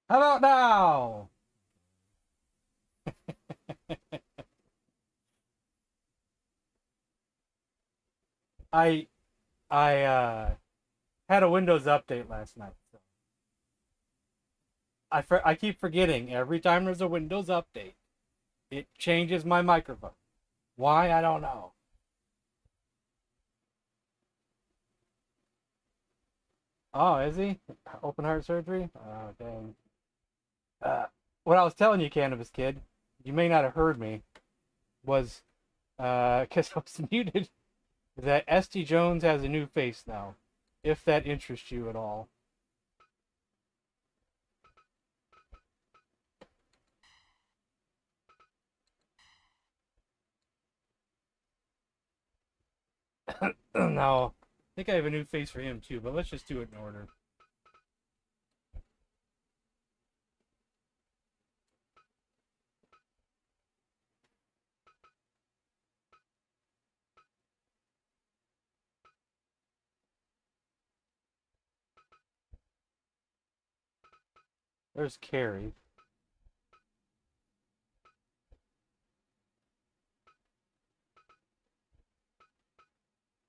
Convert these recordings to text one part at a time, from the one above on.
How about now? I I had a Windows update last night. So I keep forgetting every time there's a Windows update, it changes my microphone. Why I don't know. Oh, is he? Open heart surgery? Oh, dang. Uh, what I was telling you, Cannabis Kid, you may not have heard me, was because I was muted, that ST Jones has a new face now, if that interests you at all. Now, I think I have a new face for him too, but let's just do it in order. There's Carrie.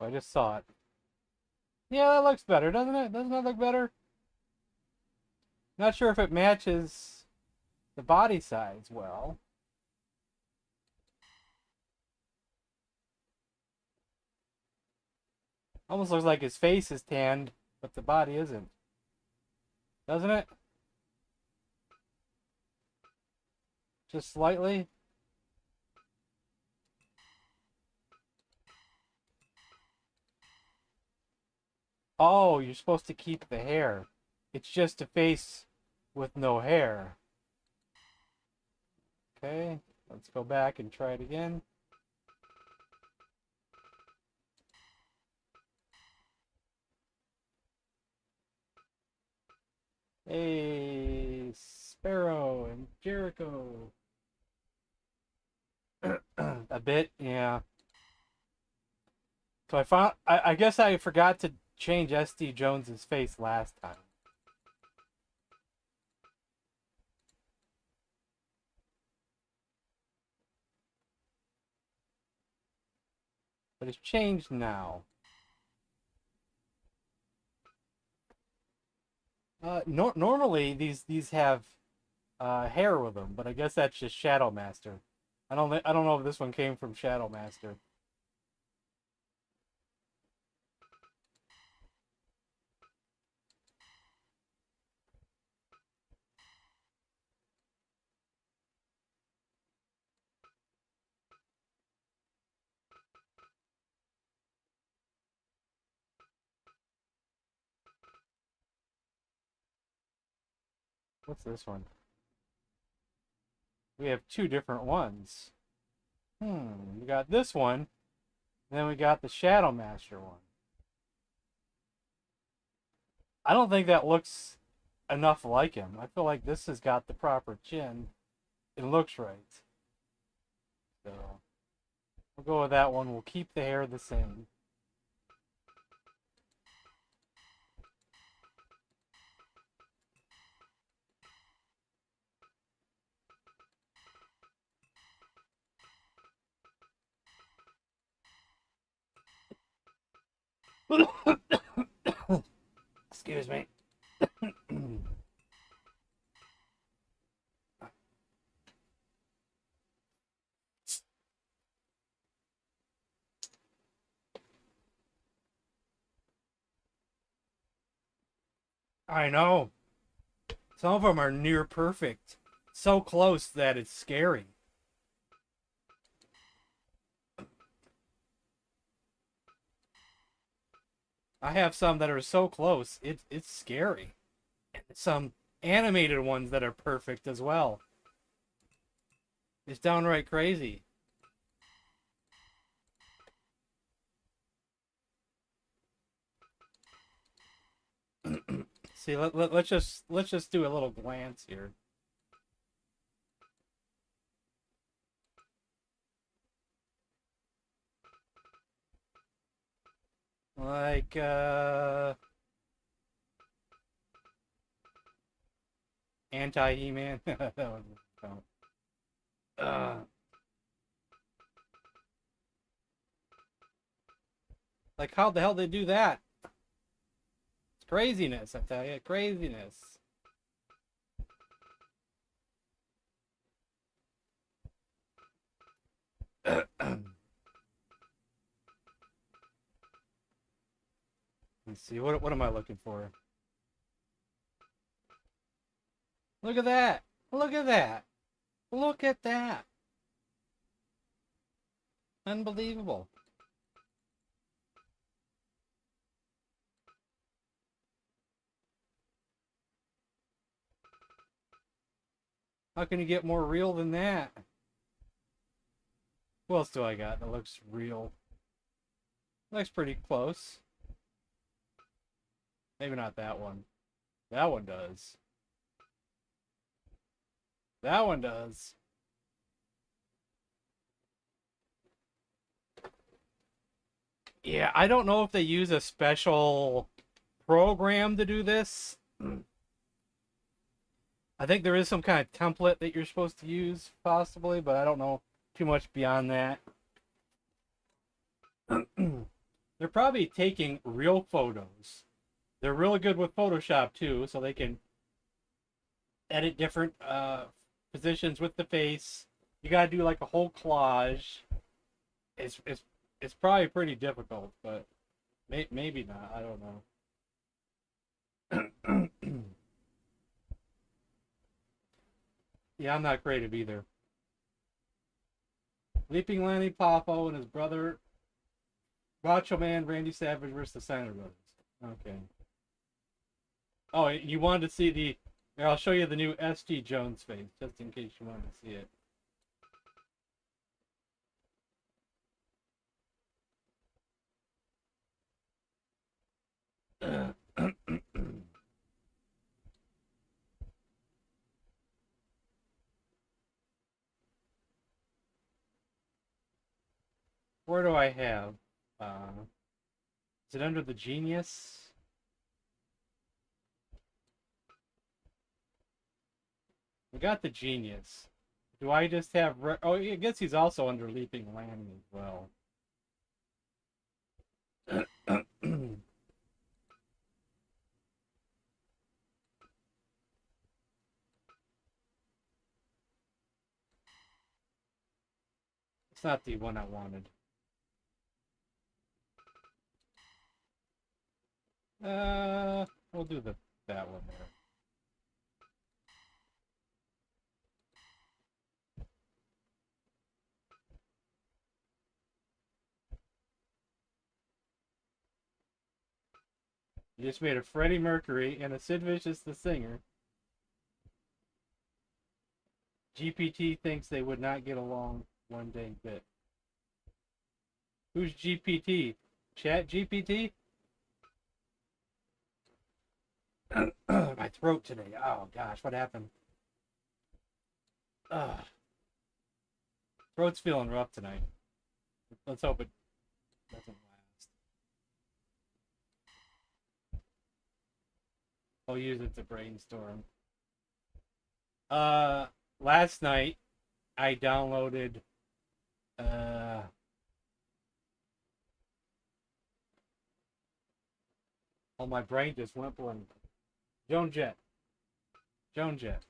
I just saw it. Yeah, that looks better, doesn't it? Doesn't that look better? Not sure if it matches the body size well. Almost looks like his face is tanned, but the body isn't. Doesn't it? Just slightly? Oh, you're supposed to keep the hair. It's just a face with no hair. Okay, let's go back and try it again. Hey, Sparrow and Jericho. A bit, yeah. So I guess I forgot to change SD Jones's face last time. But it's changed now. Normally these have hair with them, but I guess that's just Shadow Master. I don't know if this one came from Shadow Master. What's this one? We have two different ones. We got this one, and then we got the Shadow Master one. I don't think that looks enough like him. I feel like this has got the proper chin. It looks right. So we'll go with that one. We'll keep the hair the same. Excuse me. I know. Some of them are near perfect. So close that it's scary. I have some that are so close, it's scary. Some animated ones that are perfect as well. It's downright crazy. See, let's just do a little glance here. Like Anti He-Man. That was fun. Uh, like how the hell they do that? It's craziness, I tell you, craziness. Let's see, what am I looking for? Look at that! Look at that! Look at that! Unbelievable. How can you get more real than that? What else do I got that looks real? Looks pretty close. Maybe not that one. That one does. That one does. Yeah, I don't know if they use a special program to do this. I think there is some kind of template that you're supposed to use, possibly, but I don't know too much beyond that. They're probably taking real photos. They're really good with Photoshop too, so they can edit different positions with the face. You gotta do like a whole collage. It's it's it's probably pretty difficult, but maybe not. I don't know. Yeah, I'm not creative either. Leaping Lanny Poffo and his brother Macho Man Randy Savage versus the Steiner Brothers. Okay. Oh, you wanted to see the? Here, I'll show you the new S.G. Jones face, just in case you wanted to see it. Where do I have? Is it under the Genius? We got the Genius. Do I just have? Oh, I guess he's also under Leaping Lanny as well. It's not the one I wanted. We'll do that one there. You just made a Freddie Mercury and a Sid Vicious the singer. GPT thinks they would not get along one dang bit. Who's GPT? Chat GPT? My throat today. Oh gosh, what happened? Ugh. Throat's feeling rough tonight. Let's hope it doesn't last. I'll use it to brainstorm. Uh, Last night I downloaded. Uh, oh, my brain just went blank. Joan Jett. Joan Jett.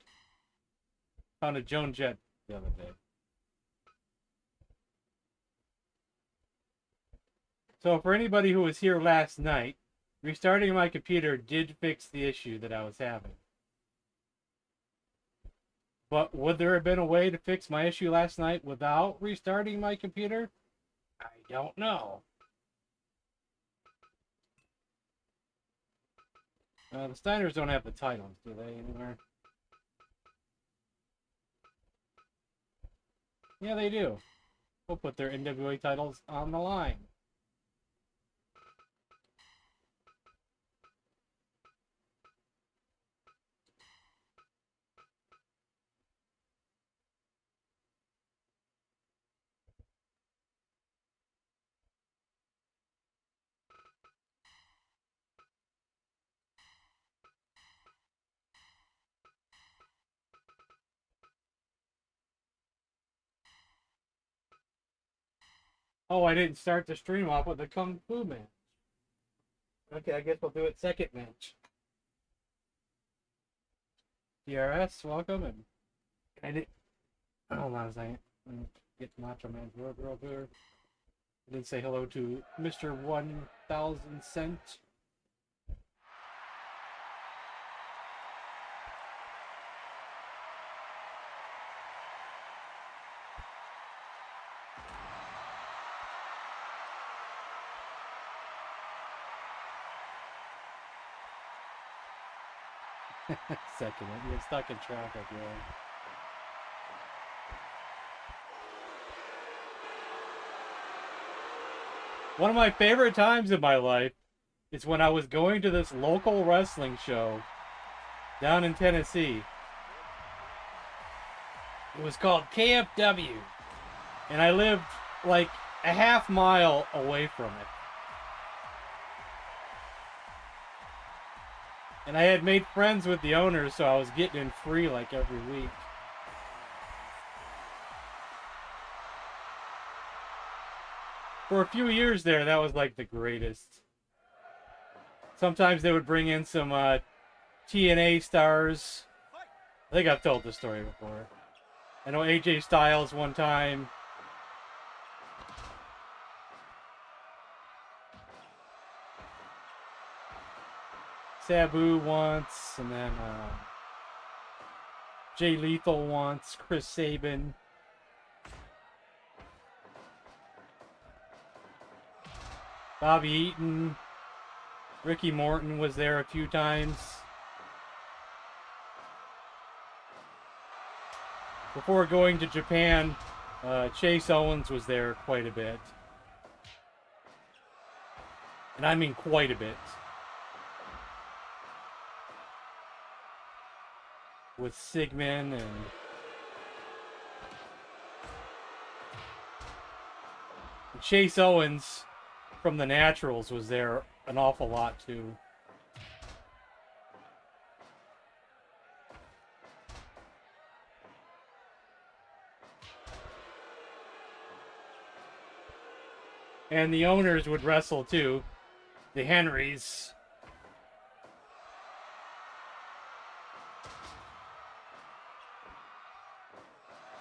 Found a Joan Jett the other day. So for anybody who was here last night, restarting my computer did fix the issue that I was having. But would there have been a way to fix my issue last night without restarting my computer? I don't know. The Steiners don't have the titles, do they, anywhere? Yeah, they do. We'll put their NWA titles on the line. Oh, I didn't start the stream off with the Kung Fu match. Okay, I guess we'll do it second match. DRS, welcome, and I did. Hold on a second. Get Macho Man's World here. I did say hello to Mr. 1000 Cent. Second, you're stuck in traffic, yeah. One of my favorite times in my life is when I was going to this local wrestling show down in Tennessee. It was called KFW, and I lived like a half mile away from it. And I had made friends with the owners, so I was getting in free like every week. For a few years there, that was like the greatest. Sometimes they would bring in some TNA stars. I think I've told this story before. I know AJ Styles one time. Sabu once, and then Jay Lethal once, Chris Sabin. Bobby Eaton. Ricky Morton was there a few times. Before going to Japan, Chase Owens was there quite a bit. And I mean quite a bit. With Sigmund and Chase Owens from the Naturals was there an awful lot too. And the owners would wrestle too. The Henrys.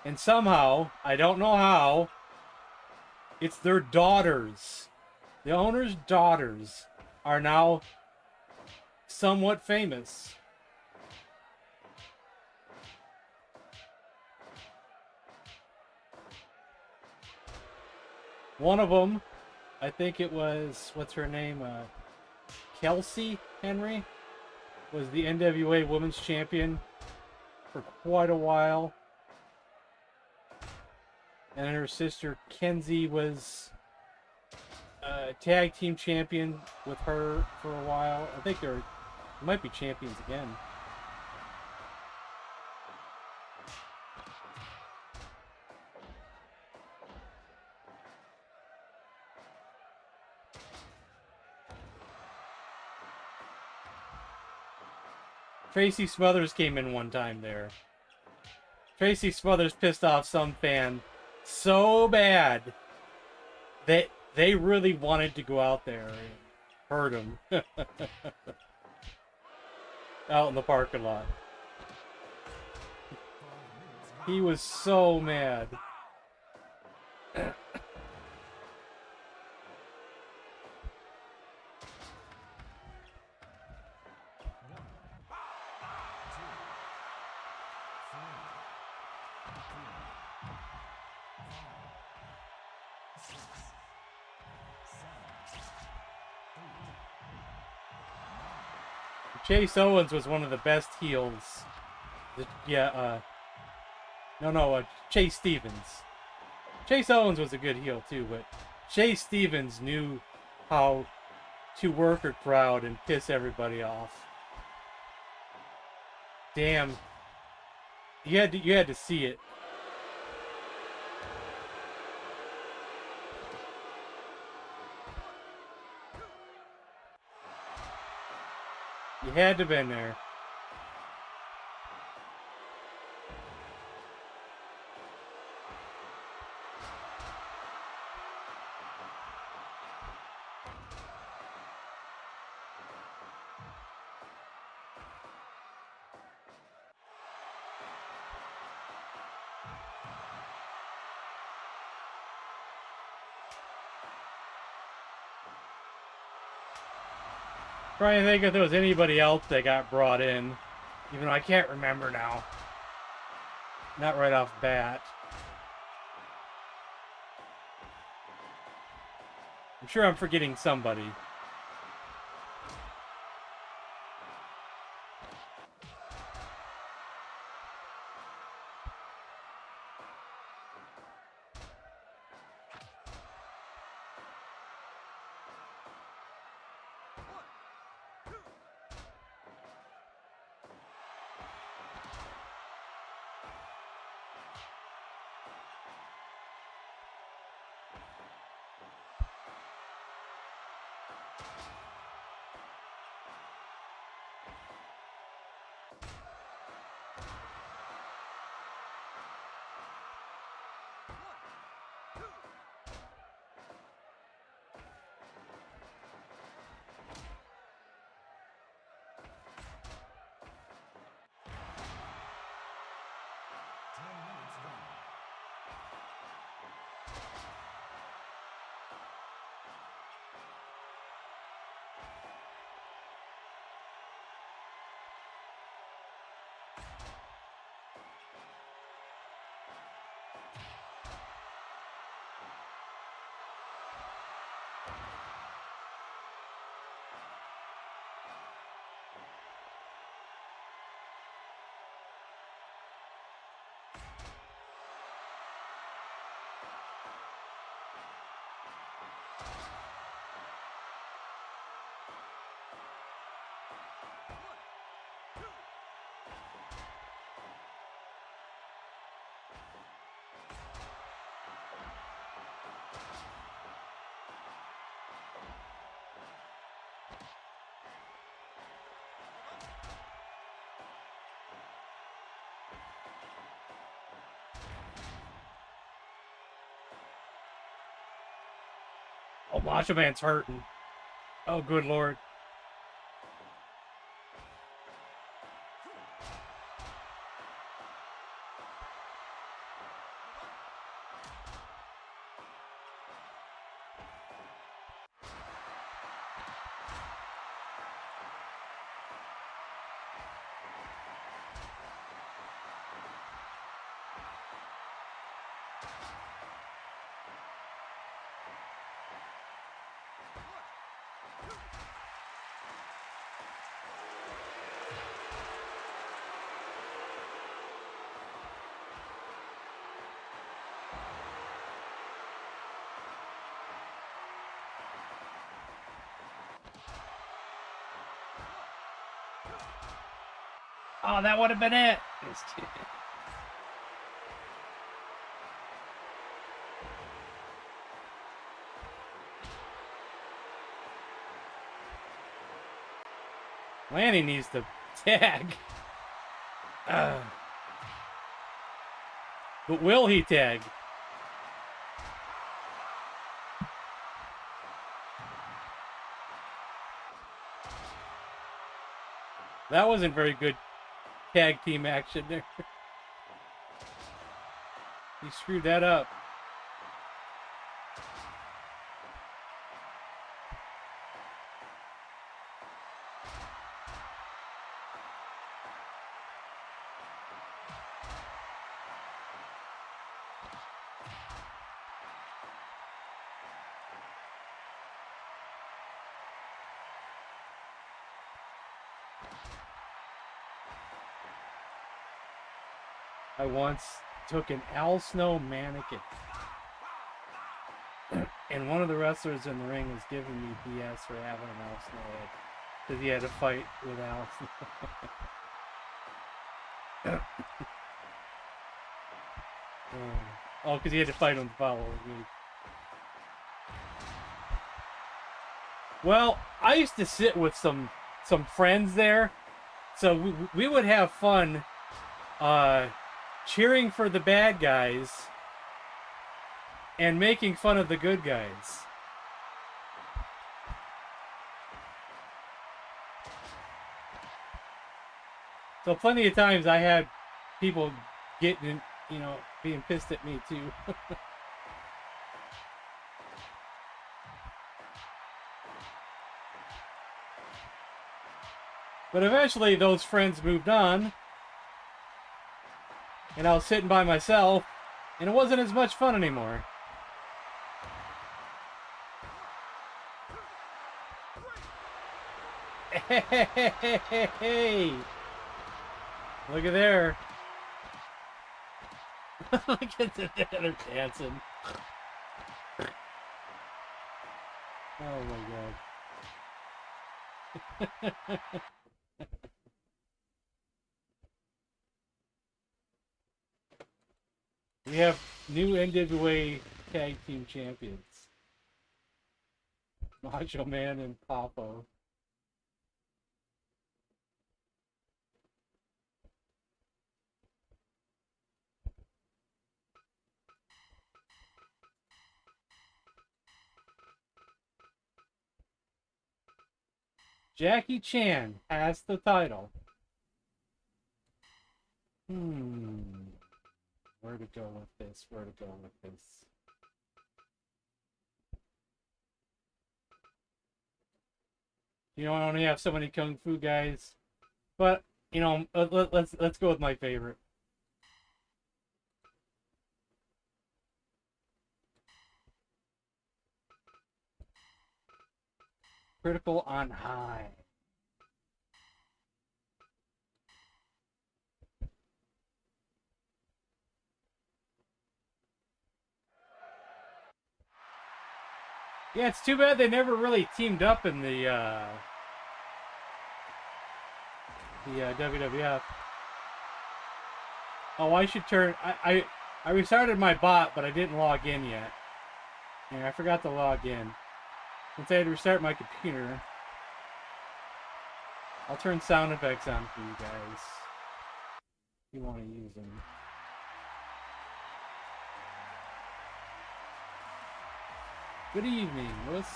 And somehow, I don't know how, it's their daughters. The owner's daughters are now somewhat famous. One of them, I think it was, what's her name? Kelsey Henry was the NWA Women's Champion for quite a while. And her sister Kenzie was tag team champion with her for a while. I think they might be champions again. Tracy Smothers came in one time there. Tracy Smothers pissed off some fan so bad that they really wanted to go out there and hurt him. Out in the parking lot. He was so mad. Chase Owens was one of the best heels. Chase Stevens. Chase Owens was a good heel too, but Chase Stevens knew how to work a crowd and piss everybody off. Damn. You had to see it. You had to have been there. Trying to think if there was anybody else that got brought in. Even though I can't remember now. Not right off bat. I'm sure I'm forgetting somebody. Oh, Macho Man's hurting. Oh, good lord. Oh, that would have been it. Lanny needs to tag. But will he tag? That wasn't very good tag team action there. He screwed that up. I once took an Al Snow mannequin, and one of the wrestlers in the ring was giving me BS for having an Al Snow head because he had to fight with Al Snow. Oh, because he had to fight him the following week. Well, I used to sit with some friends there, so we would have fun cheering for the bad guys and making fun of the good guys. So plenty of times I had people getting, being pissed at me too. But eventually those friends moved on. And I was sitting by myself. And it wasn't as much fun anymore. Hey! Look at there. Look at the they're dancing. Oh my god. We have new NWA Tag Team Champions. Macho Man and Papo. Jackie Chan has the title. Where to go with this? Where to go with this? You know, I only have so many kung fu guys, but you know, let's go with my favorite. Critical on High. Yeah, it's too bad they never really teamed up in the WWF. Oh, I should turn. I restarted my bot, but I didn't log in yet. Yeah, I forgot to log in. Since I had to restart my computer, I'll turn sound effects on for you guys. If you want to use them. Good evening. Let's.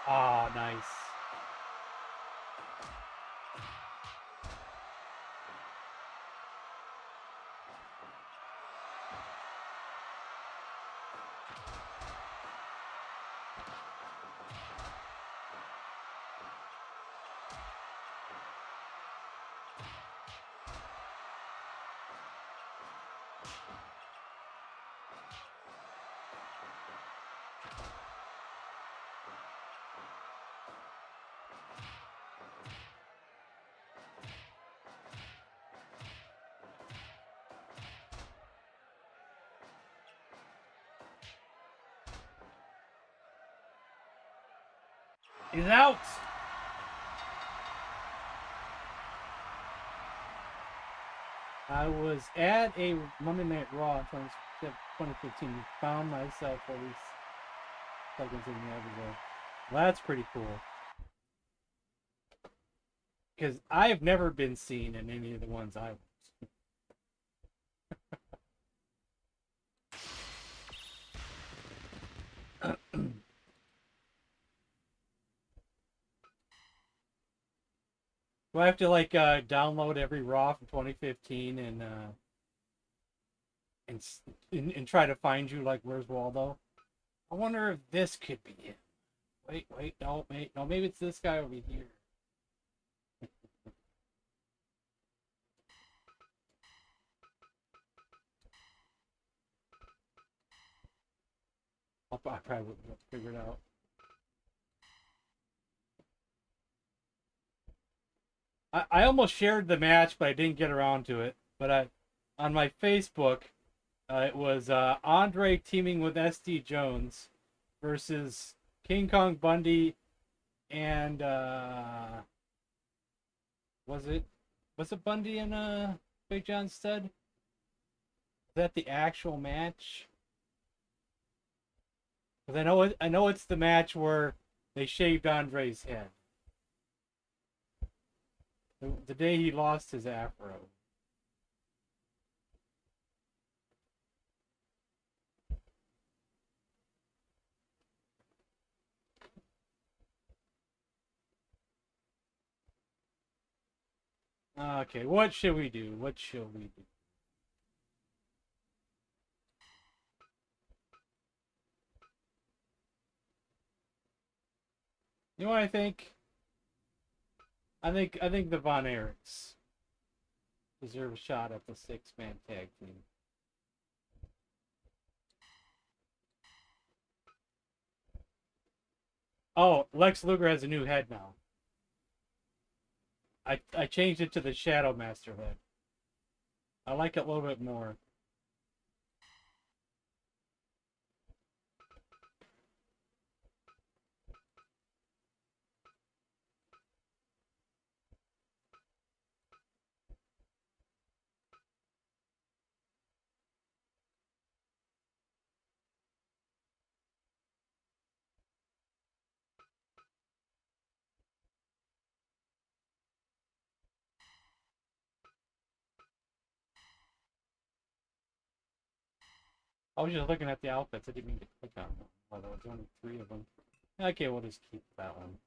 Ah, nice. He's out. I was at a Monday Night Raw in 2015. Found myself 40 seconds in the episode. Well, that's pretty cool. Because I've never been seen in any of the ones I Do I have to like download every Raw from 2015 and try to find you like where's Waldo? I wonder if this could be it. Wait, no, maybe it's this guy over here. I probably wouldn't figure it out. I almost shared the match, but I didn't get around to it. But on my Facebook, it was Andre teaming with SD Jones versus King Kong Bundy and was it Bundy and Big John Studd? Is that the actual match? Because I know it's the match where they shaved Andre's head the day he lost his afro. Okay, what should we do? What should we do? You know what I think? I think the Von Erichs deserve a shot at the six-man tag team. Oh, Lex Luger has a new head now. I changed it to the Shadow Master head. I like it a little bit more. I was just looking at the outfits. I didn't mean to click on them. Well, there was only three of them. Okay, we'll just keep that one.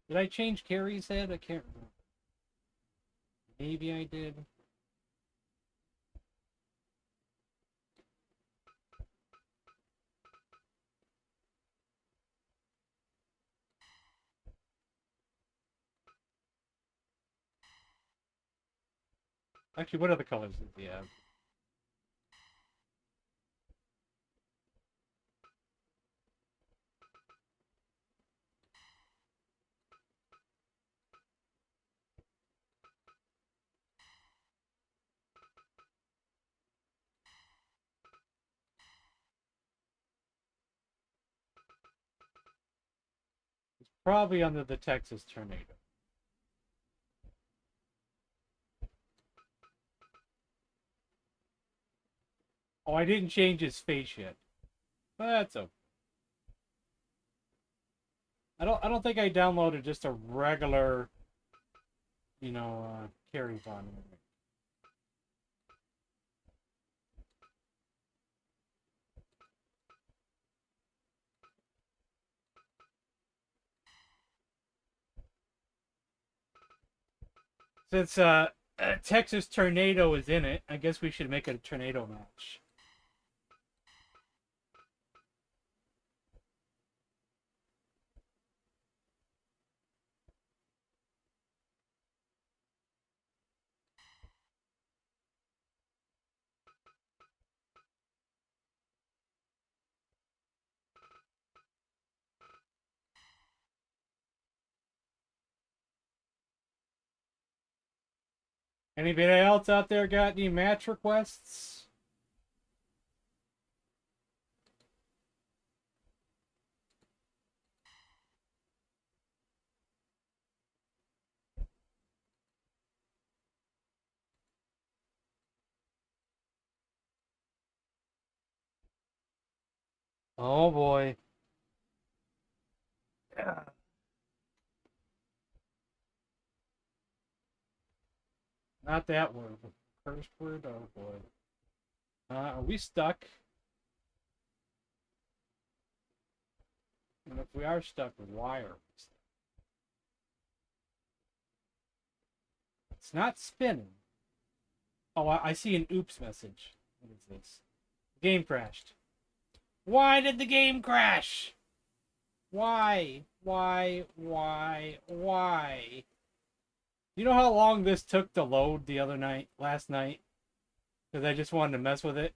Did I change Carrie's head? I can't remember. Maybe I did. Actually, what other colors did he have? It's probably under the Texas Tornado. Oh, I didn't change his face yet. But that's okay. I don't think I downloaded just a regular, carry on. Since Texas Tornado is in it, I guess we should make it a tornado match. Anybody else out there got any match requests? Oh boy. Yeah. Not that word. Curse word? Oh boy. Are we stuck? And if we are stuck, why are we stuck? It's not spinning. Oh, I see an oops message. What is this? The game crashed. Why did the game crash? Why? Why? You know how long this took to load last night? Because I just wanted to mess with it.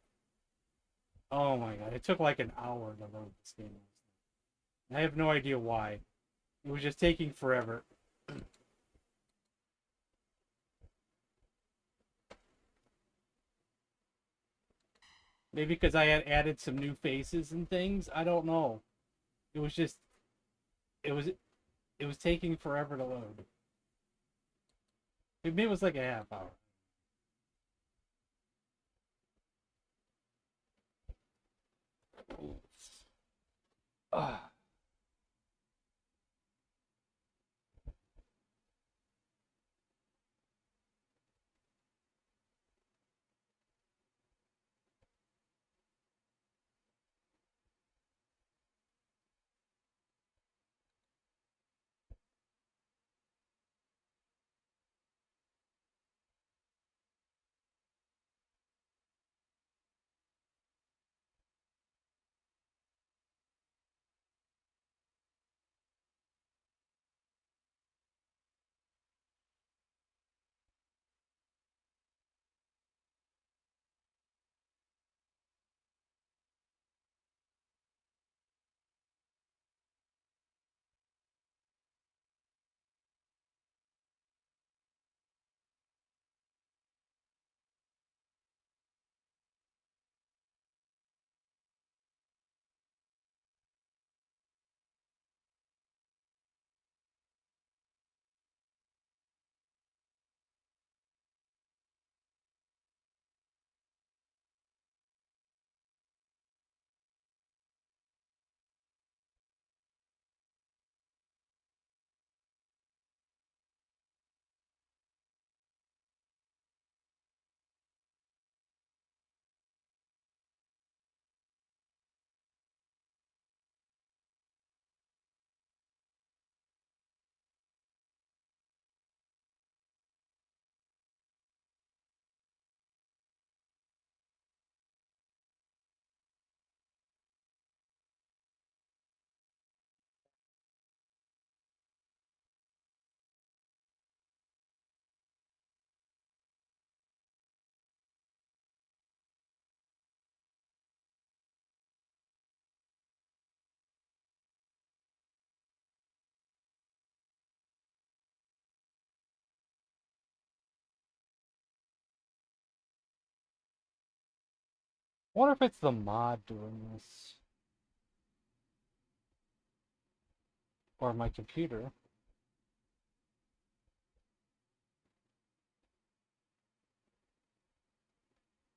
Oh my god, it took like an hour to load this game. I have no idea why. It was just taking forever. Maybe because I had added some new faces and things. I don't know. It was just it was it was taking forever to load. Maybe it was like a half hour. Ugh. I wonder if it's the mod doing this. Or my computer.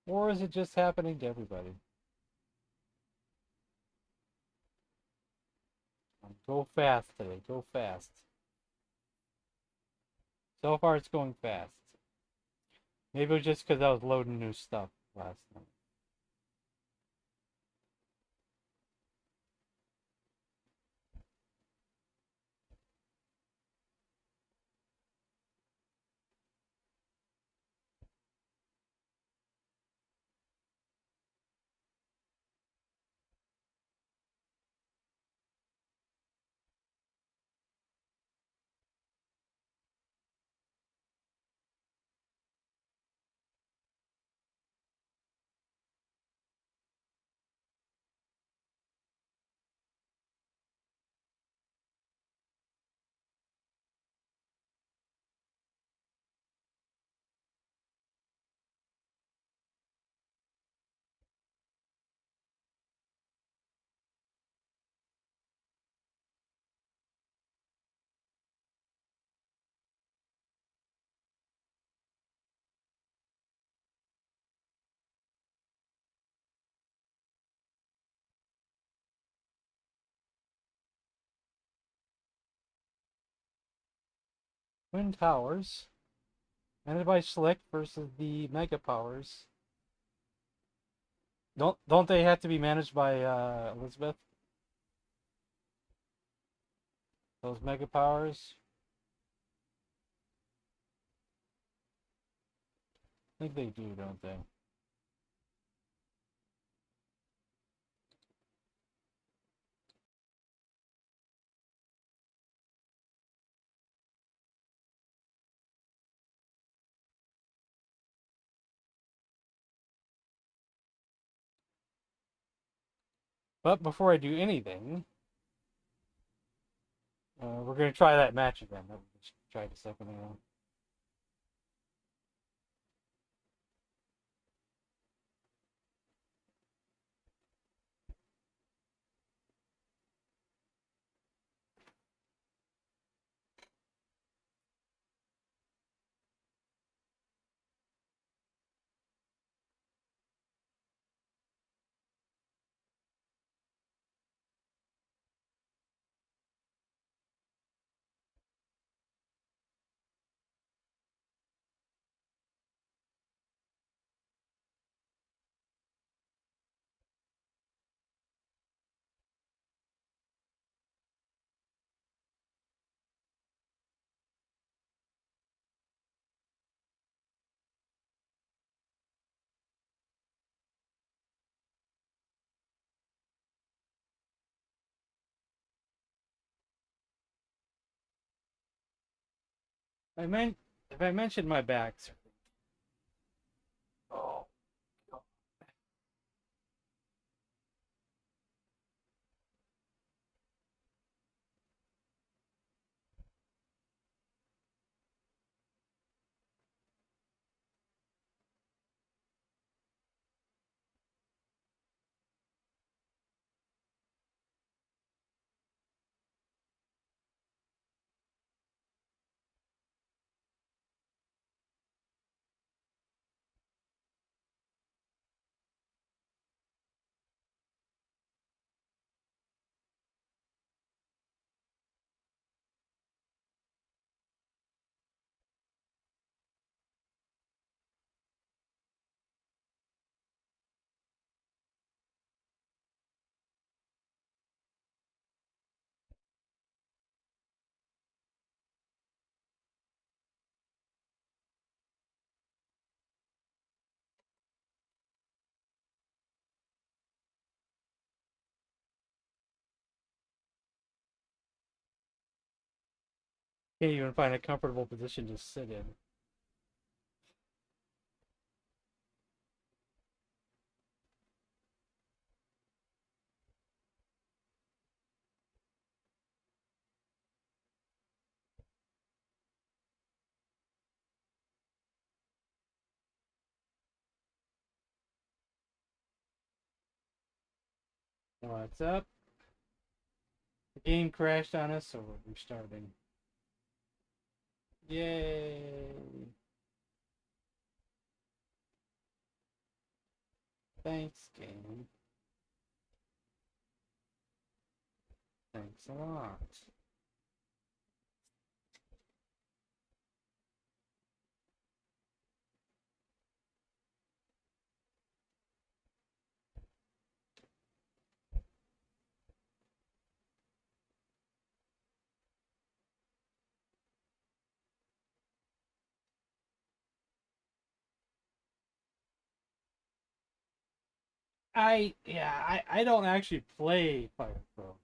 Or is it just happening to everybody? Go fast today. Go fast. So far it's going fast. Maybe it was just because I was loading new stuff last night. Twin Towers. Managed by Slick versus the Mega Powers. Don't they have to be managed by Elizabeth? Those Mega Powers? I think they do, don't they? But before I do anything, We're gonna try that match again that we just tried a second ago. I meant if I mentioned my backs. Oh, God. Can't even find a comfortable position to sit in. What's up? The game crashed on us, so we're restarting. Yay! Thanks, game. Thanks a lot. I don't actually play Fire Pro.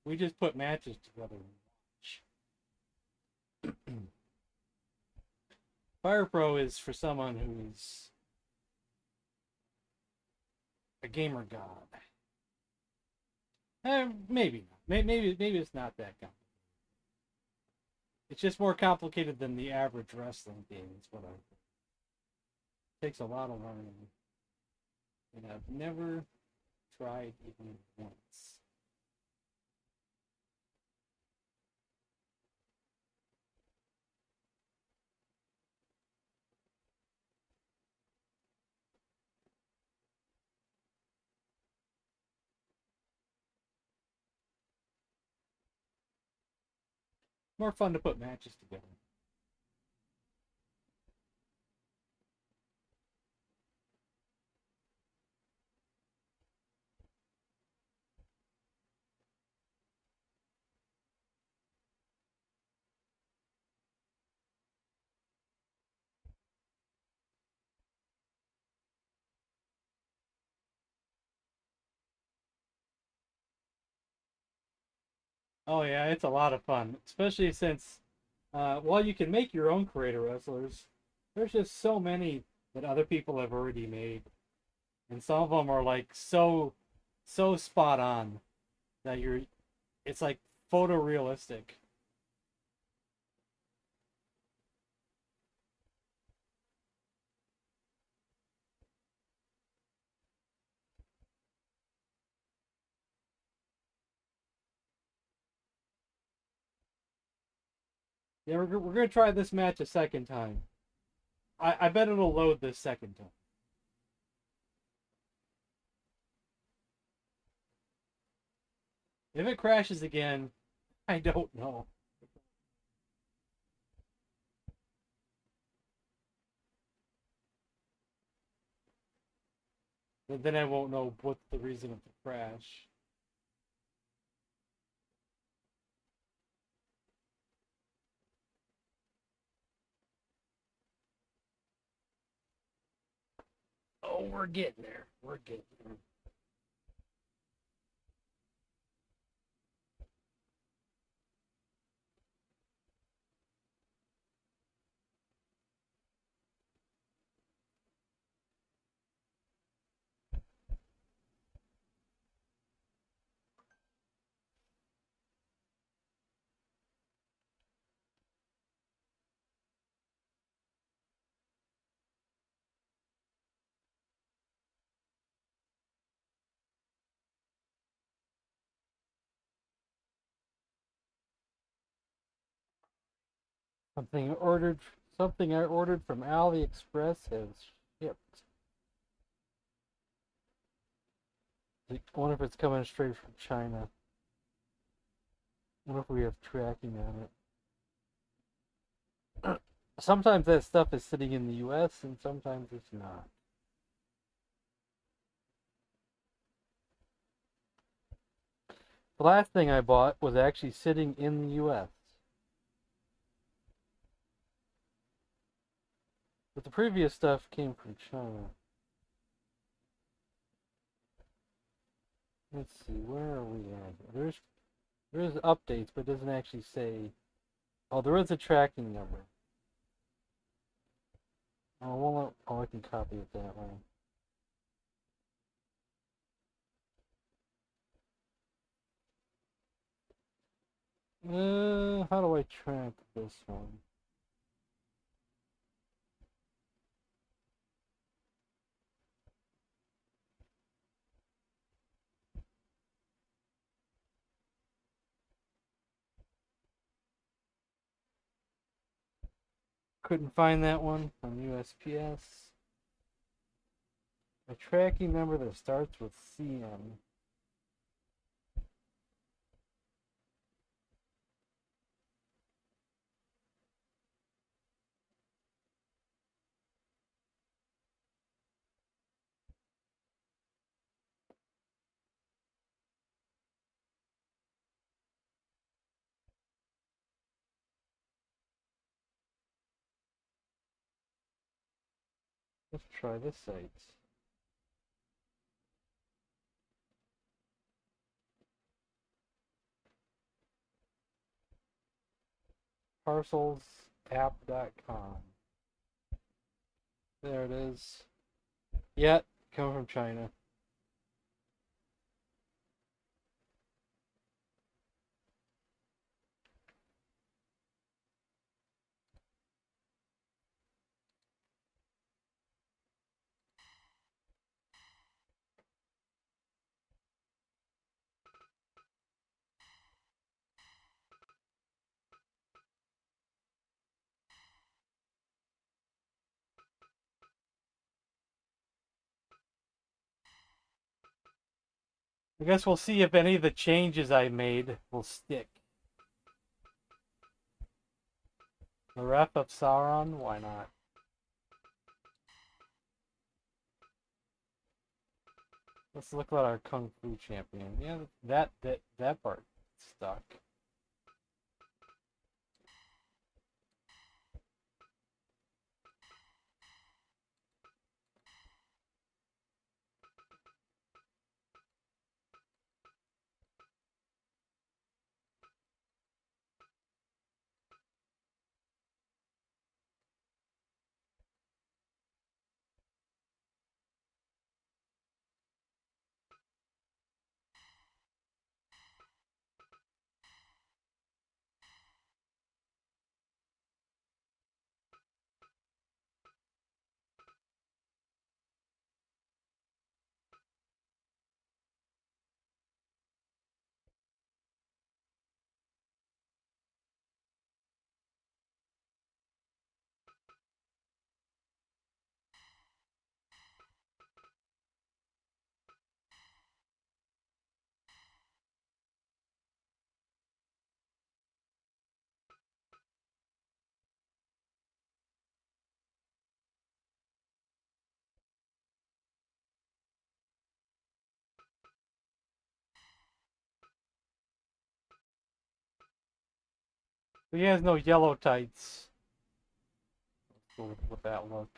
We just put matches together and watch. Fire Pro is for someone who's a gamer god. Maybe not. Maybe it's not that complicated. It's just more complicated than the average wrestling game. It's what I think. It takes a lot of learning, and I've never tried even once. More fun to put matches together. Oh yeah, it's a lot of fun, especially since while you can make your own creator wrestlers, there's just so many that other people have already made, and some of them are like so spot on that it's like photorealistic. Yeah, we're gonna try this match a second time. I bet it'll load this second time. If it crashes again, I don't know. But then I won't know what's the reason of the crash. Oh, we're getting there. We're getting there. Something I ordered from AliExpress has shipped. I wonder if it's coming straight from China. I wonder if we have tracking on it. Sometimes that stuff is sitting in the US and sometimes it's not. The last thing I bought was actually sitting in the US. But the previous stuff came from China. Let's see, where are we at? There's updates, but it doesn't actually say. Oh, there is a tracking number. Oh, well, I can copy it that way. How do I track this one? Couldn't find that one on USPS. A tracking number that starts with CM. Let's try this site. Parcelsapp.com. There it is. Yeah, coming from China. I guess we'll see if any of the changes I made will stick. The Wrath of Sauron? Why not? Let's look at our Kung Fu champion. Yeah, that part stuck. He has no yellow tights. Let's go with that look.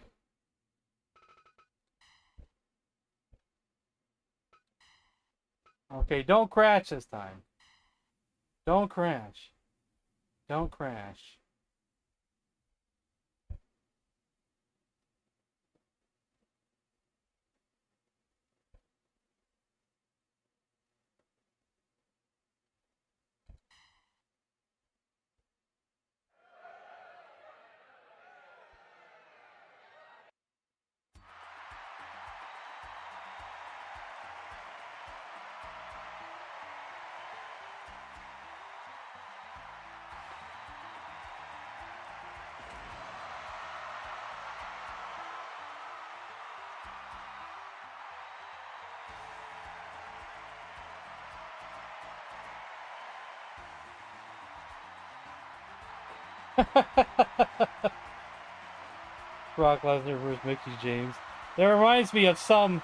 Okay, don't crash this time. Don't crash. Don't crash. Brock Lesnar versus Mickey James. That reminds me of some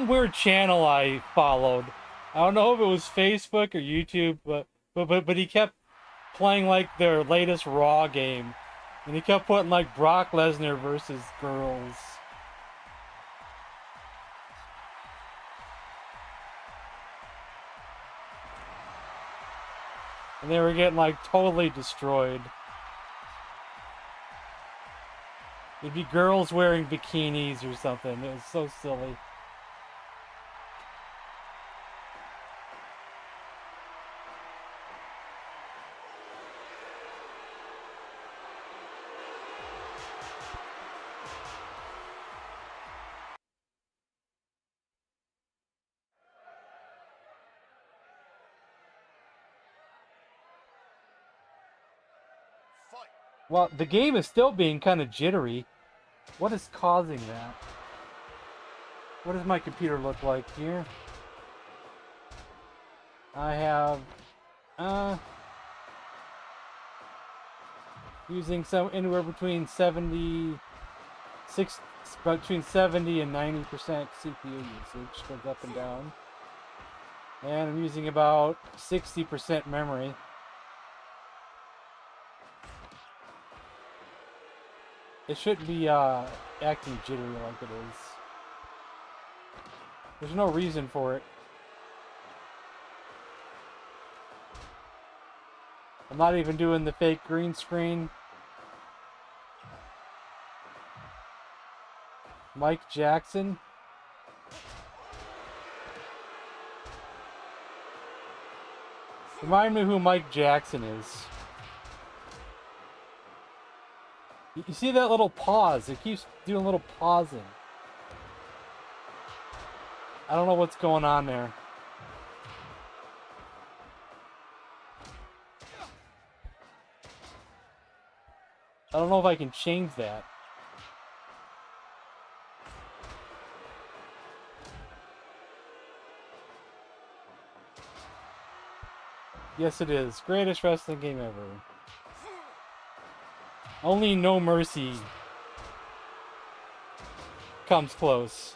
weird channel I followed. I don't know if it was Facebook or YouTube, but he kept playing like their latest Raw game, and he kept putting like Brock Lesnar versus girls. And they were getting like totally destroyed. It'd be girls wearing bikinis or something. It was so silly. Well, the game is still being kind of jittery. What is causing that? What does my computer look like here? I have using some anywhere between 70 and 90% CPU usage, goes up and down. And I'm using about 60% memory. It shouldn't be acting jittery like it is. There's no reason for it. I'm not even doing the fake green screen. Mike Jackson. Remind me who Mike Jackson is. You see that little pause? It keeps doing a little pausing. I don't know what's going on there. I don't know if I can change that. Yes, it is. Greatest wrestling game ever. Only No Mercy comes close.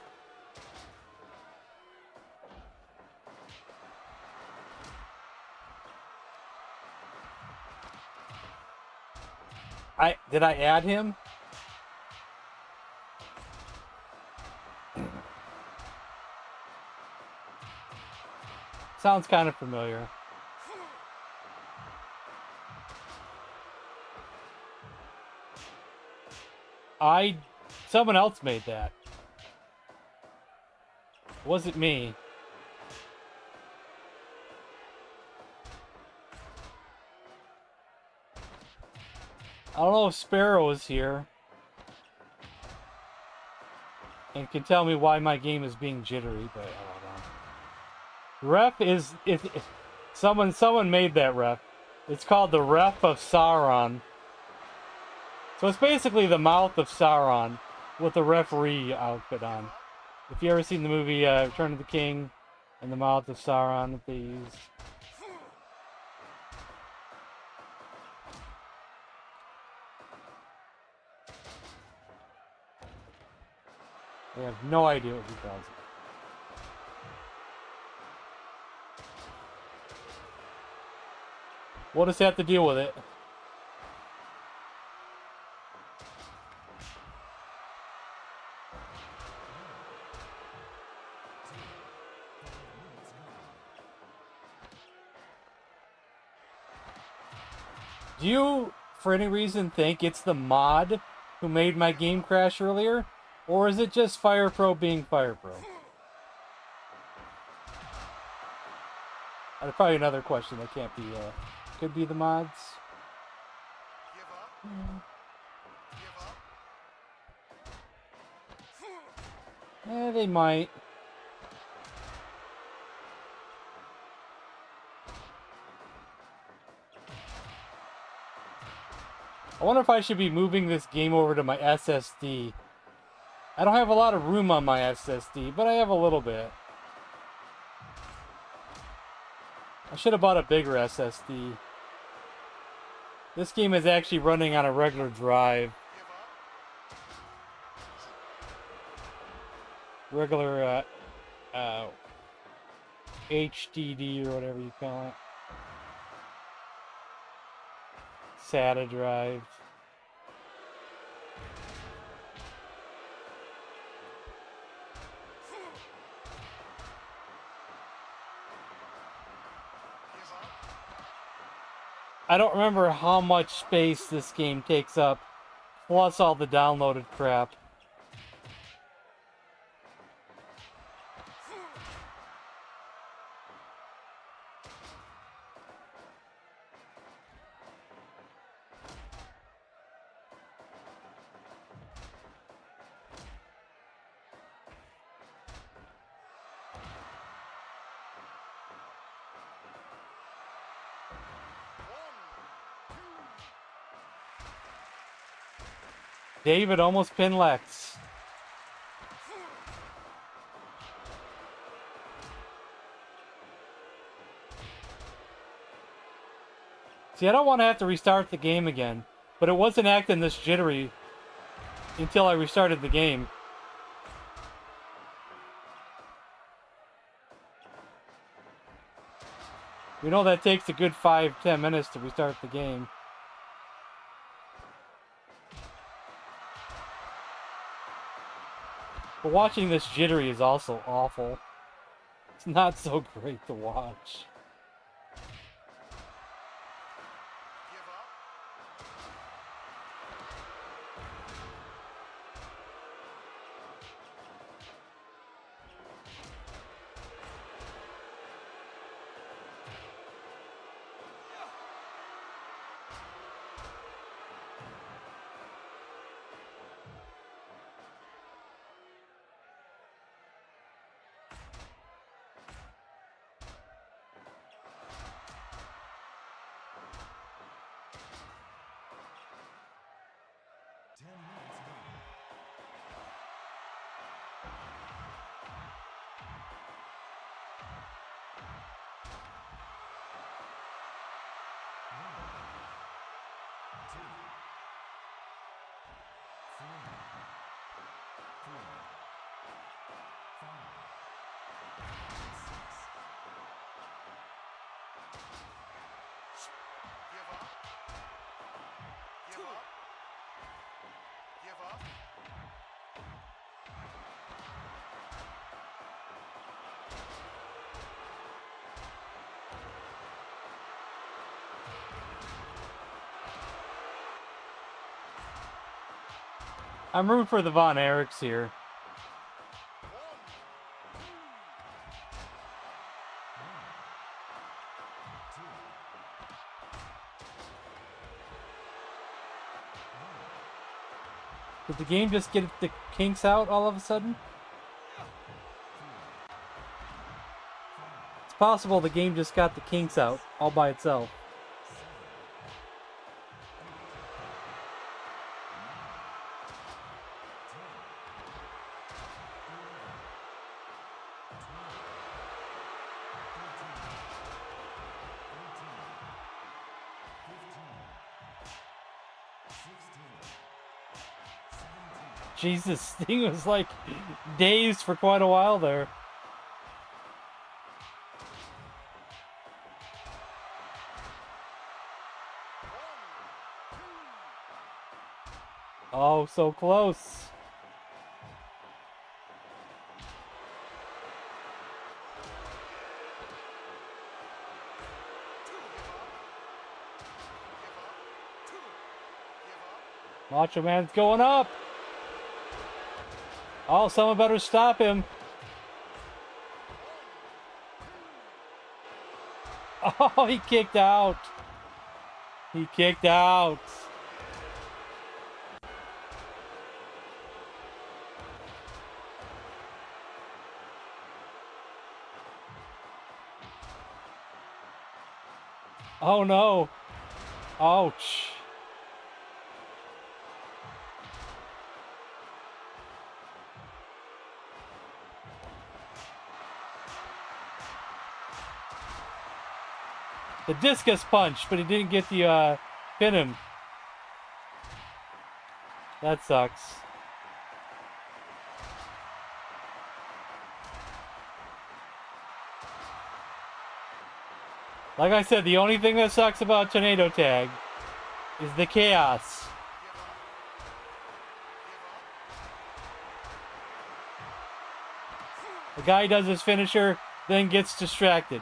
Did I add him? Sounds kind of familiar. Someone else made that. Wasn't me. I don't know if Sparrow is here and can tell me why my game is being jittery, but I don't know. Ref is someone made that ref. It's called the Ref of Sauron. So it's basically the mouth of Sauron with the referee outfit on. If you ever seen the movie Return of the King and the mouth of Sauron that they used. I have no idea what he does. We'll just have to deal with it. Do you, for any reason, think it's the mod who made my game crash earlier? Or is it just FirePro being FirePro? That's probably another question that can't be, could be the mods. Give up. Give up. They might. I wonder if I should be moving this game over to my SSD. I don't have a lot of room on my SSD, but I have a little bit. I should have bought a bigger SSD. This game is actually running on a regular drive. Regular HDD or whatever you call it. SATA drive. I don't remember how much space this game takes up, plus all the downloaded crap. David almost pinned Lex. See, I don't want to have to restart the game again, but it wasn't acting this jittery until I restarted the game. You know that takes a good 5-10 minutes to restart the game. But watching this jittery is also awful. It's not so great to watch. I'm rooting for the Von Erichs here. Did the game just get the kinks out all of a sudden? It's possible the game just got the kinks out all by itself. Jesus, Sting was like dazed for quite a while there. Oh, so close. Macho Man's going up. Oh, someone better stop him. Oh, he kicked out. He kicked out. Oh no. Ouch. The discus punch, but he didn't get the pin him. That sucks. Like I said, the only thing that sucks about Tornado Tag is the chaos. The guy does his finisher, then gets distracted.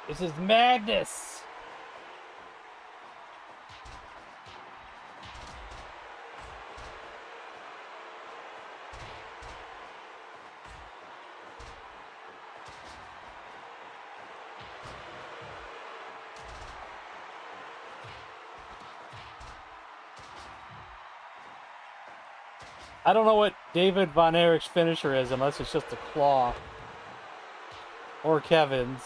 This is madness! I don't know what David Von Erich's finisher is unless it's just a claw. Or Kevin's.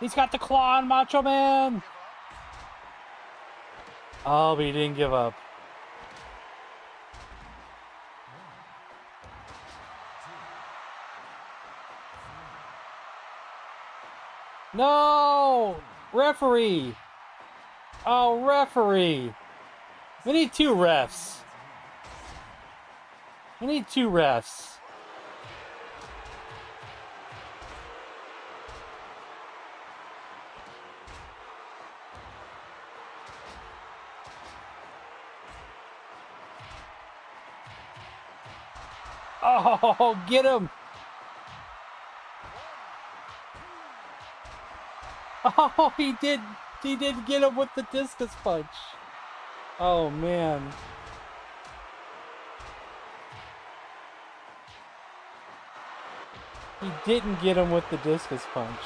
He's got the claw on Macho Man! Oh, but he didn't give up. No! Referee! Oh, referee! We need two refs. We need two refs. Oh, get him! Oh, he did get him with the discus punch. Oh, man. He didn't get him with the discus punch.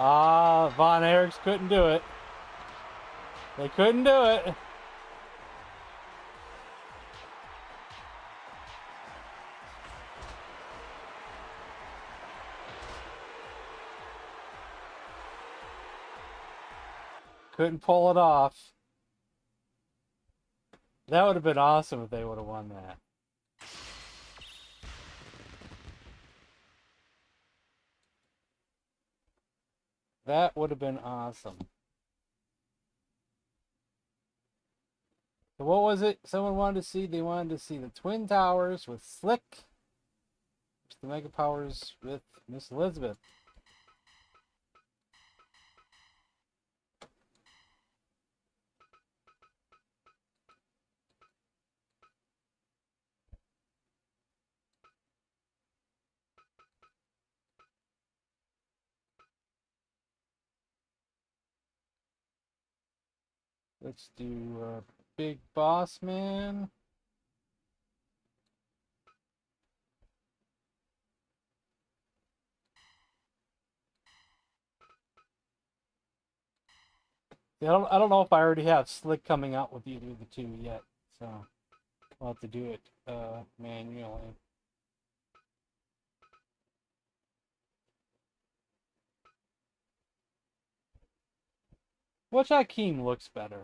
Ah, Von Erichs couldn't do it. They couldn't do it. Couldn't pull it off. That would have been awesome if they would have won that. That would have been awesome. So what was it someone wanted to see? They wanted to see the Twin Towers with Slick. The Mega Powers with Miss Elizabeth. Let's do Big Boss Man. Yeah, I don't know if I already have Slick coming out with either of the two yet, so I'll have to do it manually. Which Akeem looks better?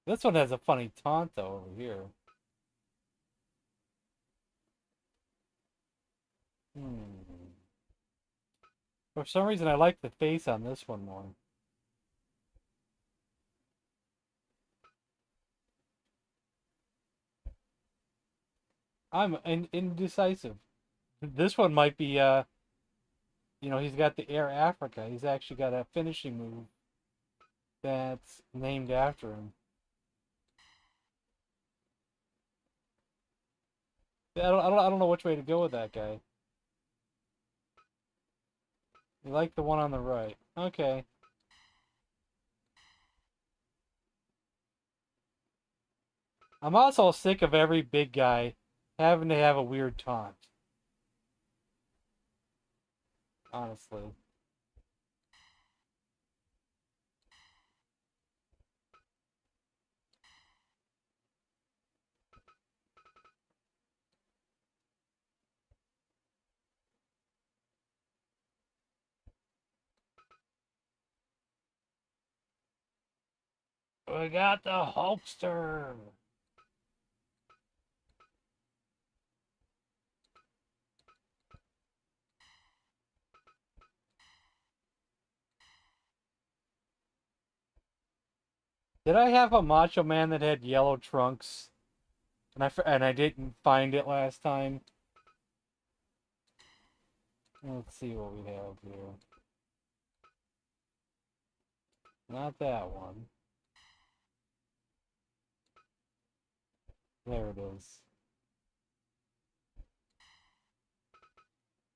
This one has a funny taunt though over here. Hmm. For some reason, I like the face on this one more. I'm indecisive. This one might be, he's got the Air Africa. He's actually got a finishing move that's named after him. I don't know which way to go with that guy. You like the one on the right. Okay. I'm also sick of every big guy having to have a weird taunt. Honestly. We got the Hulkster. Did I have a Macho Man that had yellow trunks? And I didn't find it last time. Let's see what we have here. Not that one. There it is.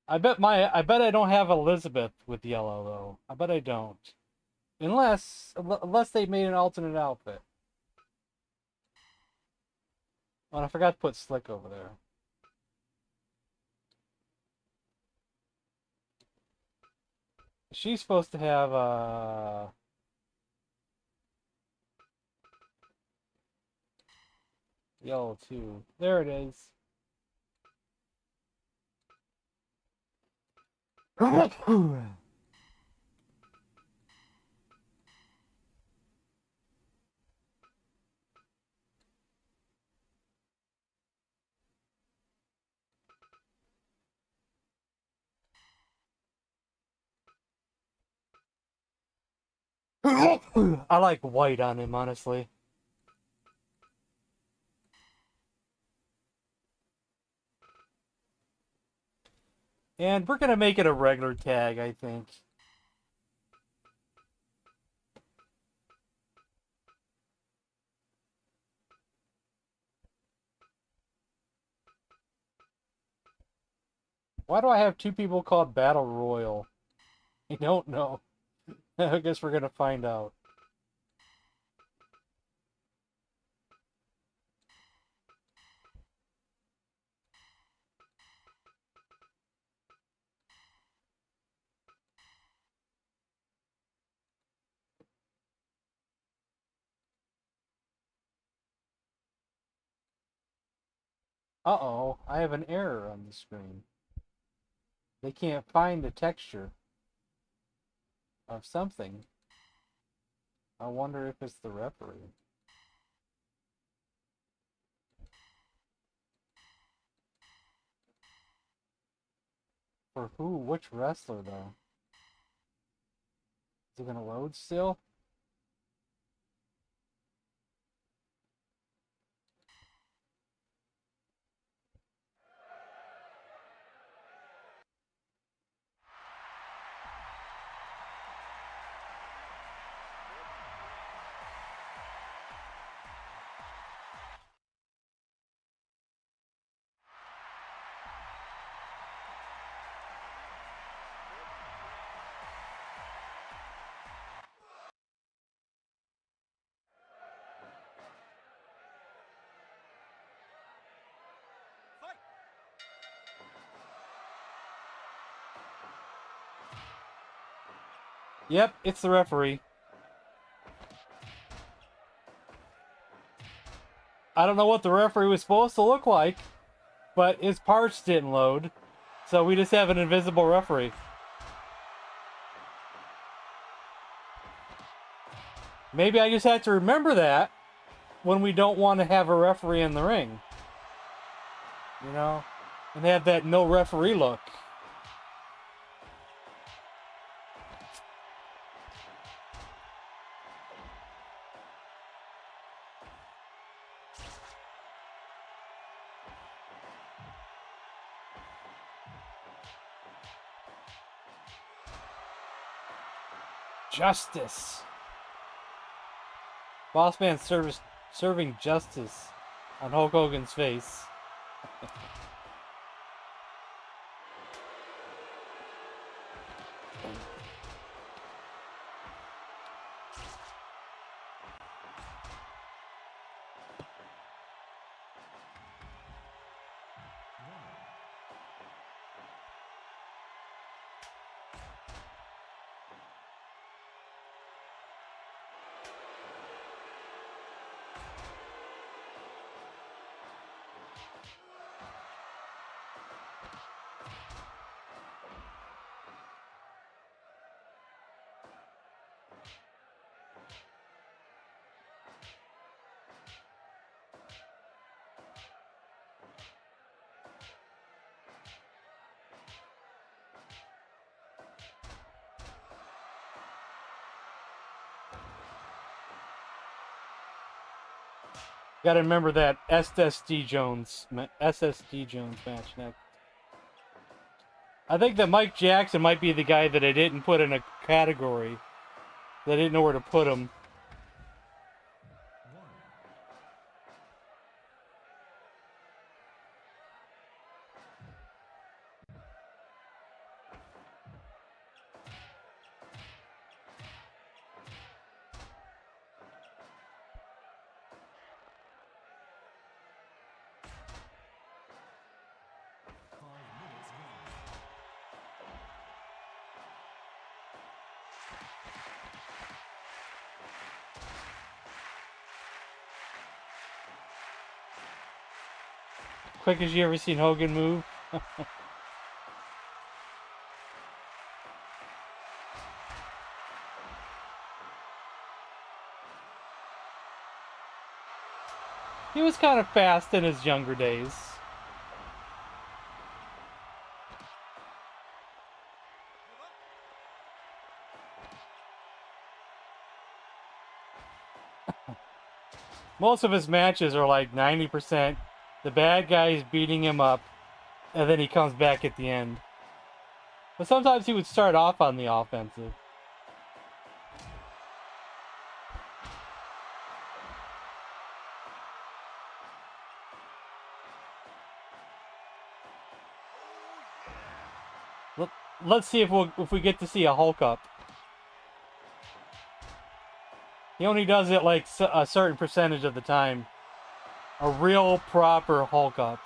I bet I don't have Elizabeth with yellow though. I bet I don't. Unless they made an alternate outfit. Oh, and I forgot to put Slick over there. She's supposed to have yellow too. There it is. I like white on him, honestly. And we're gonna make it a regular tag, I think. Why do I have two people called Battle Royal? I don't know. I guess we're gonna find out. Uh-oh, I have an error on the screen. They can't find the texture of something. I wonder if it's the referee. For who? Which wrestler, though? Is it gonna load still? Yep, it's the referee. I don't know what the referee was supposed to look like, but his parts didn't load, so we just have an invisible referee. Maybe I just have to remember that when we don't want to have a referee in the ring. You know? And have that no referee look. Justice. Boss Man serving justice on Hulk Hogan's face. Got to remember that SSD Jones match next. I think that Mike Jackson might be the guy that I didn't put in a category. That I didn't know where to put him. Quick as you ever seen Hogan move? He was kind of fast in his younger days. Most of his matches are like 90% the bad guy is beating him up, and then he comes back at the end. But sometimes he would start off on the offensive. Let's see if we get to see a Hulk up. He only does it like a certain percentage of the time. A real proper Hulk up.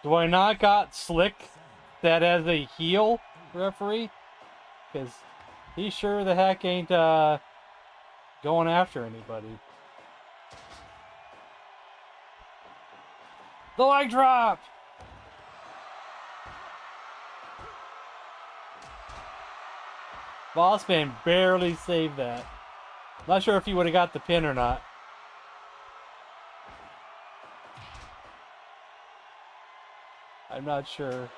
Do I not got Slick that as a heel referee? Because he sure the heck ain't going after anybody. The leg drop! Bossman barely saved that. Not sure if he would have got the pin or not. I'm not sure.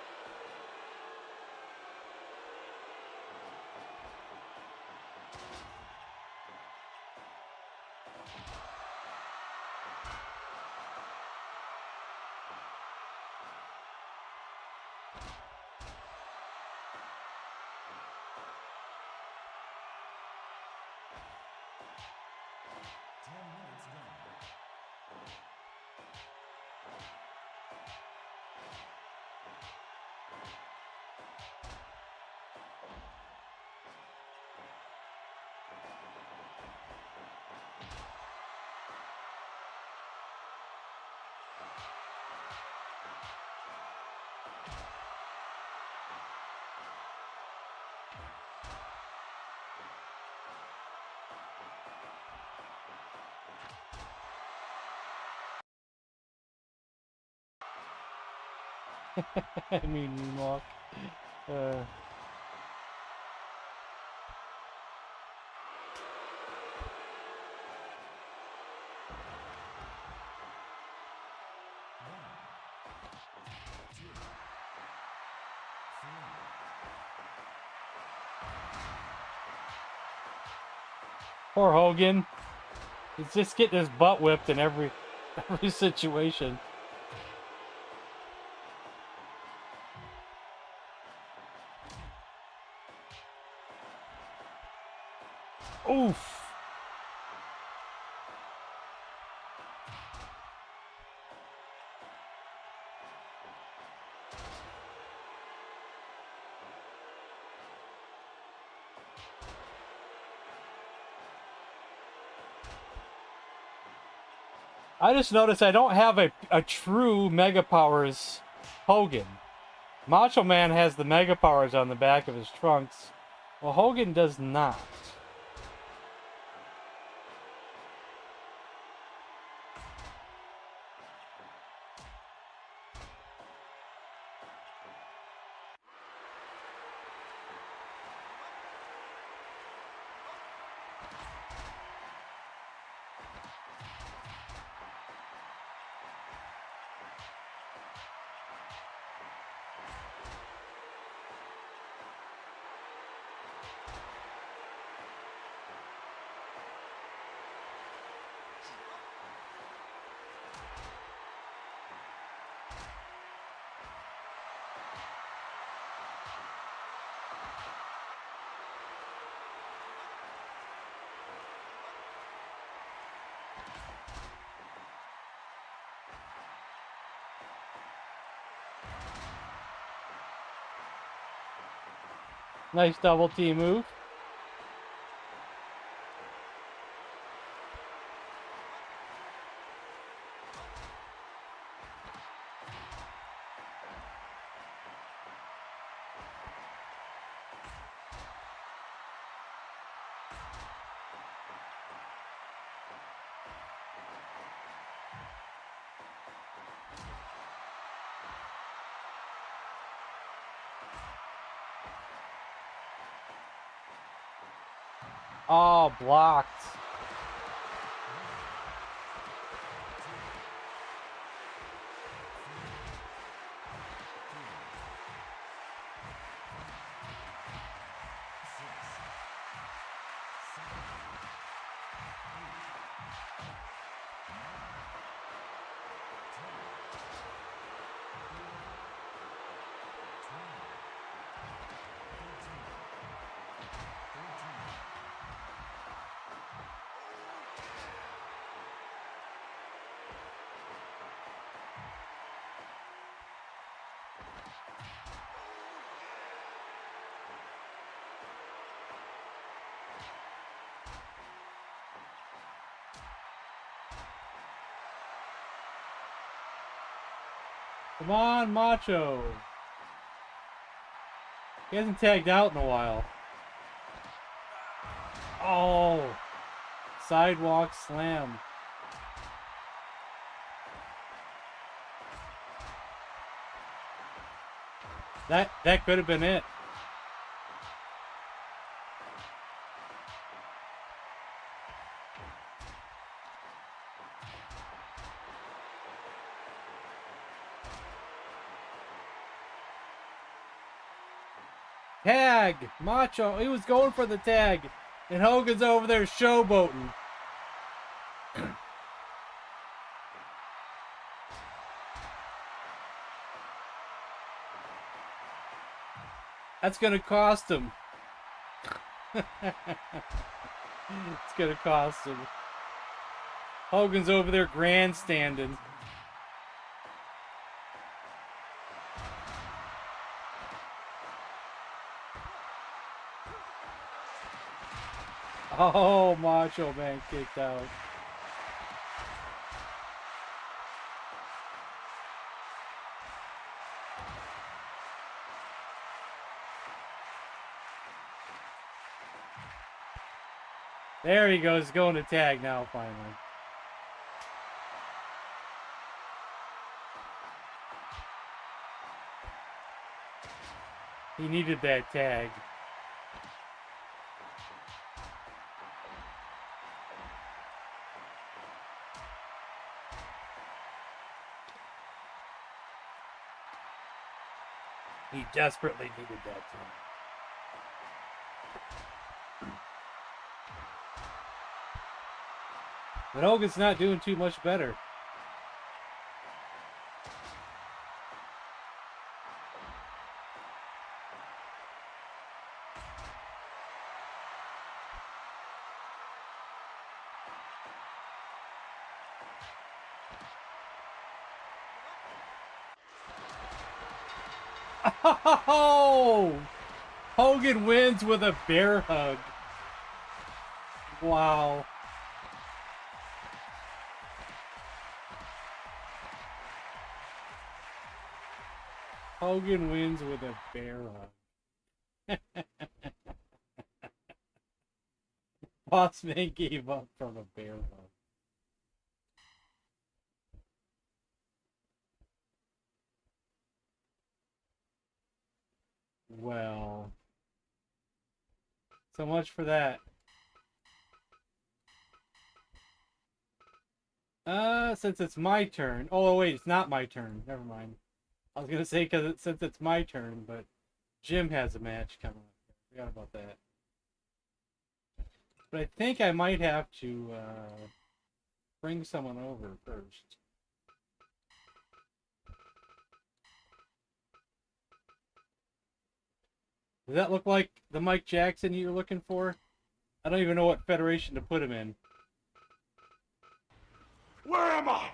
I mean, moonwalk. Uh, Poor Hogan. He's just getting his butt whipped in every situation. Oof. I just noticed I don't have a true Mega Powers Hogan. Macho Man has the Mega Powers on the back of his trunks. Well, Hogan does not. Nice double T move. Oh, blocked. Come on, Macho. He hasn't tagged out in a while. Oh, sidewalk slam. That could have been it. Tag! Macho, he was going for the tag. And Hogan's over there showboating. That's going to cost him. It's going to cost him. Hogan's over there grandstanding. Oh, Macho Man kicked out. There he goes, going to tag now, finally. He needed that tag. He desperately needed that tag. But Hogan's not doing too much better. Oh! Hogan wins with a bear hug. Wow. Hogan wins with a bear hug. Bossman gave up from a bear hug. Well, so much for that. Since it's my turn. Oh, wait, it's not my turn. Never mind. I was going to say since it's my turn, but Jim has a match coming up. Forgot about that. But I think I might have to bring someone over first. Does that look like the Mike Jackson you're looking for? I don't even know what federation to put him in. Where am I?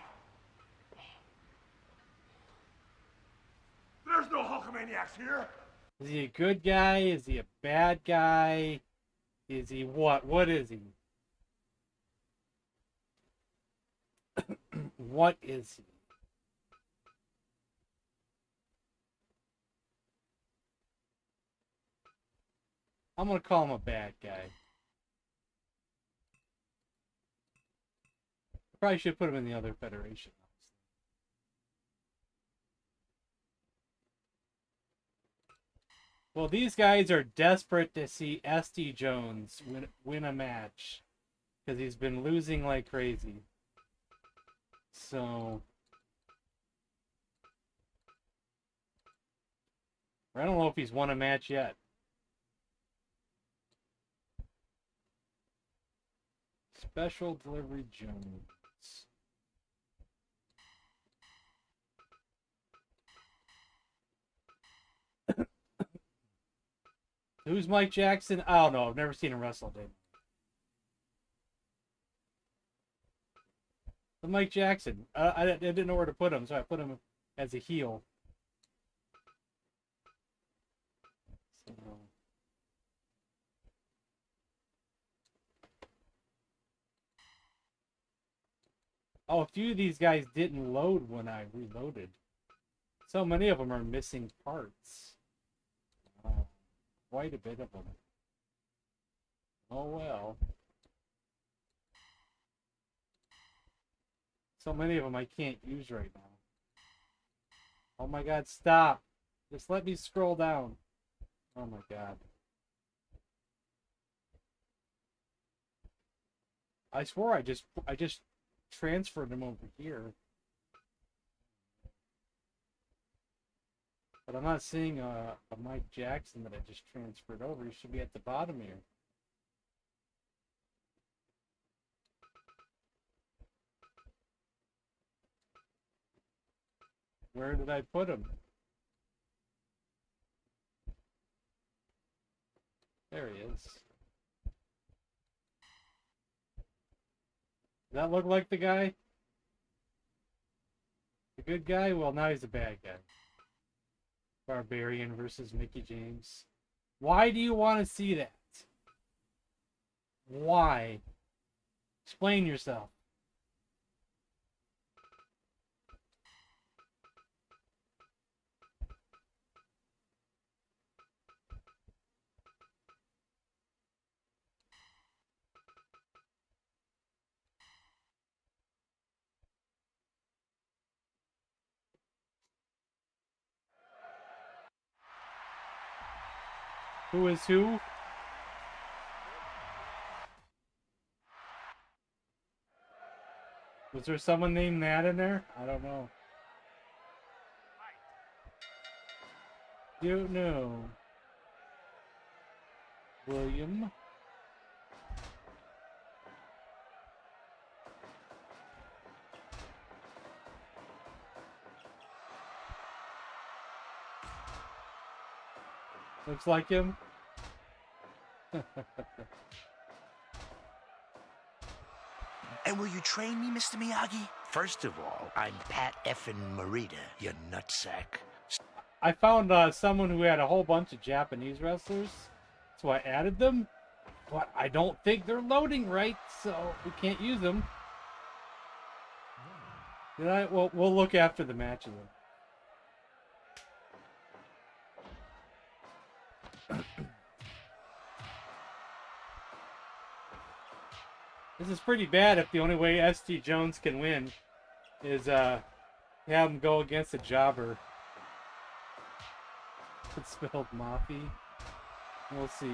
There's no Hulkamaniacs here. Is he a good guy? Is he a bad guy? Is he what? What is he? What is he? I'm going to call him a bad guy. Probably should put him in the other federation. Well, these guys are desperate to see SD Jones win a match. Because he's been losing like crazy. So... I don't know if he's won a match yet. Special Delivery Jones. Who's Mike Jackson? I don't know. I've never seen him wrestle, dude. But Mike Jackson. I didn't know where to put him, so I put him as a heel. So... Oh, a few of these guys didn't load when I reloaded. So many of them are missing parts. Quite a bit of them. Oh well. So many of them I can't use right now. Oh my god, stop. Just let me scroll down. Oh my god. I swore I just transferred him over here. But I'm not seeing a Mike Jackson that I just transferred over. He should be at the bottom here. Where did I put him? There he is. Does that look like the guy? The good guy? Well, now he's a bad guy. Barbarian versus Mickey James. Why do you want to see that? Why? Explain yourself. Who is who? Was there someone named that in there? I don't know. Don't know. William. Looks like him. And will you train me, Mr. Miyagi? First of all, I'm Pat effin' Morita, you nutsack. I found someone who had a whole bunch of Japanese wrestlers, so I added them. But I don't think they're loading right, so we can't use them. Did I? Well, we'll look after the matches. This is pretty bad if the only way ST Jones can win is have him go against a jobber. It's spelled Mafi. We'll see.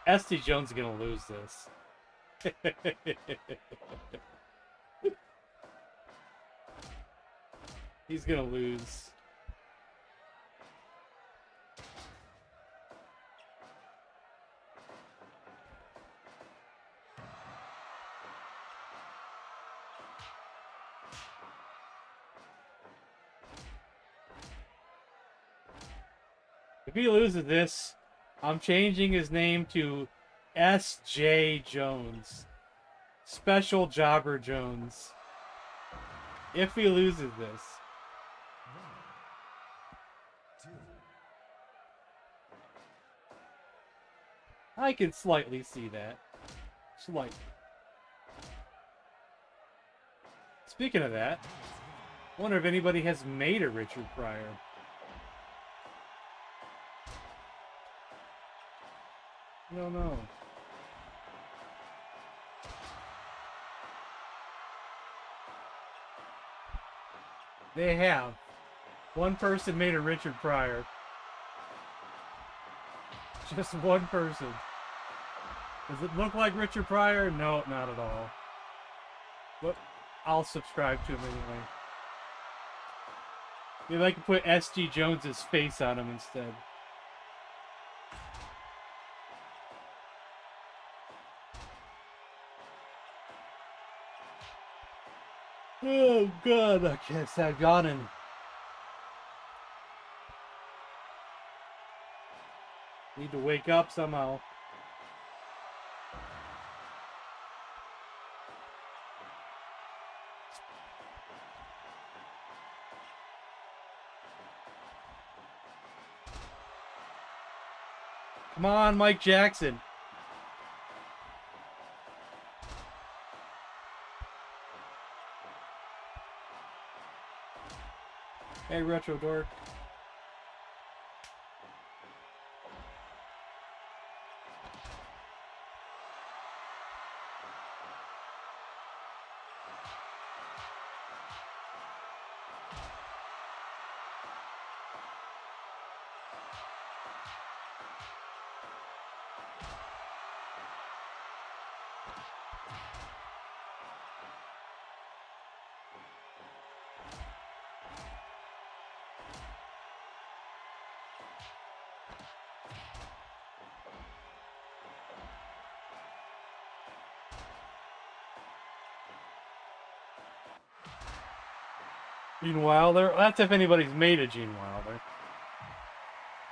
ST Jones is gonna lose this. He's gonna lose. If he loses this, I'm changing his name to S.J. Jones. Special Jobber Jones. If he loses this. I can slightly see that. Slight. Speaking of that, I wonder if anybody has made a Richard Pryor. I don't know. They have. One person made a Richard Pryor. Just one person. Does it look like Richard Pryor? No, not at all. But I'll subscribe to him anyway. Maybe I can put S.G. Jones's face on him instead. Oh god, I can't stop yawning. Need to wake up somehow. Come on, Mike Jackson. Hey, Retro Dork. Gene Wilder? That's if anybody's made a Gene Wilder.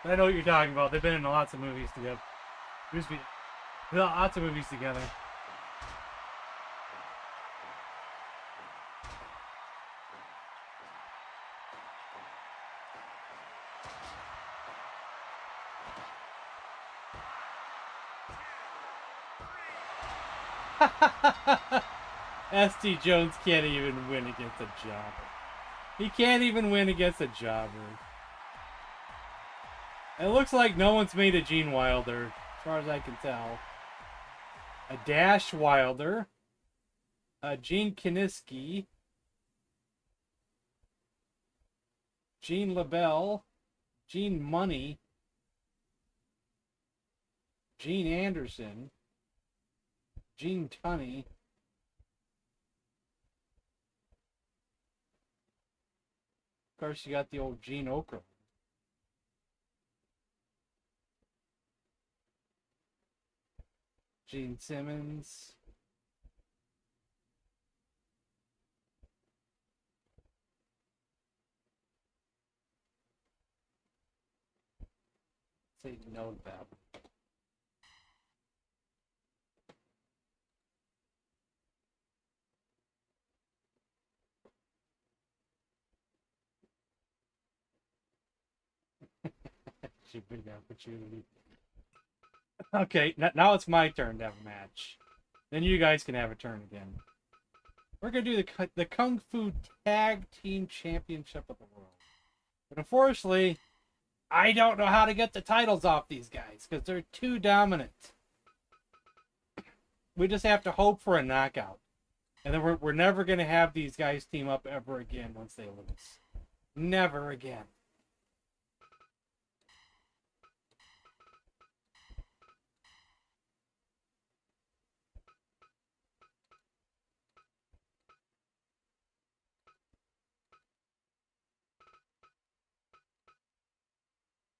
I know what you're talking about. They've been in lots of movies together. Lots of movies together. ST Jones can't even win against a jobber. He can't even win against a jobber. It looks like no one's made a Gene Wilder, as far as I can tell. A Dash Wilder. A Gene Kiniski. Gene LaBelle. Gene Money. Gene Anderson. Gene Tunney. Of course, you got the old Gene Okra. Gene Simmons. Say no to that. It's a big opportunity. Okay, now it's my turn to have a match. Then you guys can have a turn again. We're going to do the Kung Fu Tag Team Championship of the World. But unfortunately, I don't know how to get the titles off these guys because they're too dominant. We just have to hope for a knockout. And then we're never going to have these guys team up ever again once they lose. Never again.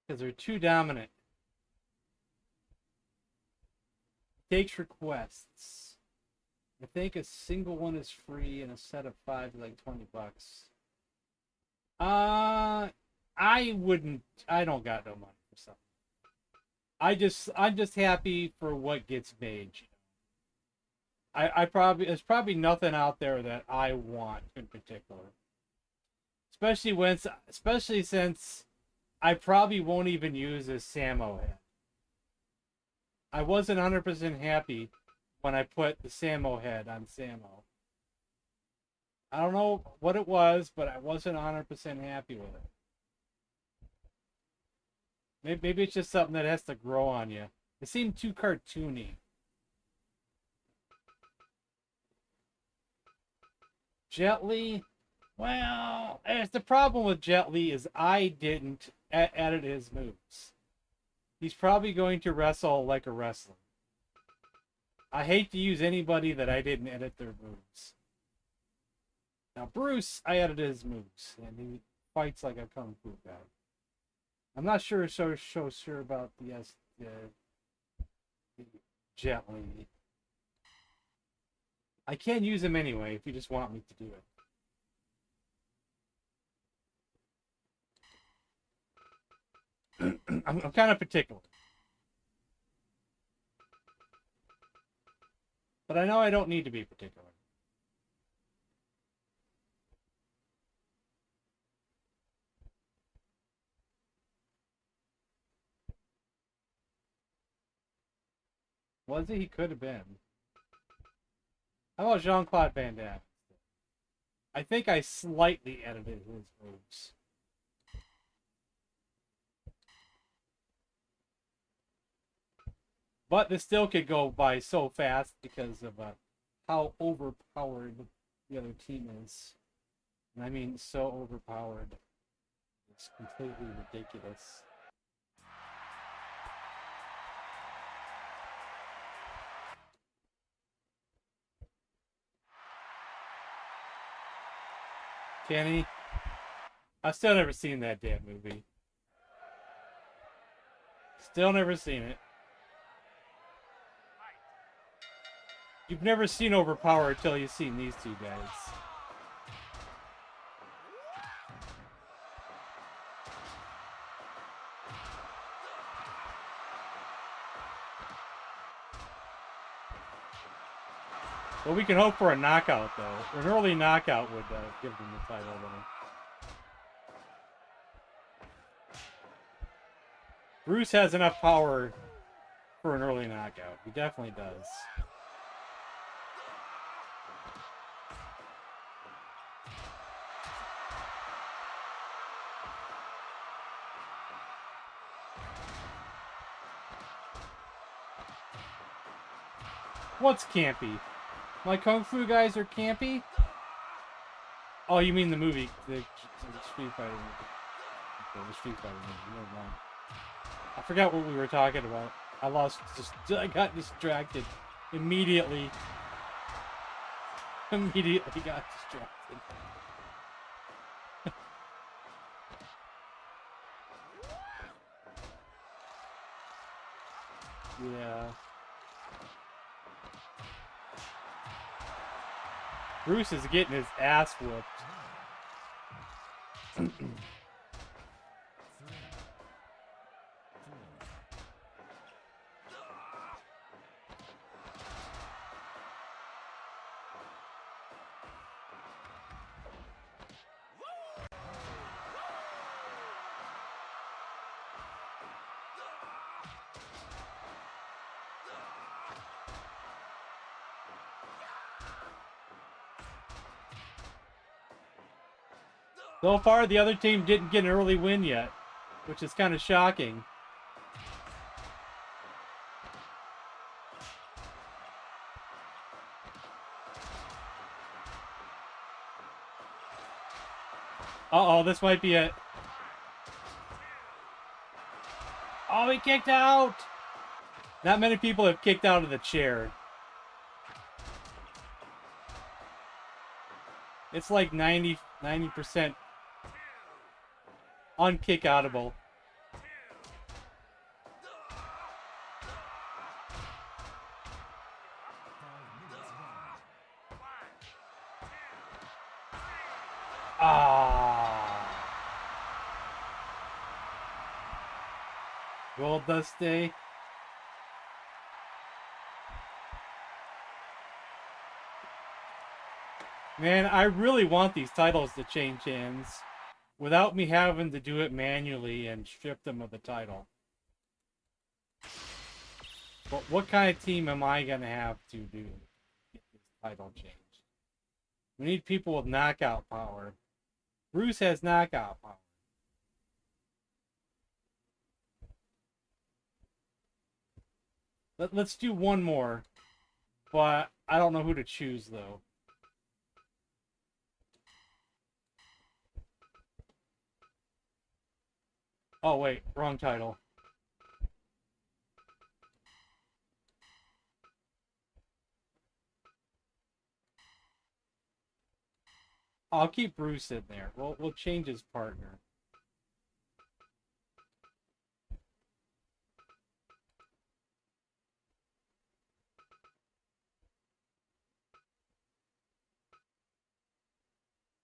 Because they're too dominant. Takes requests. I think a single one is free and a set of 5 is like $20. I wouldn't. I don't got no money for something. I'm just happy for what gets made. There's probably nothing out there that I want in particular. Especially since I probably won't even use a Samo head. I wasn't 100% happy when I put the Samo head on Samo. I don't know what it was, but I wasn't 100% happy with it. Maybe it's just something that has to grow on you. It seemed too cartoony. Jet Li, well, the problem with Jet Li is I didn't edit his moves. He's probably going to wrestle like a wrestler. I hate to use anybody that I didn't edit their moves. Now, Bruce, I edited his moves, and he fights like a kung fu guy. I'm not so sure about the Jet Li. I can use him anyway if you just want me to do it. I'm kind of particular. But I know I don't need to be particular. Was he? He could have been. How about Jean-Claude Van Damme? I think I slightly edited his moves. But this still could go by so fast because of how overpowered the other team is. And I mean so overpowered. It's completely ridiculous. Kenny, I've still never seen that damn movie. Still never seen it. You've never seen Overpower until you've seen these two guys. Well, we can hope for a knockout, though. An early knockout would give them the title, though. Bruce has enough power for an early knockout. He definitely does. What's campy? My kung fu guys are campy? Oh, you mean the movie, the Street Fighter movie? Okay, the Street Fighter movie. Never mind. I forgot what we were talking about. I got distracted immediately. Immediately got distracted. Yeah. Bruce is getting his ass whooped. So far, the other team didn't get an early win yet, which is kind of shocking. Uh-oh, this might be it. Oh, he kicked out! Not many people have kicked out of the chair. It's like 90% unkick-outable. Ah. Gold Dust Day. Man, I really want these titles to change hands without me having to do it manually and strip them of the title. But what kind of team am I going to have to do get this title changed? We need people with knockout power. Bruce has knockout power. Let's do one more. But I don't know who to choose, though. Oh, wait. Wrong title. I'll keep Bruce in there. We'll change his partner.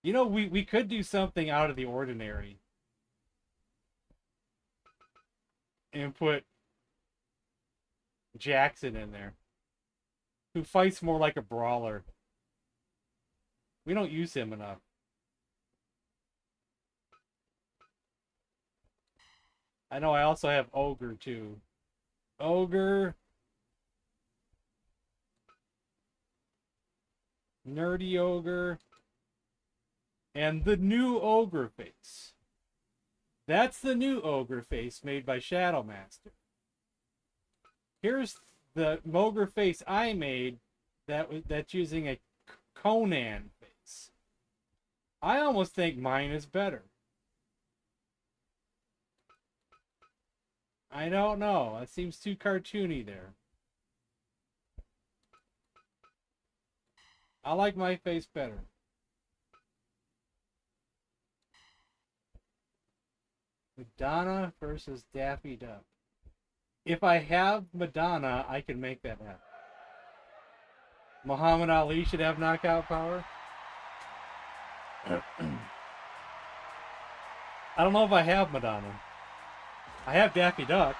You know, we could do something out of the ordinary. And put Jackson in there. Who fights more like a brawler. We don't use him enough. I know I also have Ogre, too. Ogre. Nerdy Ogre. And the new Ogre face. That's the new Ogre face made by Shadow Master. Here's the Ogre face I made that's using a Conan face. I almost think mine is better. I don't know. It seems too cartoony there. I like my face better. Madonna versus Daffy Duck. If I have Madonna, I can make that happen. Muhammad Ali should have knockout power. I don't know if I have Madonna. I have Daffy Duck.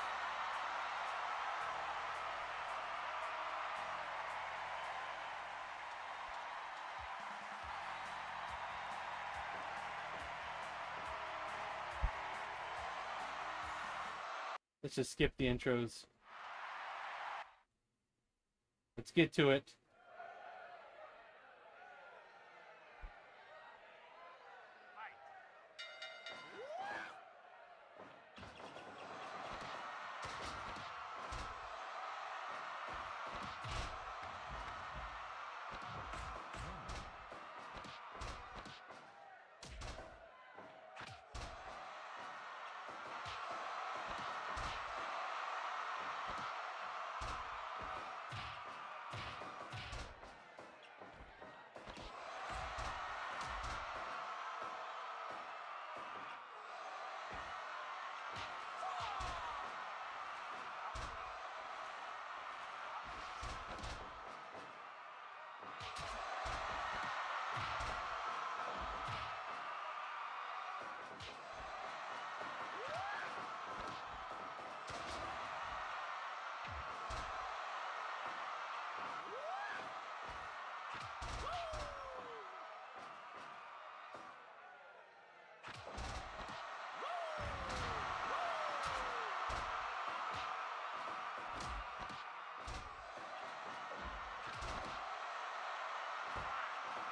Let's just skip the intros. Let's get to it.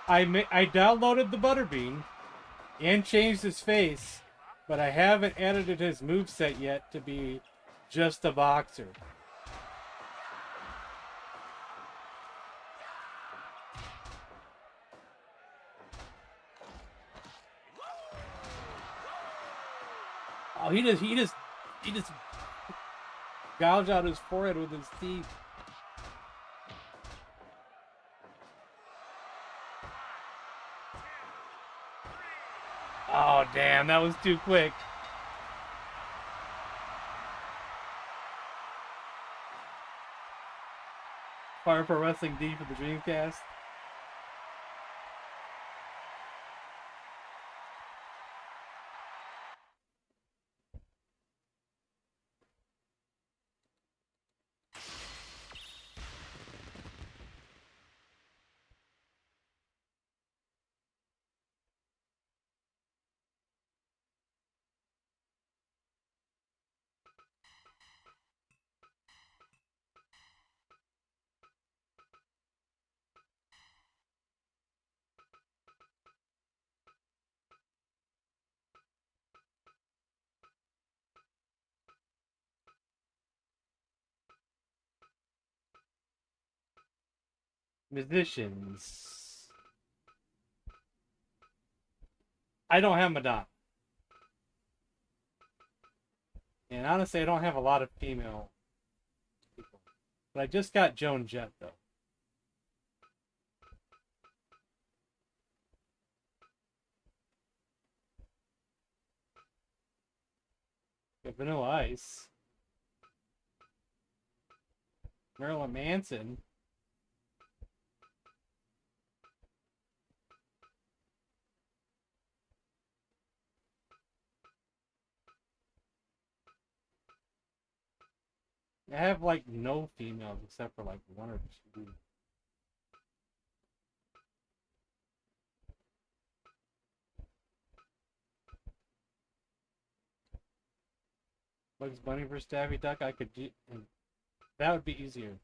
I downloaded the Butterbean and changed his face, but I haven't edited his moveset yet to be just a boxer. Oh, he just gouged out his forehead with his teeth. Oh, damn, that was too quick. Fire Pro Wrestling D for the Dreamcast. Musicians. I don't have Madonna. And honestly, I don't have a lot of female people. But I just got Joan Jett, though. Got Vanilla Ice. Marilyn Manson. I have like no females except for like one or two. Bugs Bunny versus Daffy Duck. I could do. That would be easier.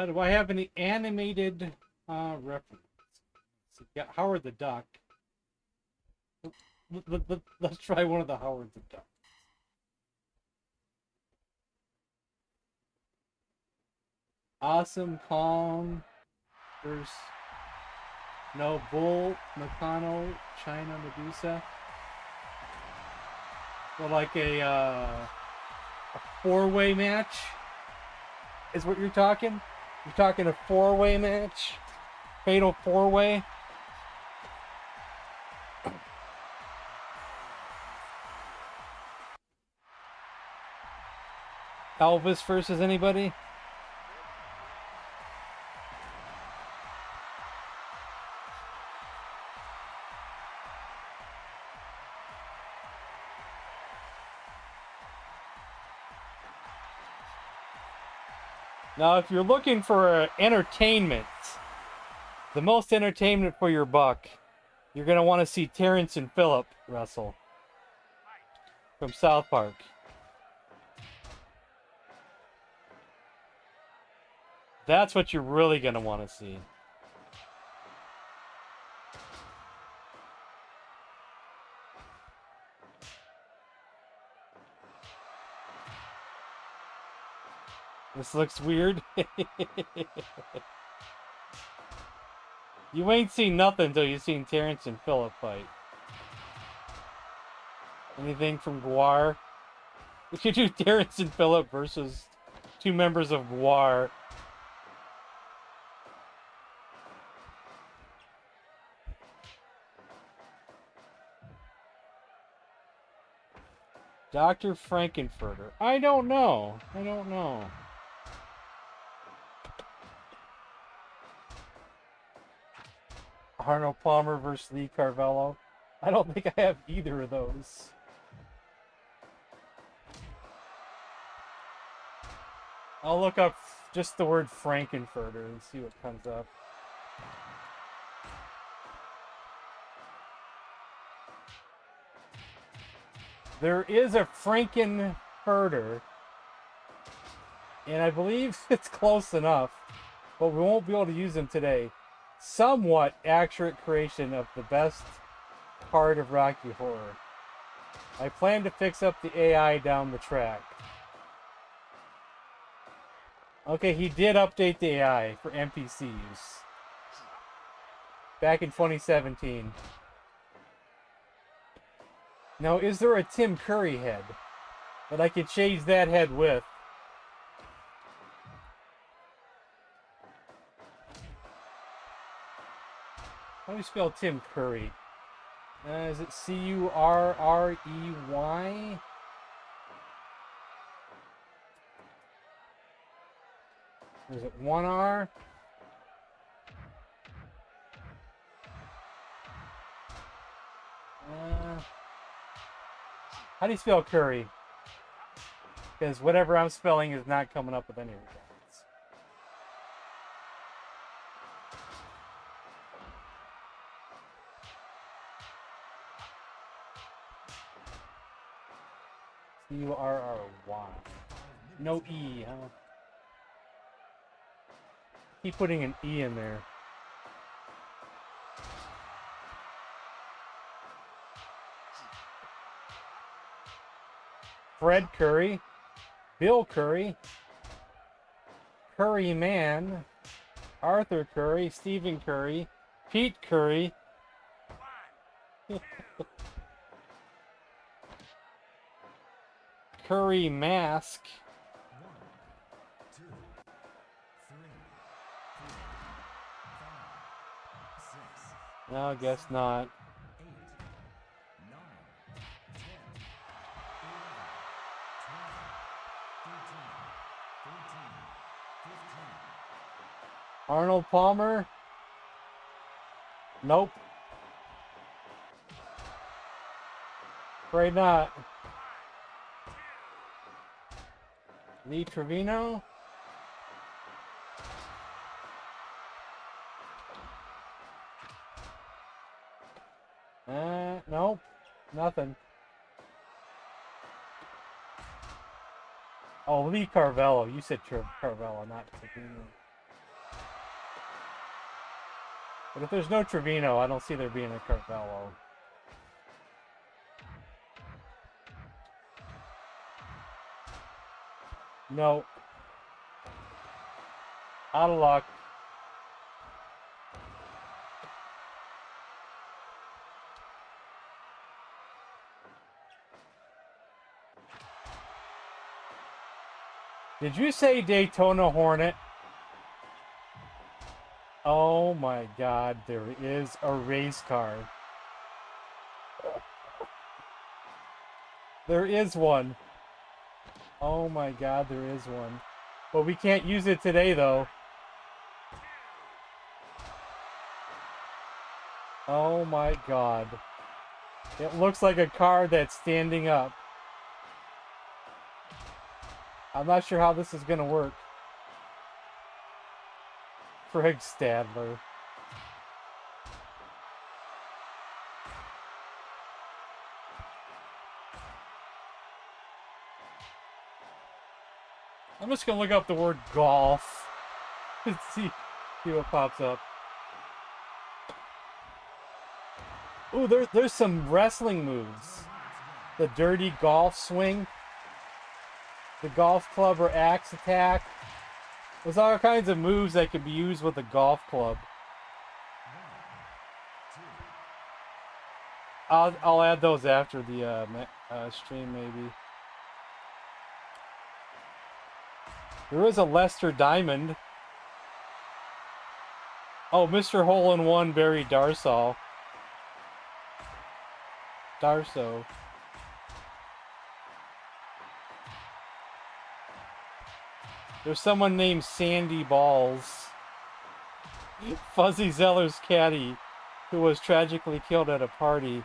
Do I have any animated reference? So got Howard the Duck. Let's try one of the Howard the Duck. Awesome Kong versus no Bull Nakano China Medusa. So like a four-way match is what you're talking? You're talking a four-way match? Fatal four-way? Elvis versus anybody? Now, if you're looking for entertainment, the most entertainment for your buck, you're going to want to see Terrence and Phillip wrestle from South Park. That's what you're really going to want to see. This looks weird. You ain't seen nothing until you've seen Terrence and Phillip fight. Anything from Guar? We could do Terrence and Phillip versus two members of Guar. Dr. Frankenfurter. I don't know. Arnold Palmer versus Lee Carvello. I don't think I have either of those. I'll look up just the word Frankenfurter and see what comes up. There is a Frankenfurter, and I believe it's close enough, but we won't be able to use them today. Somewhat accurate creation of the best part of Rocky Horror. I plan to fix up the AI down the track. Okay, he did update the AI for NPC use. Back in 2017. Now, is there a Tim Curry head that I could change that head with? How do you spell Tim Curry? Is it C-U-R-R-E-Y? Or is it one R? How do you spell Curry? Because whatever I'm spelling is not coming up with any results. C-U-R-R-Y. No E, huh? Keep putting an E in there. Fred Curry, Bill Curry, Curry Man, Arthur Curry, Stephen Curry, Pete Curry. Curry Mask. 1, 2, 3, 4, 5, 6. No, I guess not. 8, 9, 10, 11, 12, 13, 14, 15. Arnold Palmer? Nope. Afraid not. Lee Trevino? Nope. Nothing. Oh, Lee Carvello. You said Carvello, not Trevino. But if there's no Trevino, I don't see there being a Carvello. No. Out of luck. Did you say Daytona Hornet? Oh my God, there is a race car. There is one. Oh my God, there is one. But we can't use it today, though. Oh my God. It looks like a car that's standing up. I'm not sure how this is going to work. Craig Stadler. I'm just going to look up the word golf and see what pops up. Ooh, there's some wrestling moves. The dirty golf swing. The golf club or axe attack. There's all kinds of moves that could be used with a golf club. I'll add those after the stream, maybe. There is a Lester Diamond. Oh, Mr. Hole-in-One, Barry Darsow. There's someone named Sandy Balls. Fuzzy Zeller's caddy, who was tragically killed at a party.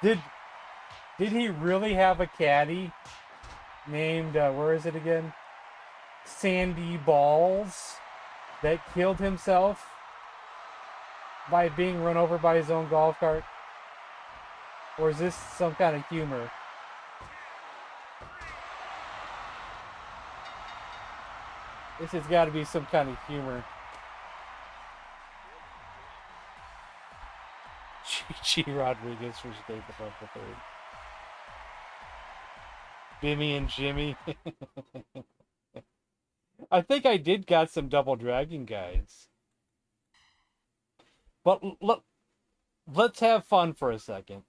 Did he really have a caddy named where is it again? Sandy Balls that killed himself by being run over by his own golf cart? Or is this some kind of humor? This has got to be some kind of humor. G. Rodriguez for State above the third. Bimmy and Jimmy. I think I did got some Double Dragon guys. But let's have fun for a second.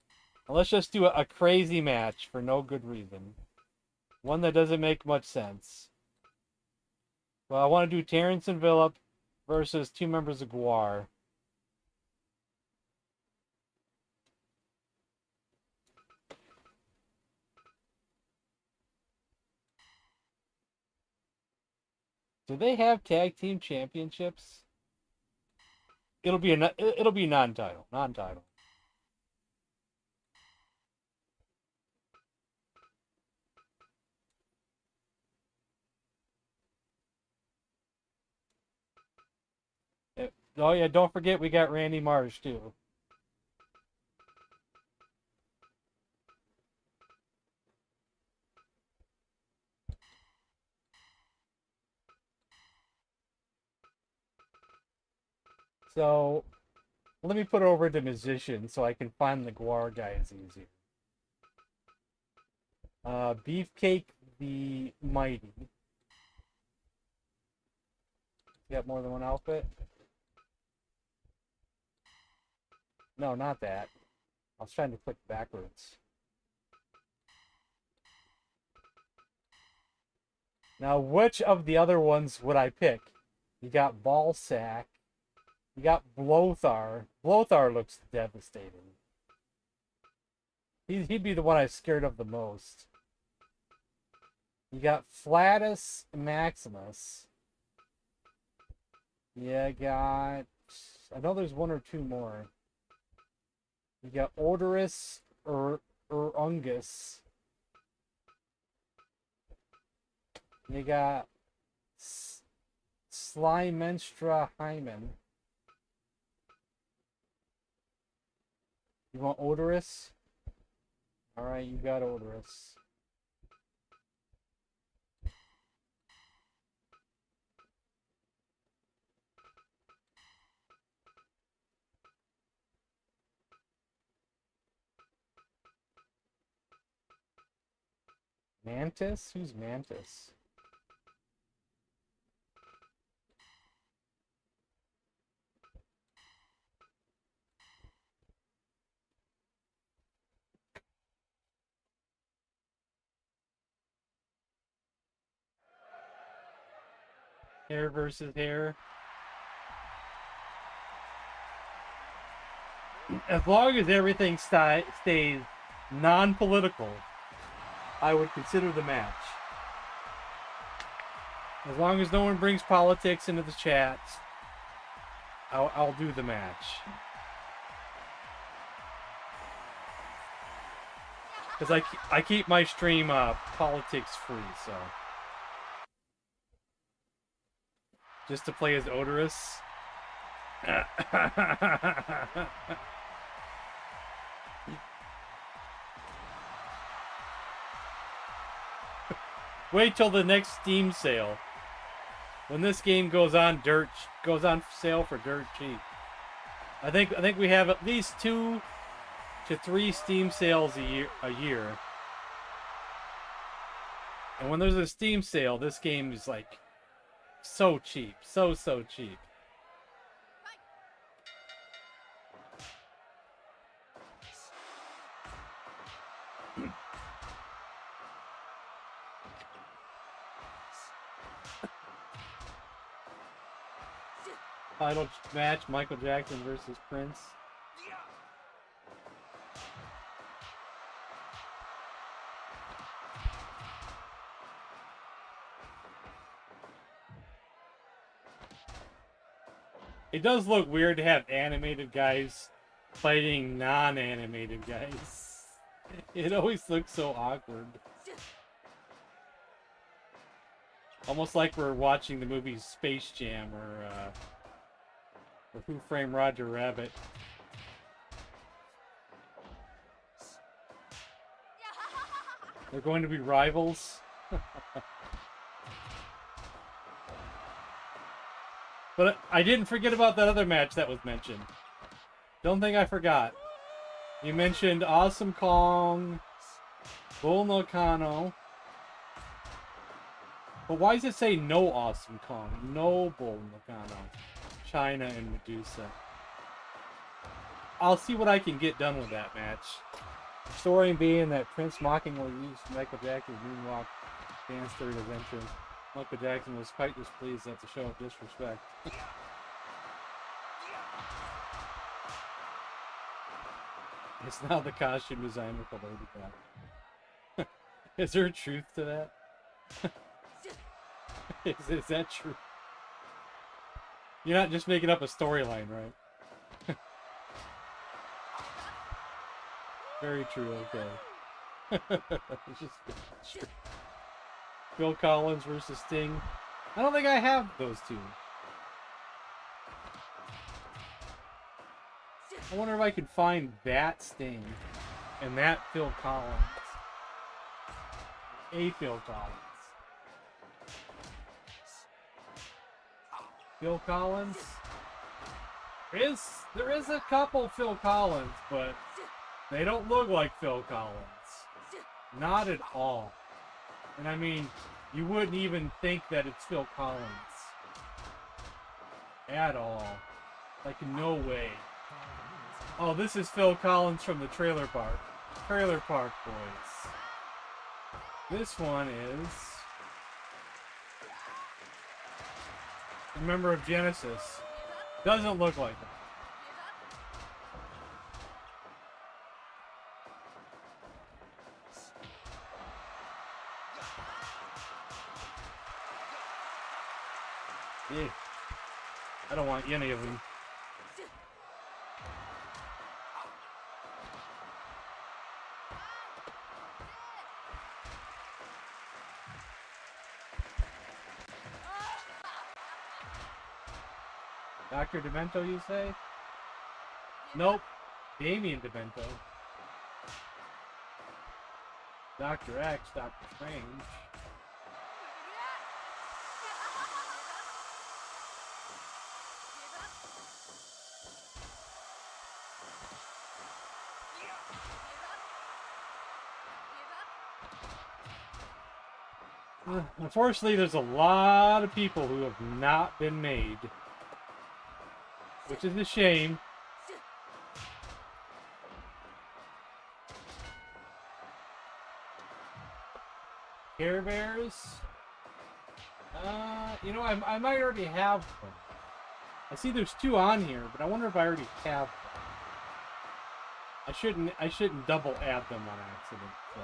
Let's just do a crazy match for no good reason. One that doesn't make much sense. Well, I want to do Terrence and Phillip versus two members of Guar. Do they have tag team championships? It'll be non-title, non-title. Oh yeah, don't forget we got Randy Marsh too. So let me put it over to musicians so I can find the Guar guys easier. Beefcake the Mighty. You got more than one outfit? No, not that. I was trying to click backwards. Now, which of the other ones would I pick? You got Ballsack. You got Blothar. Blothar looks devastating. He'd be the one I'm scared of the most. You got Flatus Maximus. You got... I know there's one or two more. You got Odorous Urungus. You got Slimenstra Hyman. You want Odorous? Alright, you got Odorous. Mantis? Who's Mantis? Hair versus hair. As long as everything stays non-political, I would consider the match. As long as no one brings politics into the chat, I'll do the match. Because I keep my stream politics free, so. Just to play as Odorous. Wait till the next Steam sale. When this game goes on sale for dirt cheap. I think we have at least 2 to 3 Steam sales a year. And when there's a Steam sale, this game is like so cheap. So cheap. Final match, Michael Jackson versus Prince. It does look weird to have animated guys fighting non-animated guys. It always looks so awkward. Almost like we're watching the movie Space Jam or Who Framed Roger Rabbit. They're going to be rivals. But I didn't forget about that other match that was mentioned. Don't think I forgot. You mentioned Awesome Kong, Bull Nakano. But why does it say no Awesome Kong? No Bull Nakano. China and Medusa. I'll see what I can get done with that match. The story being that Prince mockingly used Michael Jackson's moonwalk dance during his entrance. Michael Jackson was quite displeased at the show of disrespect. It's now the costume designer for Lady Gaga. Is there truth to that? Is that true? You're not just making up a storyline, right? Very true, okay. It's just true. Phil Collins versus Sting. I don't think I have those two. I wonder if I could find that Sting and that Phil Collins. A Phil Collins. Phil Collins? There is a couple Phil Collins, but they don't look like Phil Collins. Not at all. And I mean, you wouldn't even think that it's Phil Collins. At all. Like, no way. Oh, this is Phil Collins from the Trailer Park. Trailer Park Boys. This one is a member of Genesis. Doesn't look like it. Yeah. I don't want any of them. Dr. Demento, you say? Nope. Damien Demento. Dr. X, Dr. Strange. Unfortunately, there's a lot of people who have not been made. Which is a shame. Care Bears? You know, I might already have them. I see there's two on here, but I wonder if I already have them. I shouldn't double add them on accident. So.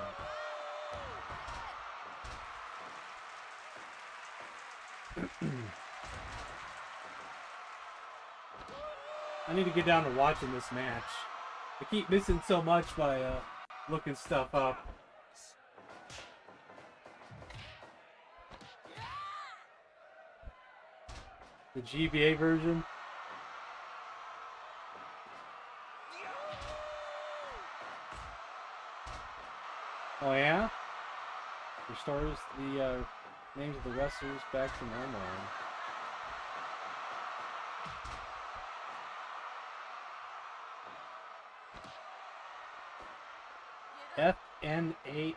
I need to get down to watching this match. I keep missing so much by looking stuff up. The GBA version. Oh yeah? Restores the names of the wrestlers back to normal. FNAF.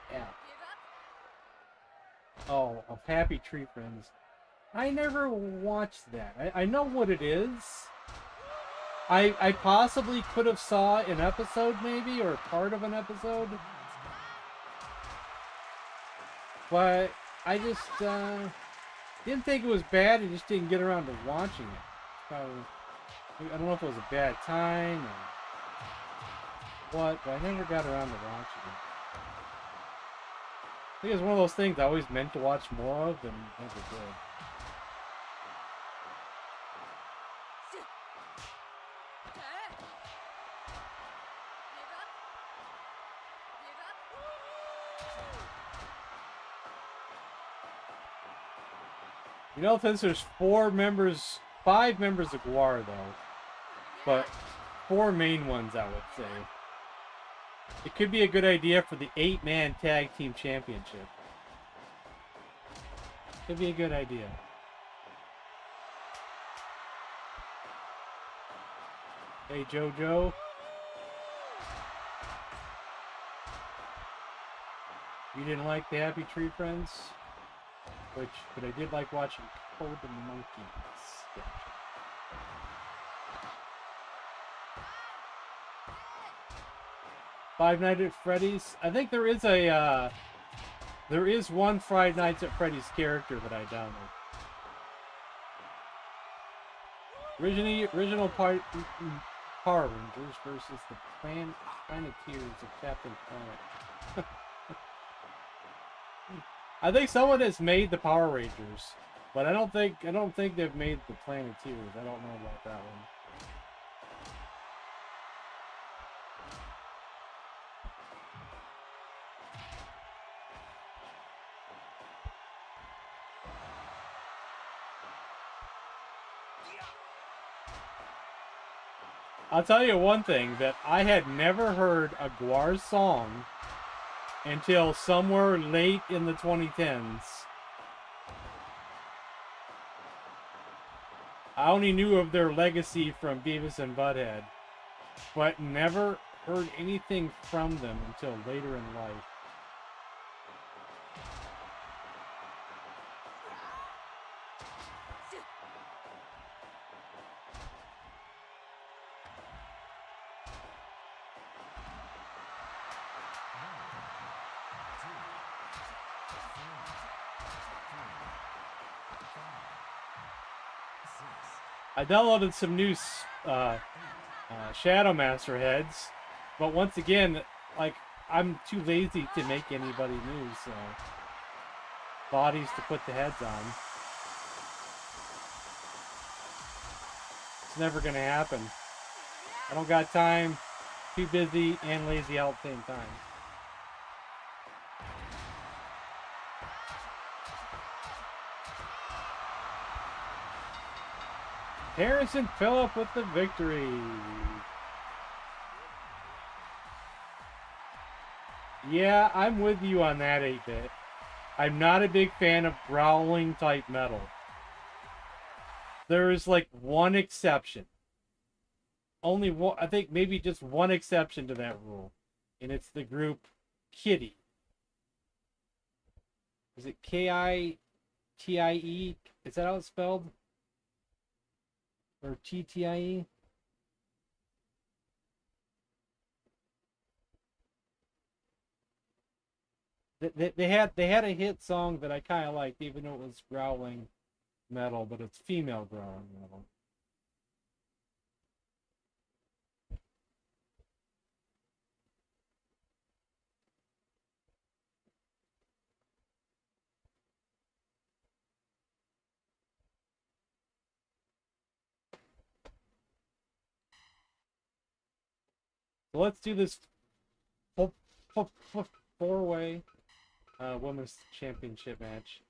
Oh, of Happy Tree Friends. I never watched that. I know what it is. I possibly could have saw an episode maybe, or part of an episode. But I just didn't think it was bad. I just didn't get around to watching it. Probably, I don't know if it was a bad time or what, but I never got around to watching it. I think it's one of those things I always meant to watch more of and never did. You know, since there's 5 members of Guar though, but 4 main ones, I would say. It could be a good idea for the 8-man tag team championship. Could be a good idea. Hey, JoJo. You didn't like the Happy Tree Friends? But I did like watching Code the Monkeys. Yeah. Five Nights at Freddy's. I think there is one Five Nights at Freddy's character that I downloaded. Original Power Rangers versus the Planeteers of Captain Planet. I think someone has made the Power Rangers, but I don't think they've made the Planeteers. I don't know about that one. I'll tell you one thing, that I had never heard a Guar song until somewhere late in the 2010s. I only knew of their legacy from Beavis and Butthead, but never heard anything from them until later in life. I downloaded some new Shadow Master heads, but once again, like, I'm too lazy to make anybody new, so bodies to put the heads on. It's never gonna happen. I don't got time, too busy and lazy all at the same time. Harrison Phillip with the victory. Yeah, I'm with you on that, 8-bit. I'm not a big fan of growling type metal. There is like one exception. Only one, I think maybe just one exception to that rule. And it's the group Kittie. Is it Kittie? Is that how it's spelled? Or TTIE? They had a hit song that I kind of liked, even though it was growling metal, but it's female growling metal. So let's do this four-way women's championship match.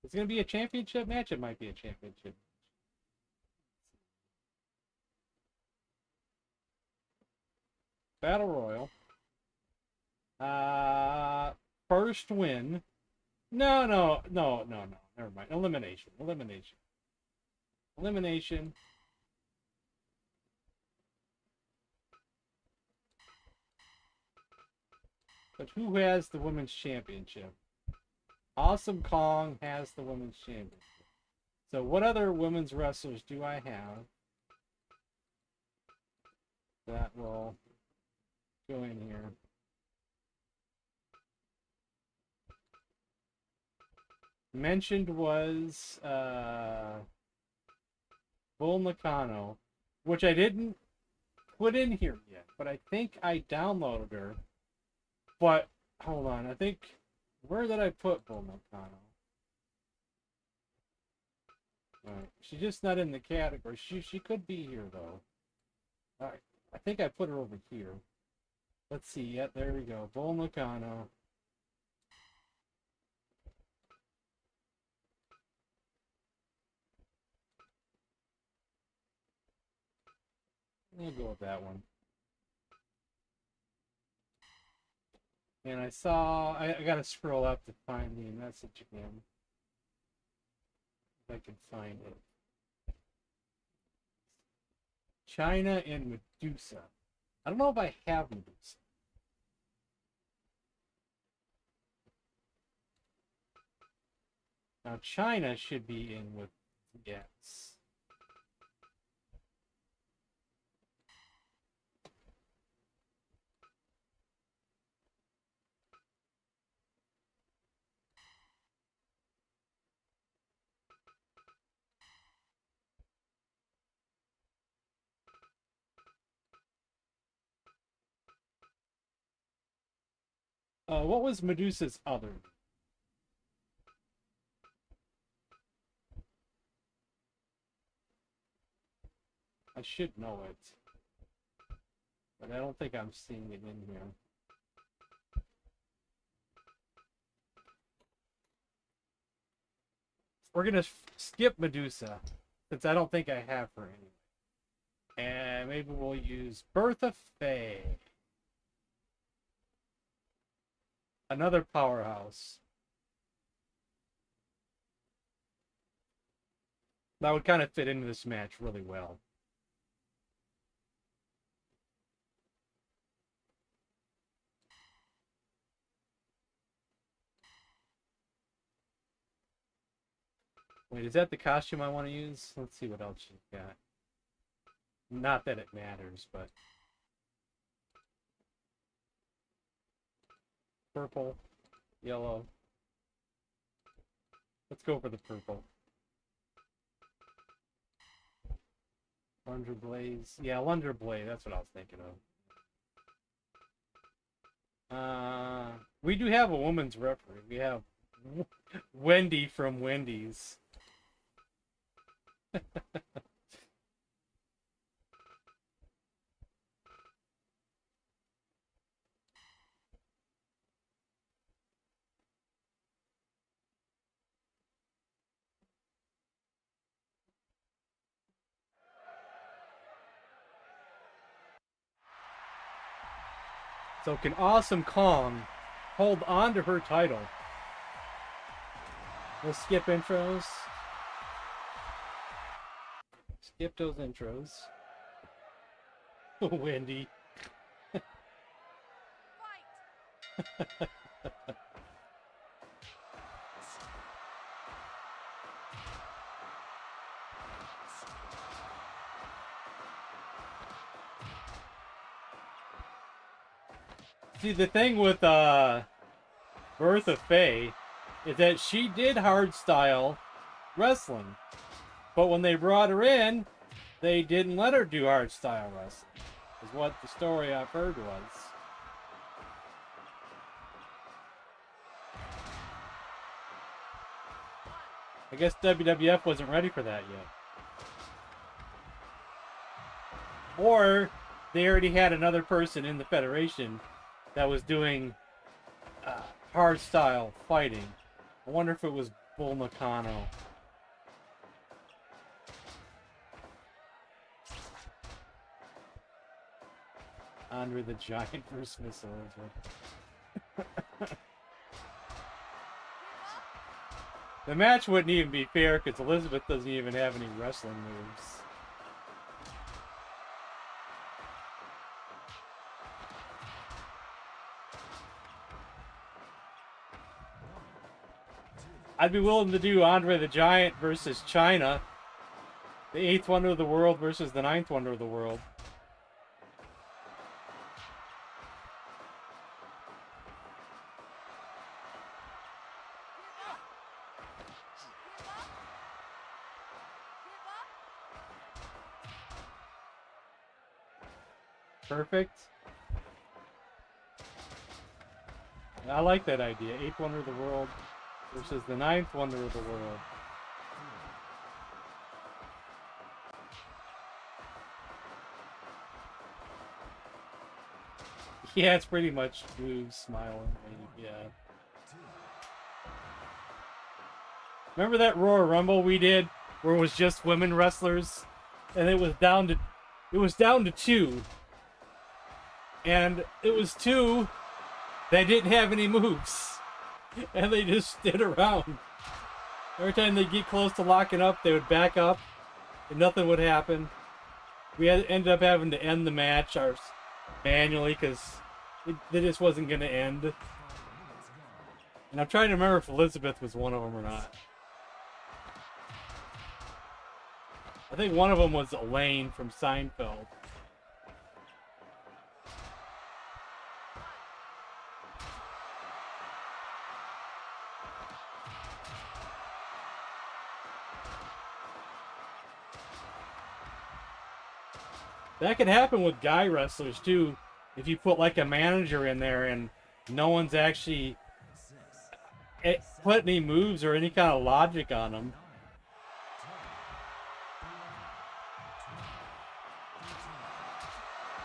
It's going to be a championship match? It might be a championship. Battle Royal. First win. No. Never mind. Elimination. But who has the women's championship? Awesome Kong has the women's championship. So what other women's wrestlers do I have that will go in here? Mentioned was Bull Nakano, which I didn't put in here yet, but I think I downloaded her. But hold on, I think, where did I put Bull Nakano? Alright, she's just not in the category. She could be here though. Alright, I think I put her over here. Let's see. Yep, there we go. Bull Nakano. I'll go with that one. And I saw, I gotta scroll up to find the message again. If I can find it. China and Medusa. I don't know if I have Medusa. Now China should be in with, yes. What was Medusa's other? I should know it. But I don't think I'm seeing it in here. We're gonna skip Medusa, since I don't think I have her anyway. And maybe we'll use Bertha Faye. Another powerhouse. That would kind of fit into this match really well. Wait, is that the costume I want to use? Let's see what else she's got. Not that it matters, but... Purple, yellow. Let's go for the purple. Lunder Blaze. Yeah, Lunder Blaze. That's what I was thinking of. We do have a woman's referee. We have Wendy from Wendy's. So can Awesome Kong hold on to her title? We'll skip intros. Skip those intros. Wendy. See, the thing with Bertha Faye is that she did hardstyle wrestling, but when they brought her in, they didn't let her do hardstyle wrestling. Is what the story I've heard was. I guess WWF wasn't ready for that yet. Or they already had another person in the Federation that was doing hardstyle fighting. I wonder if it was Bull Nakano. Andre the Giant versus Miss Elizabeth. The match wouldn't even be fair because Elizabeth doesn't even have any wrestling moves. I'd be willing to do Andre the Giant versus China. The 8th wonder of the world versus the 9th wonder of the world. Perfect. I like that idea. 8th wonder of the world versus the 9th wonder of the world. Yeah, it's pretty much blue smiling. Yeah. Remember that Royal Rumble we did where it was just women wrestlers, and it was down to 2, and it was 2 that didn't have any moves, and they just stood around. Every time they get close to locking up, they would back up, and nothing would happen. We ended up having to end the match manually because it just wasn't going to end. And I'm trying to remember if Elizabeth was one of them or not. I think one of them was Elaine from Seinfeld. That could happen with guy wrestlers too. If you put like a manager in there and no one's actually put any moves or any kind of logic on them.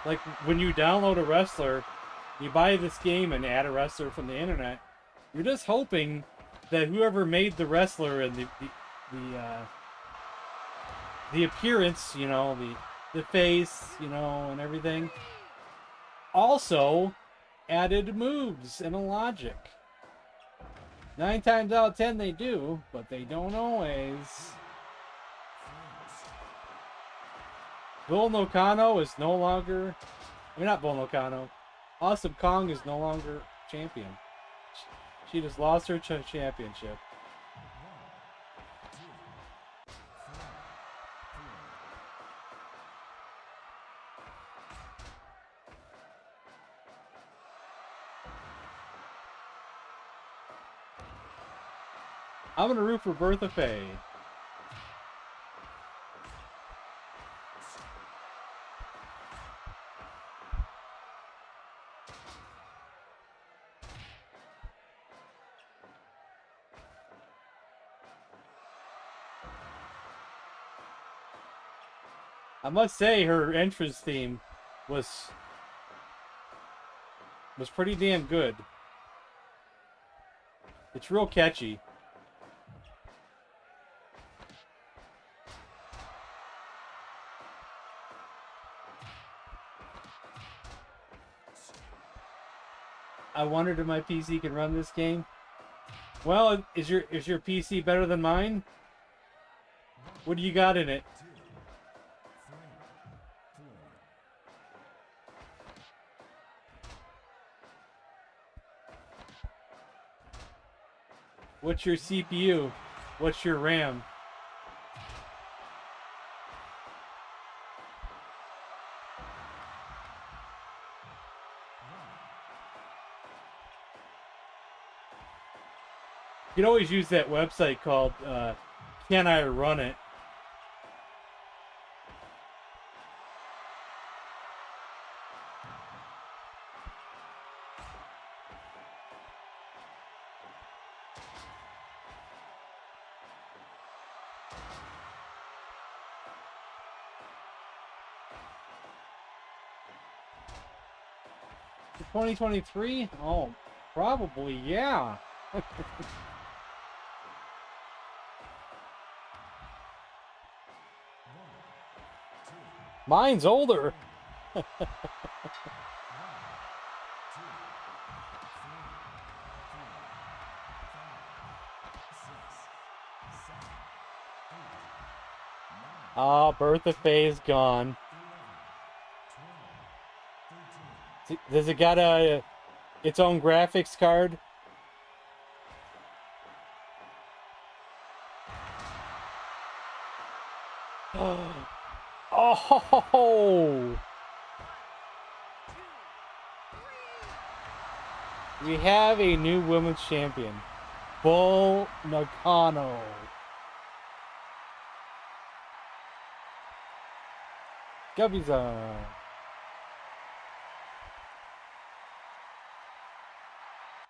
Like when you download a wrestler, you buy this game and add a wrestler from the internet. You're just hoping that whoever made the wrestler and the appearance, you know, the face, you know, and everything, also added moves and a logic. 9 times out of 10 they do, but they don't always. Bull Nakano is no longer, I mean not Bull Nakano, Awesome Kong is no longer champion. She just lost her championship. I'm gonna root for Bertha Faye. I must say her entrance theme was pretty damn good. It's real catchy. I wondered if my PC can run this game. Well, is your PC better than mine? What do you got in it? What's your CPU? What's your RAM? You can always use that website called Can I Run It? For 2023? Oh, probably, yeah. Mine's older. Ah, Bertha Faye's gone. Does it got its own graphics card? Oh! We have a new women's champion, Bull Nakano. Gubby's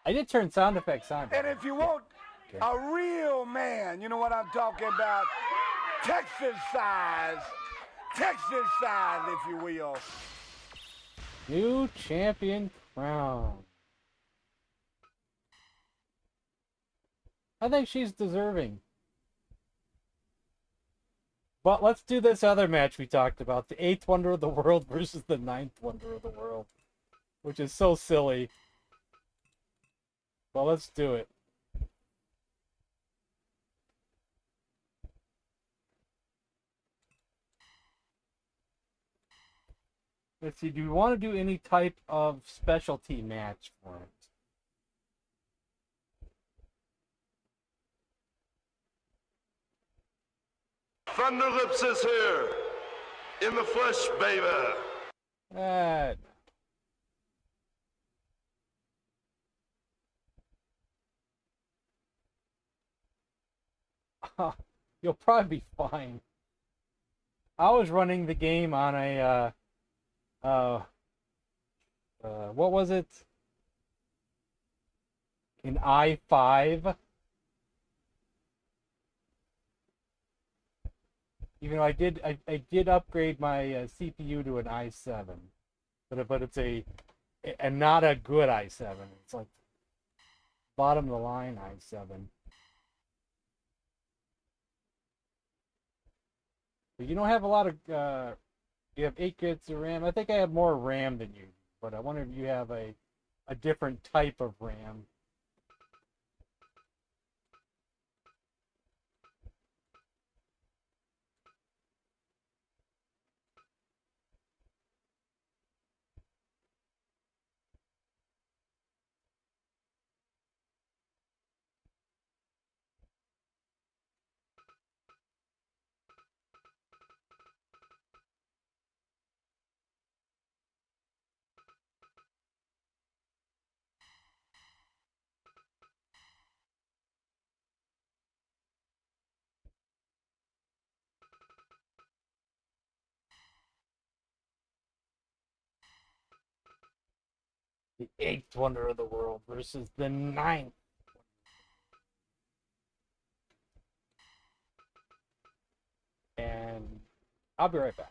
I did turn sound effects on. And if you want a real man, you know what I'm talking about? Texas size, if you will. New champion crown. I think she's deserving. But let's do this other match we talked about. The 8th wonder of the world versus the 9th wonder of the world. Which is so silly. But let's do it. Let's see, do we want to do any type of specialty match for it? Thunderlips is here. In the flesh, baby. You'll probably be fine. I was running the game on a, what was it? An i5. Even though I did upgrade my CPU to an i7, but it's and not a good i7. It's like bottom of the line i7. But you don't have a lot of you have 8 gigs of RAM. I think I have more RAM than you, but I wonder if you have a different type of RAM. The 8th wonder of the world versus the 9th. And I'll be right back.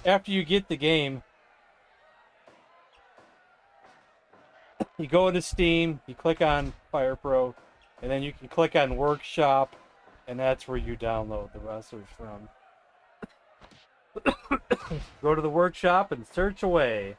after you get the game, you go into Steam, you click on Fire Pro, and then you can click on Workshop, and that's where you download the wrestlers from. Go to the Workshop and search away.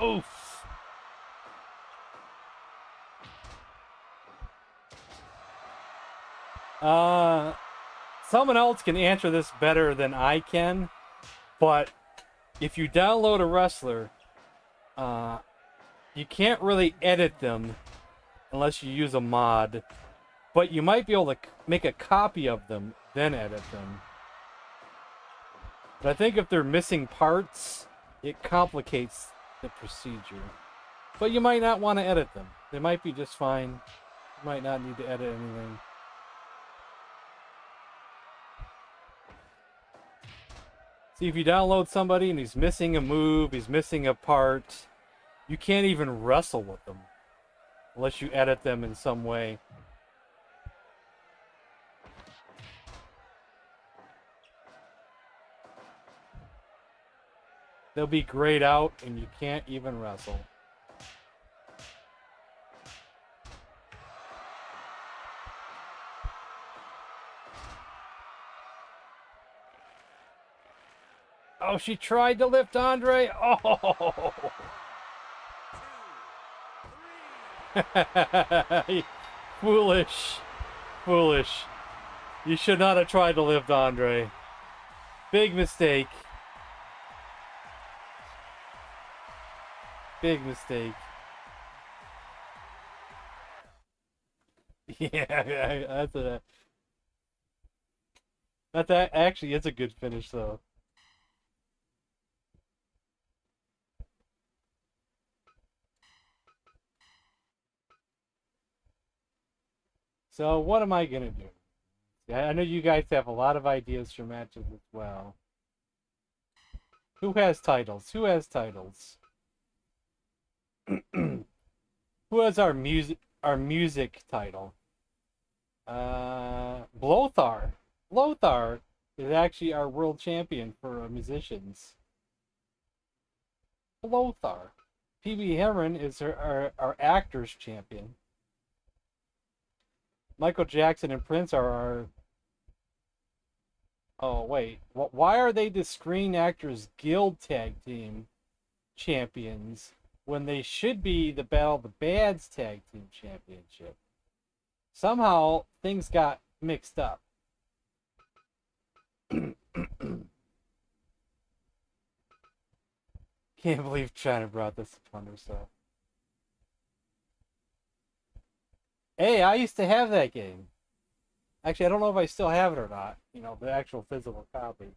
Oof. Someone else can answer this better than I can, but if you download a wrestler, you can't really edit them unless you use a mod, but you might be able to make a copy of them, then edit them. But I think if they're missing parts, it complicates the procedure. But you might not want to edit them. They might be just fine. You might not need to edit anything. See, if you download somebody and he's missing a move, he's missing a part, you can't even wrestle with them unless you edit them in some way. They'll be grayed out and you can't even wrestle. Oh, she tried to lift Andre. Oh. Foolish. Foolish. You should not have tried to lift Andre. Big mistake. Big mistake. Yeah, actually, it's a good finish though. So what am I gonna do? I know you guys have a lot of ideas for matches as well. Who has titles? Who has titles? Who has our music title? Lothar. Lothar is actually our world champion for musicians. Lothar. PB Herman is our actors champion. Michael Jackson and Prince are our... Oh, wait. Why are they the Screen Actors Guild Tag Team champions when they should be the Battle of the Bands Tag Team Championship? Somehow, things got mixed up. Can't believe China brought this upon herself. Hey, I used to have that game. Actually, I don't know if I still have it or not. You know, the actual physical copy.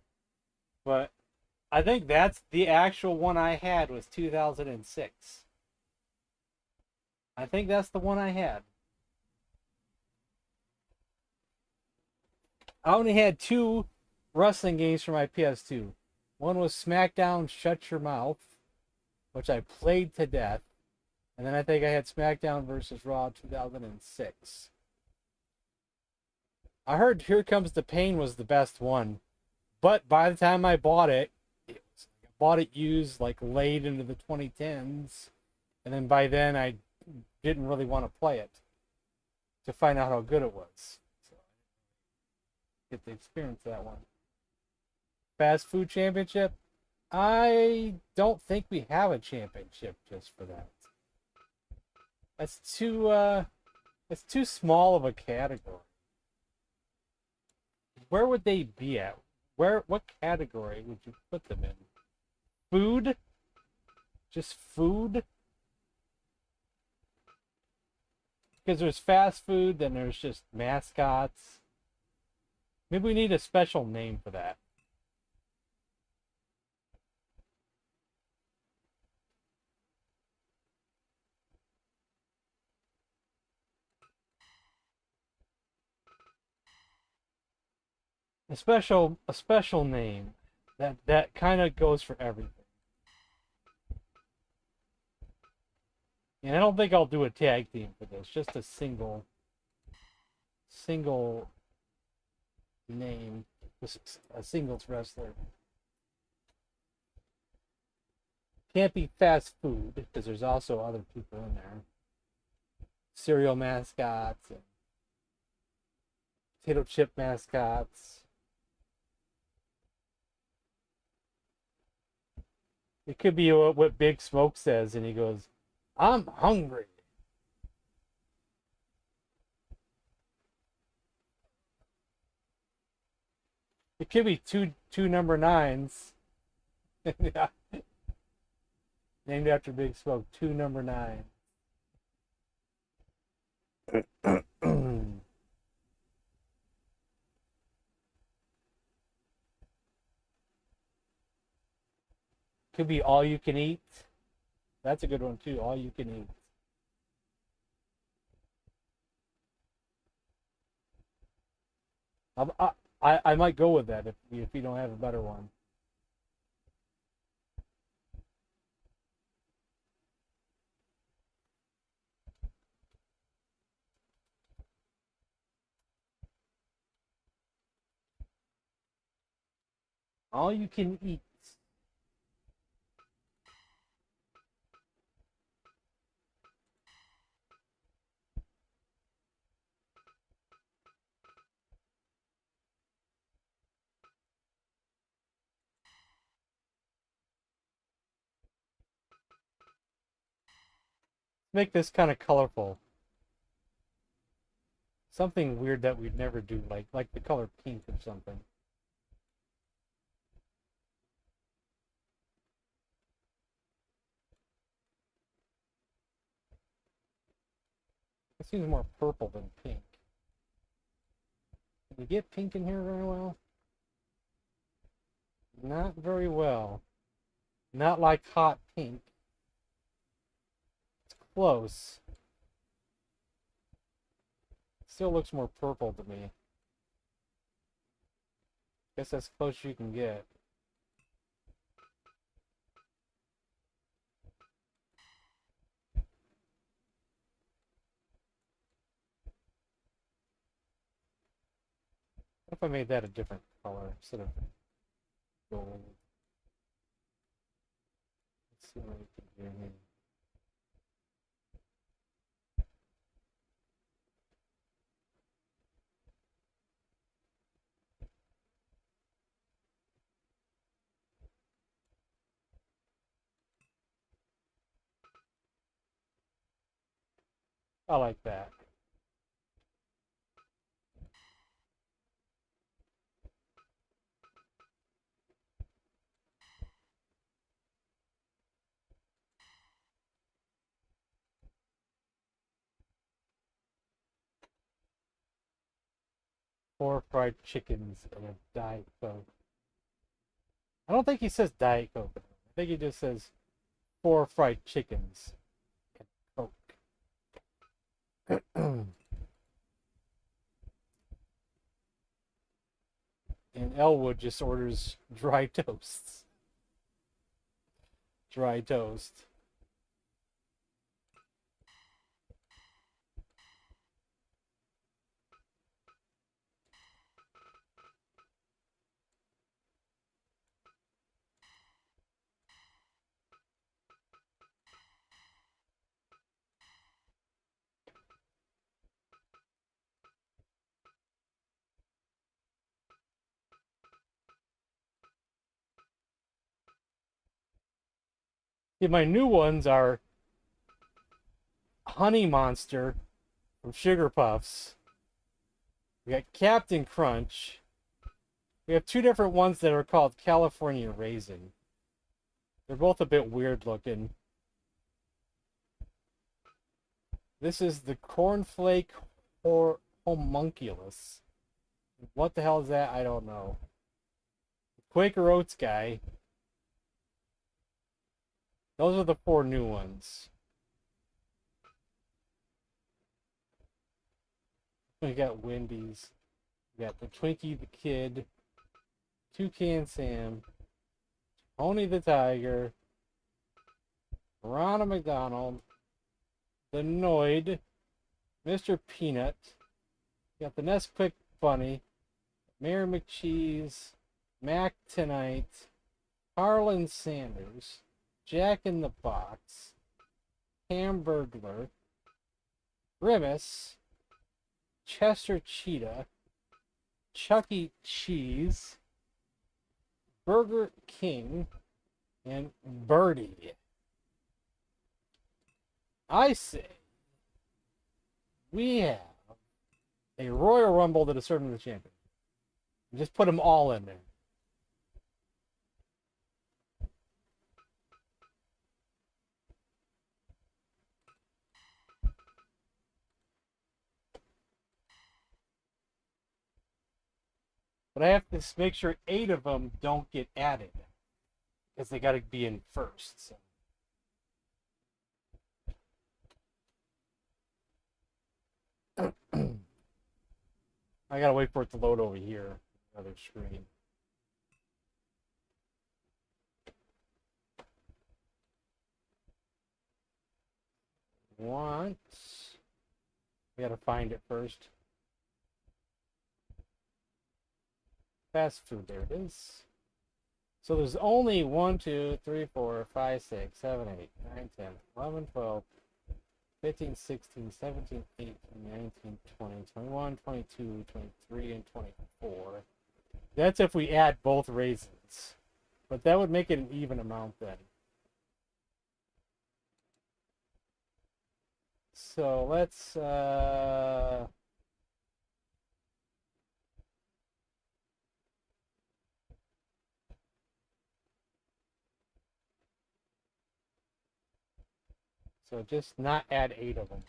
But I think that's the actual one I had was 2006. I think that's the one I had. I only had 2 wrestling games for my PS2. One was SmackDown Shut Your Mouth, which I played to death. And then I think I had SmackDown vs. Raw 2006. I heard Here Comes the Pain was the best one. But by the time I bought it, I bought it used like late into the 2010s. And then by then I didn't really want to play it to find out how good it was. So get to experience that one. Fast Food Championship? I don't think we have a championship just for that. That's too small of a category. Where would they be at? What category would you put them in? Food? Just food? Because there's fast food, then there's just mascots. Maybe we need a special name for that. A special name that kind of goes for everything. And I don't think I'll do a tag team for this. Just a single name, a singles wrestler. Can't be fast food because there's also other people in there. Cereal mascots and potato chip mascots. It could be what Big Smoke says, and he goes, "I'm hungry." It could be two number nines. Yeah. Named after Big Smoke, 2 number 9. Could be all you can eat. That's a good one too. All you can eat. I might go with that if you don't have a better one. All you can eat. Make this kind of colorful. Something weird that we'd never do, like the color pink or something. It seems more purple than pink. Can you get pink in here very well? Not very well. Not like hot pink. It's close. Still looks more purple to me. Guess that's close you can get. What if I made that a different color instead of gold? Let's see what we can do here. I like that. Four fried chickens and a Diet Coke. I don't think he says Diet Coke. I think he just says 4 fried chickens and Coke. And Elwood just orders dry toasts. Dry toast. Yeah, my new ones are Honey Monster from Sugar Puffs. We got Captain Crunch. We have 2 different ones that are called California Raisin. They're both a bit weird looking. This is the cornflake homunculus. What the hell is that? I don't know. Quaker Oats guy. Those are the 4 new ones. We got Wendy's. We got the Twinkie the Kid. Toucan Sam. Tony the Tiger. Ronald McDonald. The Noid. Mr. Peanut. We got the Nesquik Bunny. Mary McCheese. Mac Tonight. Harlan Sanders. Jack in the Box. Hamburglar. Grimace. Chester Cheetah. Chuck E. Cheese. Burger King. And Birdie. I say we have a Royal Rumble that is serving the champion. Just put them all in there. But I have to make sure 8 of them don't get added. Because they got to be in first. So. I gotta wait for it to load over here. Other screen. Once. We gotta find it first. Fast food, there it is. So there's only 1, 2, 3, 4, 5, 6, 7, 8, 9, 10, 11, 12, 15, 16, 17, 18, 19, 20, 21, 22, 23, and 24. That's if we add both raisins. But that would make it an even amount then. So let's so just not add 8 of them.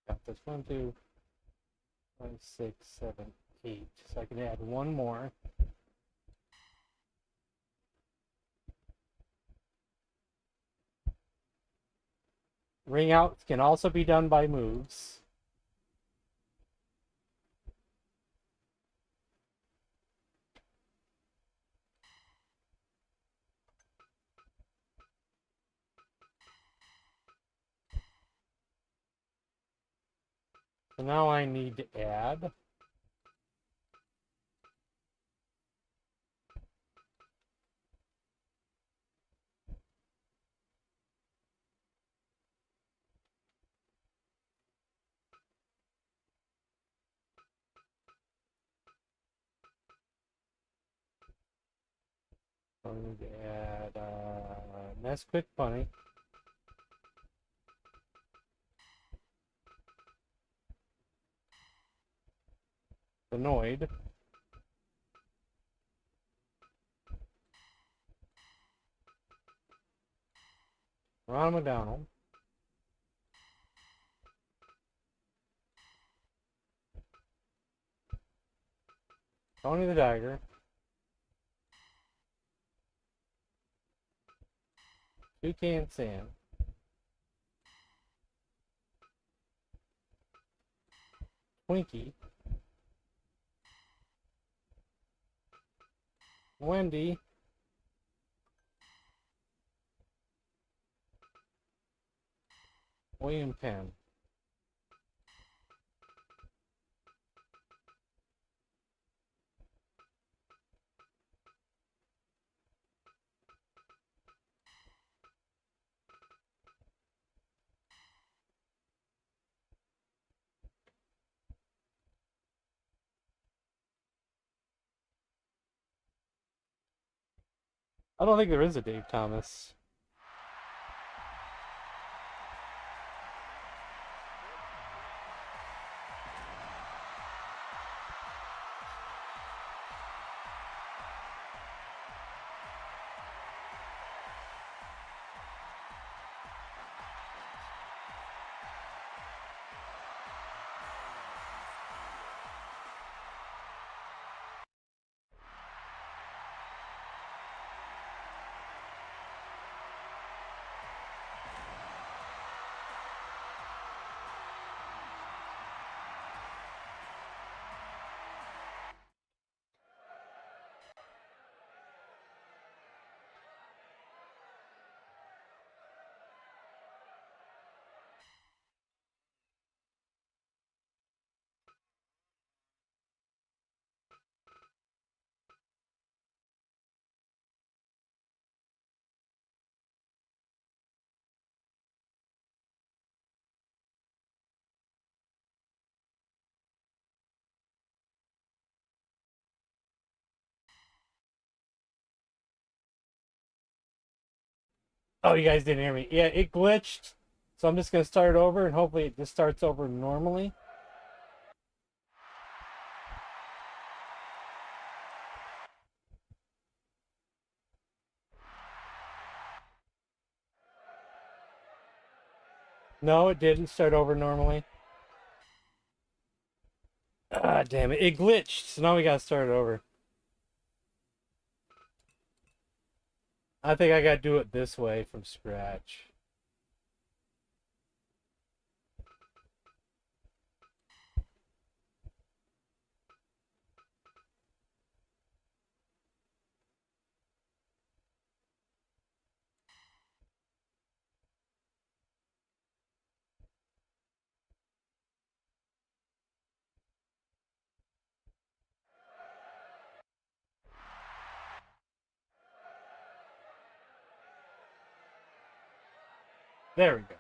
Got this 1, 2, 5, 6, 7, 8. So I can add 1 more. Ring outs can also be done by moves. So now I need to add Nesquik Bunny. The Noid. Ronald McDonald. Tony the Tiger. Toucan Sam. Twinkie. Wendy. William Penn. I don't think there is a Dave Thomas. Oh, you guys didn't hear me. Yeah, it glitched. So I'm just going to start over and hopefully it just starts over normally. No, it didn't start over normally. Ah, damn it. It glitched. So now we got to start it over. I think I got to do it this way from scratch. There we go.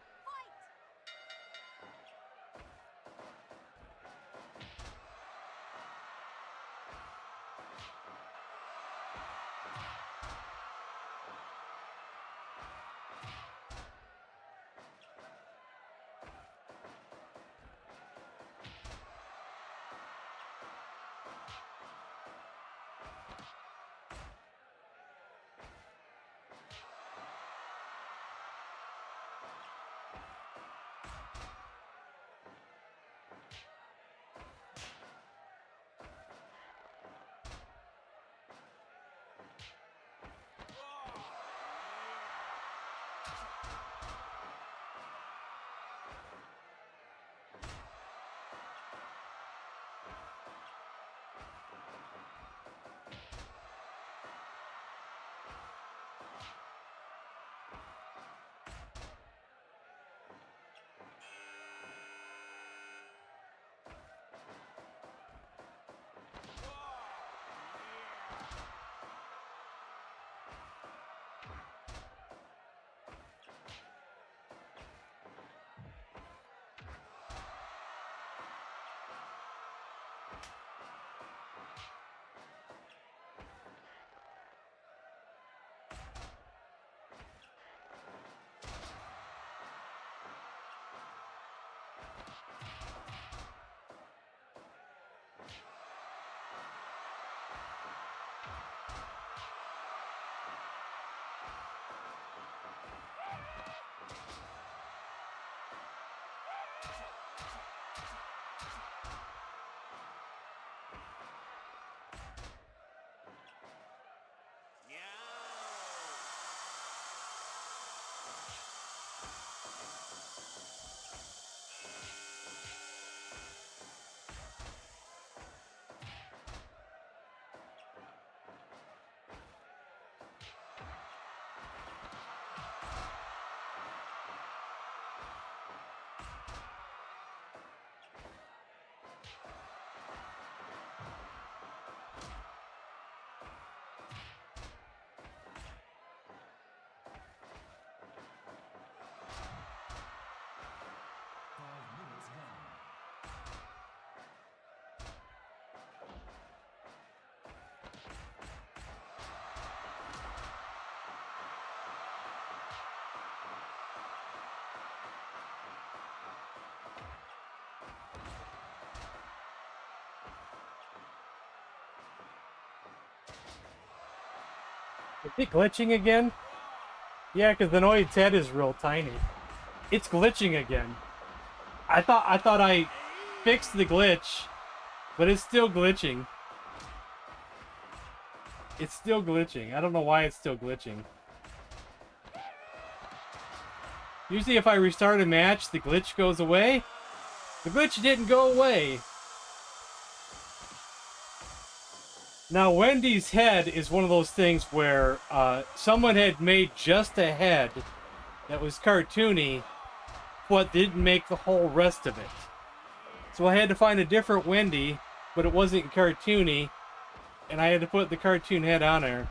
Is it glitching again? Yeah, because the Noid's head is real tiny. It's glitching again. I thought I fixed the glitch, but it's still glitching. It's still glitching. I don't know why it's still glitching. Usually if I restart a match, the glitch goes away. The glitch didn't go away. Now, Wendy's head is one of those things where someone had made just a head that was cartoony, but didn't make the whole rest of it. So I had to find a different Wendy, but it wasn't cartoony, and I had to put the cartoon head on there.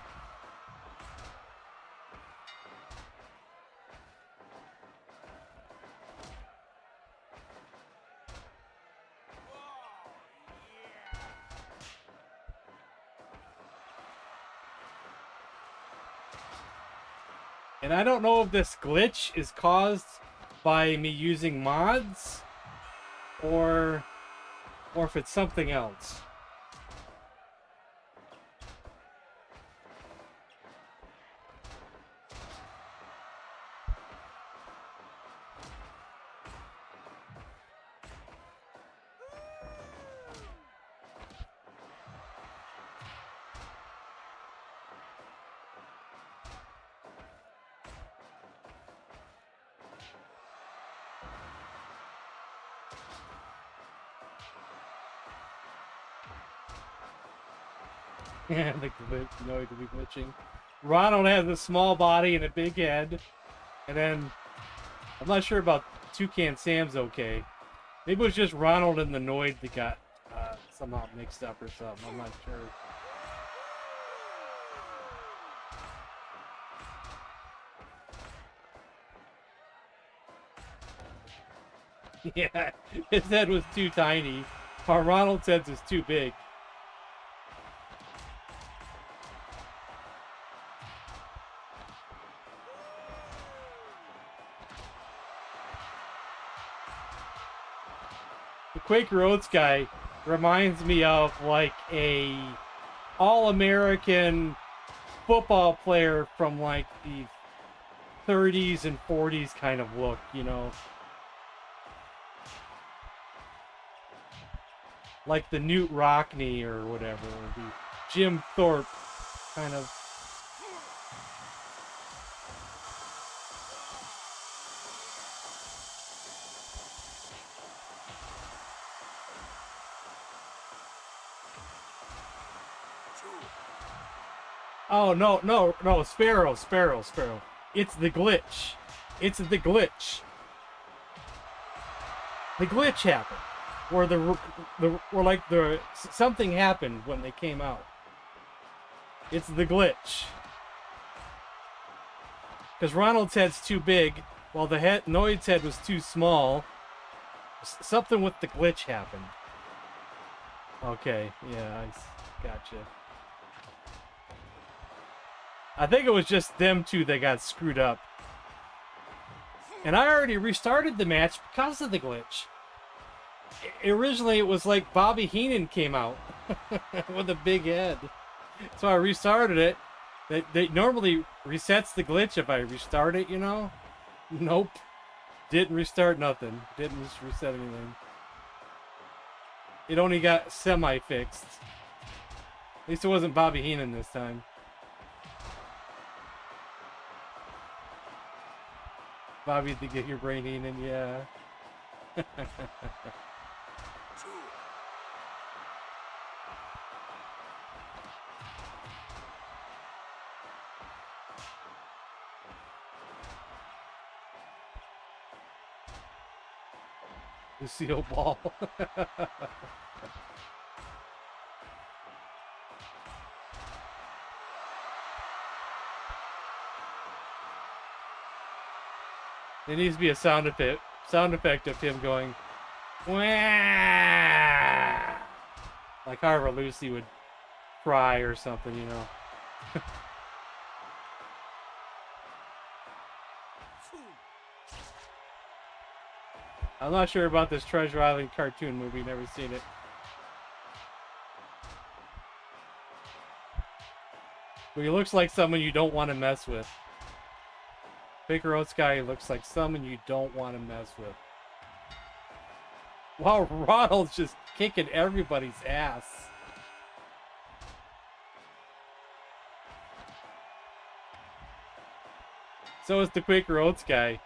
And I don't know if this glitch is caused by me using mods or if it's something else. Yeah, the glitch, no, it could be glitching. Ronald has a small body and a big head. And then, I'm not sure about Toucan Sam's okay. Maybe it was just Ronald and the Noid that got somehow mixed up or something. I'm not sure. Yeah, his head was too tiny. While Ronald's head is too big. The Quaker Oats guy reminds me of like a all-American football player from like the 30s and 40s kind of look, you know. Like the Newt Rockney or whatever, or the Jim Thorpe kind of. Oh, no, Sparrow. It's the glitch. It's the glitch. The glitch happened. Where something happened when they came out. It's the glitch. Because Ronald's head's too big, while the Noid's head was too small. Something with the glitch happened. Okay, yeah, I gotcha. I think it was just them two that got screwed up. And I already restarted the match because of the glitch. Originally, it was like Bobby Heenan came out with a big head. So I restarted it. They normally resets the glitch if I restart it, you know? Nope. Didn't restart nothing. Didn't reset anything. It only got semi-fixed. At least it wasn't Bobby Heenan this time. Bobby, to get your brain Heenan, yeah. Lucille Ball. There needs to be a sound effect of him going, wah! Like however Lucy would cry or something, you know. I'm not sure about this Treasure Island cartoon movie, never seen it. He looks like someone you don't want to mess with. Quaker Oats guy looks like someone you don't want to mess with. Wow, Ronald's just kicking everybody's ass. So is the Quaker Oats guy.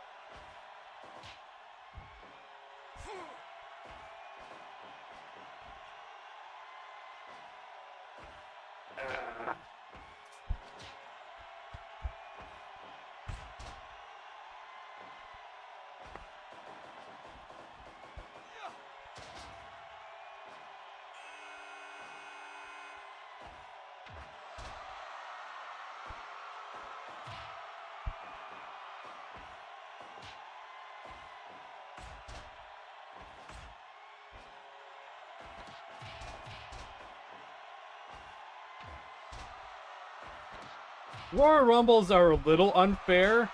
Royal Rumbles are a little unfair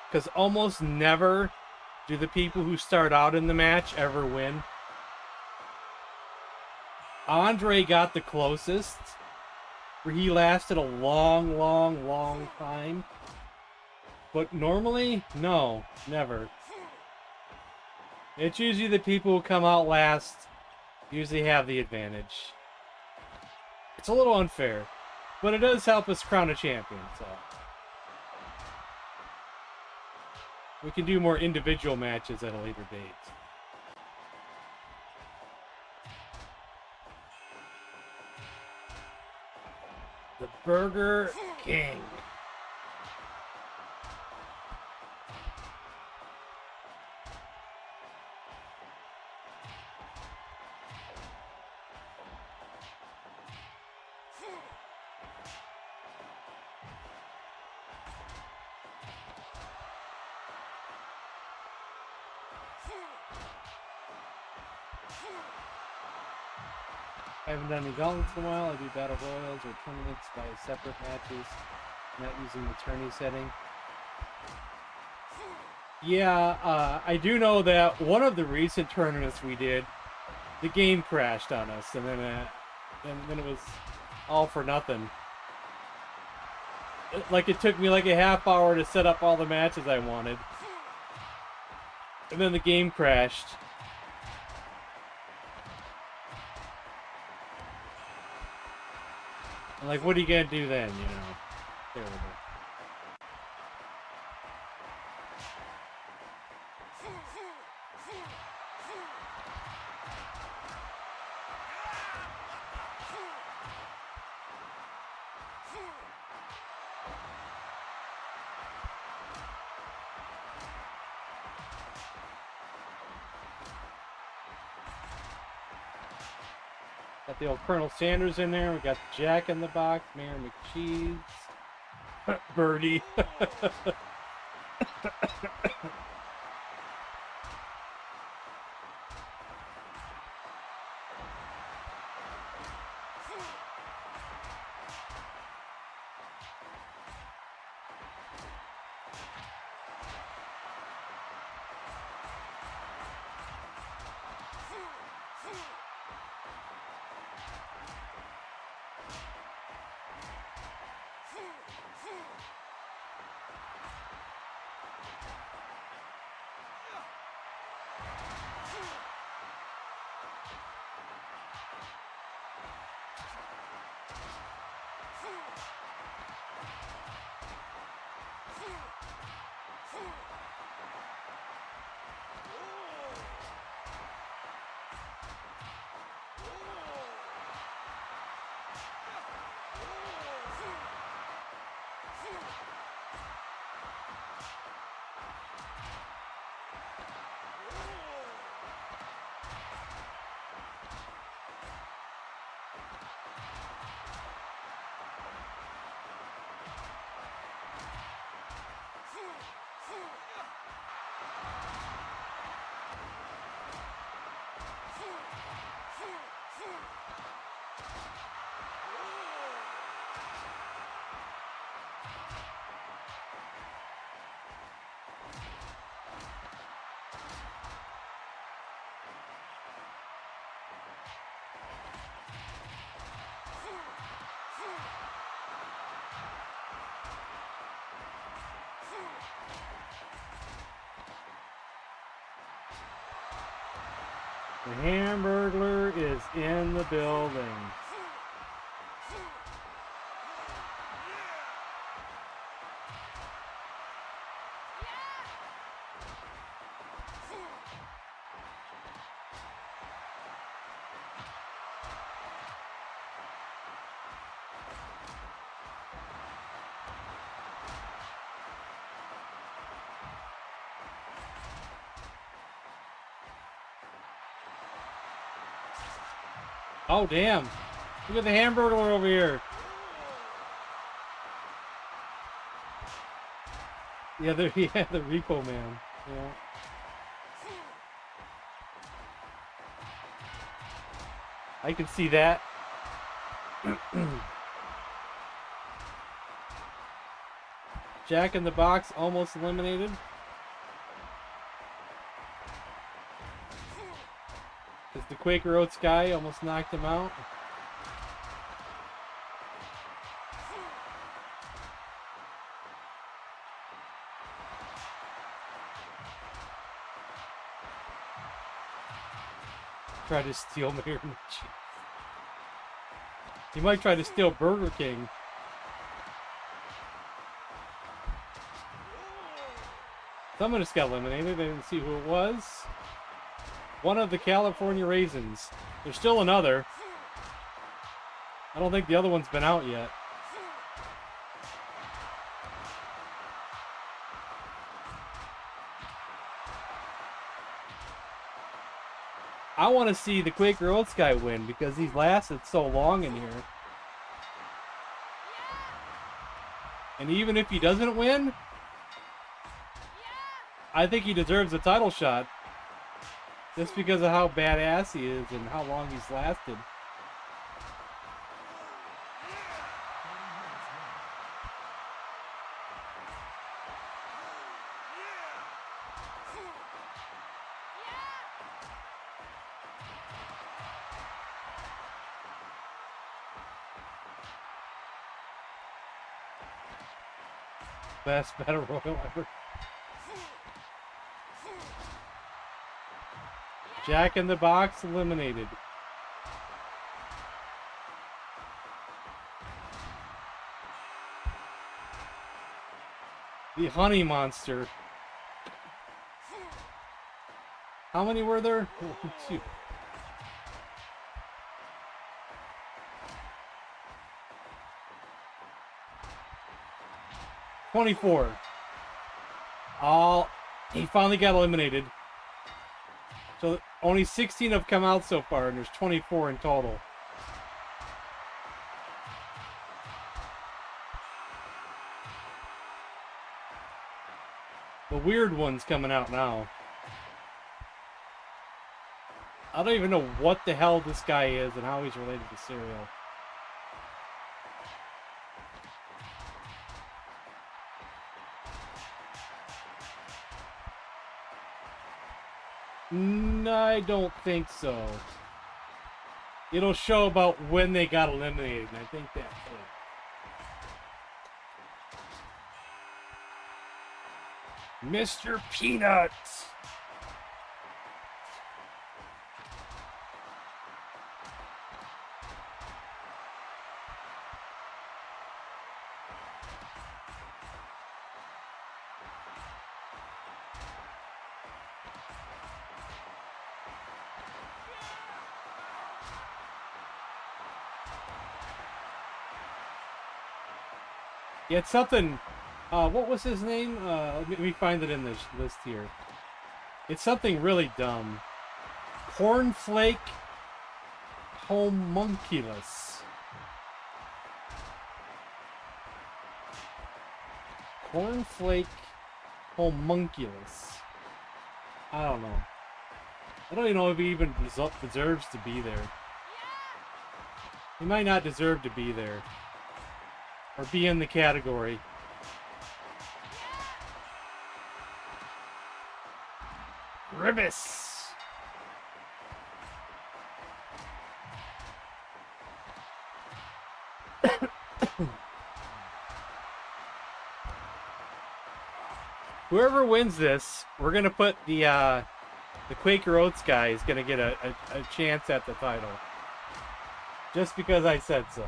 because almost never do the people who start out in the match ever win. Andre got the closest, where he lasted a long time. But normally, no, never. It's usually the people who come out last usually have the advantage. It's a little unfair. But it does help us crown a champion, so. We can do more individual matches at a later date. The Burger King. I haven't done any gauntlets in a while. I do battle royals or tournaments by separate matches, not using the tourney setting. Yeah, I do know that one of the recent tournaments we did, the game crashed on us, and then it was all for nothing. It took me like a half hour to set up all the matches I wanted, and then the game crashed. And like, what are you gonna do then, you know? Terrible. Got the old Colonel Sanders in there. We got Jack in the box, Mayor McCheese, Birdie. The Hamburglar is in the building. Oh, damn. Look at the Hamburglar over here. Yeah, the Repo Man. Yeah. I can see that. Jack in the Box almost eliminated. The Quaker Oats guy almost knocked him out. Try to steal Mayor and Chief. He might try to steal Burger King. Someone just got eliminated. I didn't see who it was. One of the California Raisins. There's still another. I don't think the other one's been out yet. I want to see the Quaker Oats guy win because he's lasted so long in here. And even if he doesn't win, I think he deserves a title shot. Just because of how badass he is and how long he's lasted. Best battle royal ever. Jack in the Box eliminated. The Honey Monster. How many were there? 2. $24. He finally got eliminated. So only 16 have come out so far, and there's 24 in total. The weird one's coming out now. I don't even know what the hell this guy is and how he's related to cereal. I don't think so. It'll show about when they got eliminated, and I think that's it. Mr. Peanuts! Yeah, it's something. What was his name? Let me find it in this list here. It's something really dumb. Cornflake homunculus. Cornflake homunculus. I don't know. I don't even know if he even deserves to be there. He might not deserve to be there. Or be in the category. Ribis. Whoever wins this, we're gonna put the the Quaker Oats guy is gonna get a chance at the title. Just because I said so.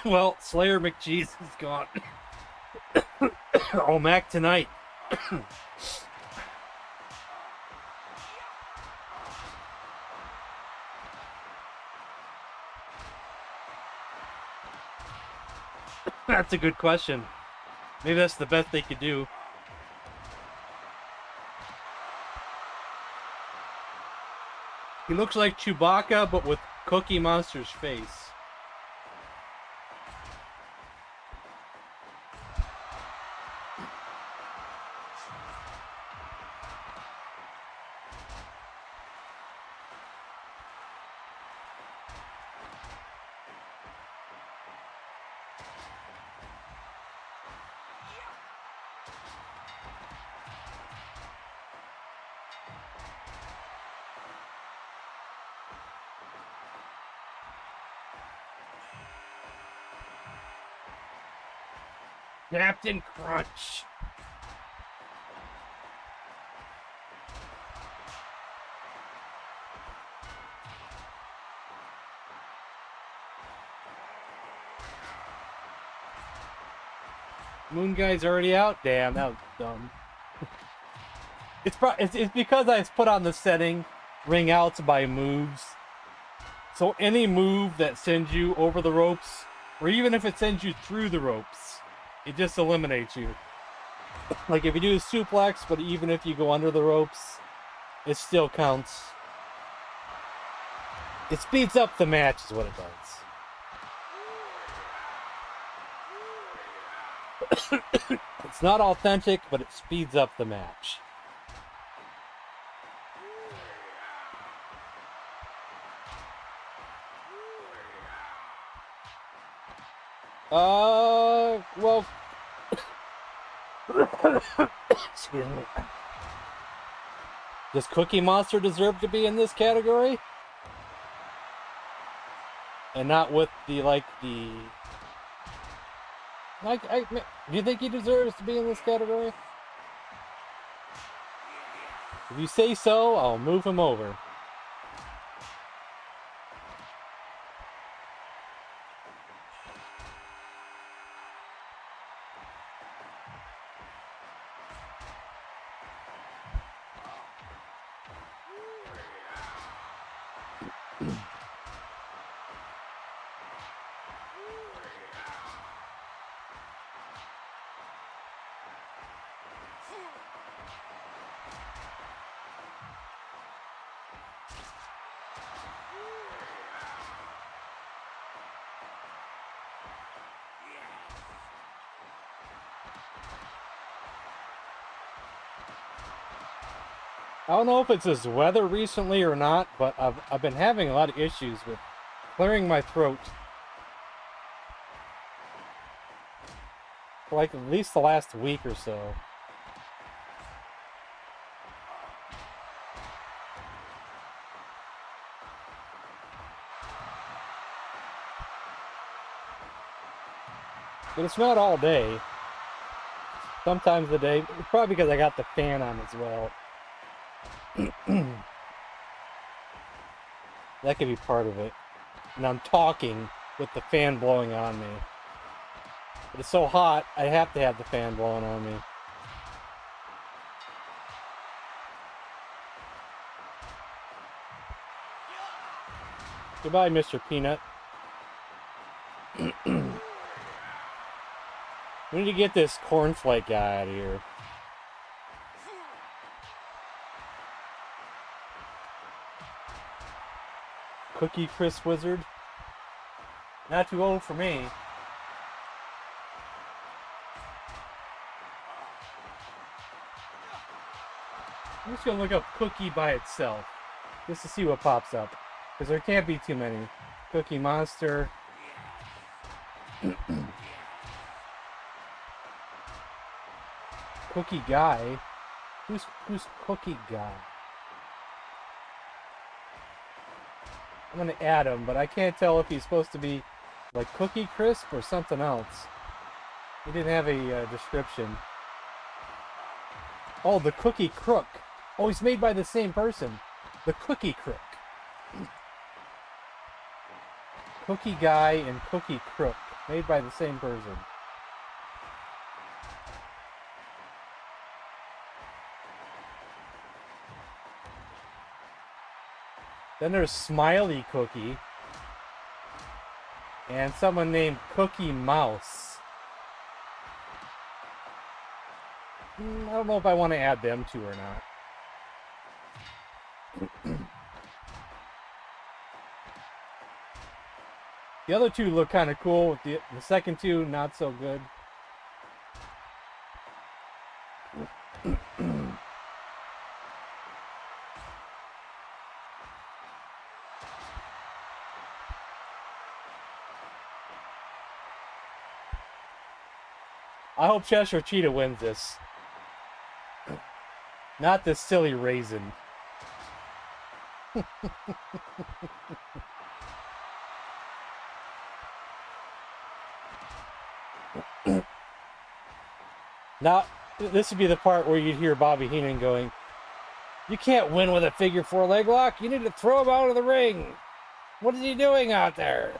Well, Slayer McCheese is gone. Oh, Mac tonight. That's a good question. Maybe that's the best they could do. He looks like Chewbacca, but with Cookie Monster's face. Captain Crunch. Moon Guy's already out? Damn, that was dumb. It's because I put on the setting ring outs by moves. So any move that sends you over the ropes, or even if it sends you through the ropes, it just eliminates you. Like if you do a suplex, but even if you go under the ropes, it still counts. It speeds up the match is what it does. It's not authentic, but it speeds up the match. Well, excuse me. Does Cookie Monster deserve to be in this category? And not with do you think he deserves to be in this category? If you say so, I'll move him over. I don't know if it's his weather recently or not, but I've been having a lot of issues with clearing my throat. For like at least the last week or so. But it's not all day. Sometimes the day, probably because I got the fan on as well. That could be part of it. And I'm talking with the fan blowing on me. But it's so hot, I have to have the fan blowing on me. Goodbye, Mr. Peanut. We need to get this cornflake guy out of here. Cookie Chris Wizard. Not too old for me. I'm just gonna look up Cookie by itself. Just to see what pops up. Because there can't be too many. Cookie Monster. Cookie Guy. Who's Cookie Guy? I'm gonna add him, but I can't tell if he's supposed to be like Cookie Crisp or something else. He didn't have a description. Oh, the Cookie Crook. Oh, he's made by the same person. The Cookie Crook. Cookie Guy and Cookie Crook. Made by the same person. Then there's Smiley Cookie. And someone named Cookie Mouse. I don't know if I want to add them two or not. The other two look kind of cool. With the second two, not so good. I hope Cheshire Cheetah wins this. Not this silly raisin. Now, this would be the part where you'd hear Bobby Heenan going, "You can't win with a figure four leg lock. You need to throw him out of the ring. What is he doing out there?"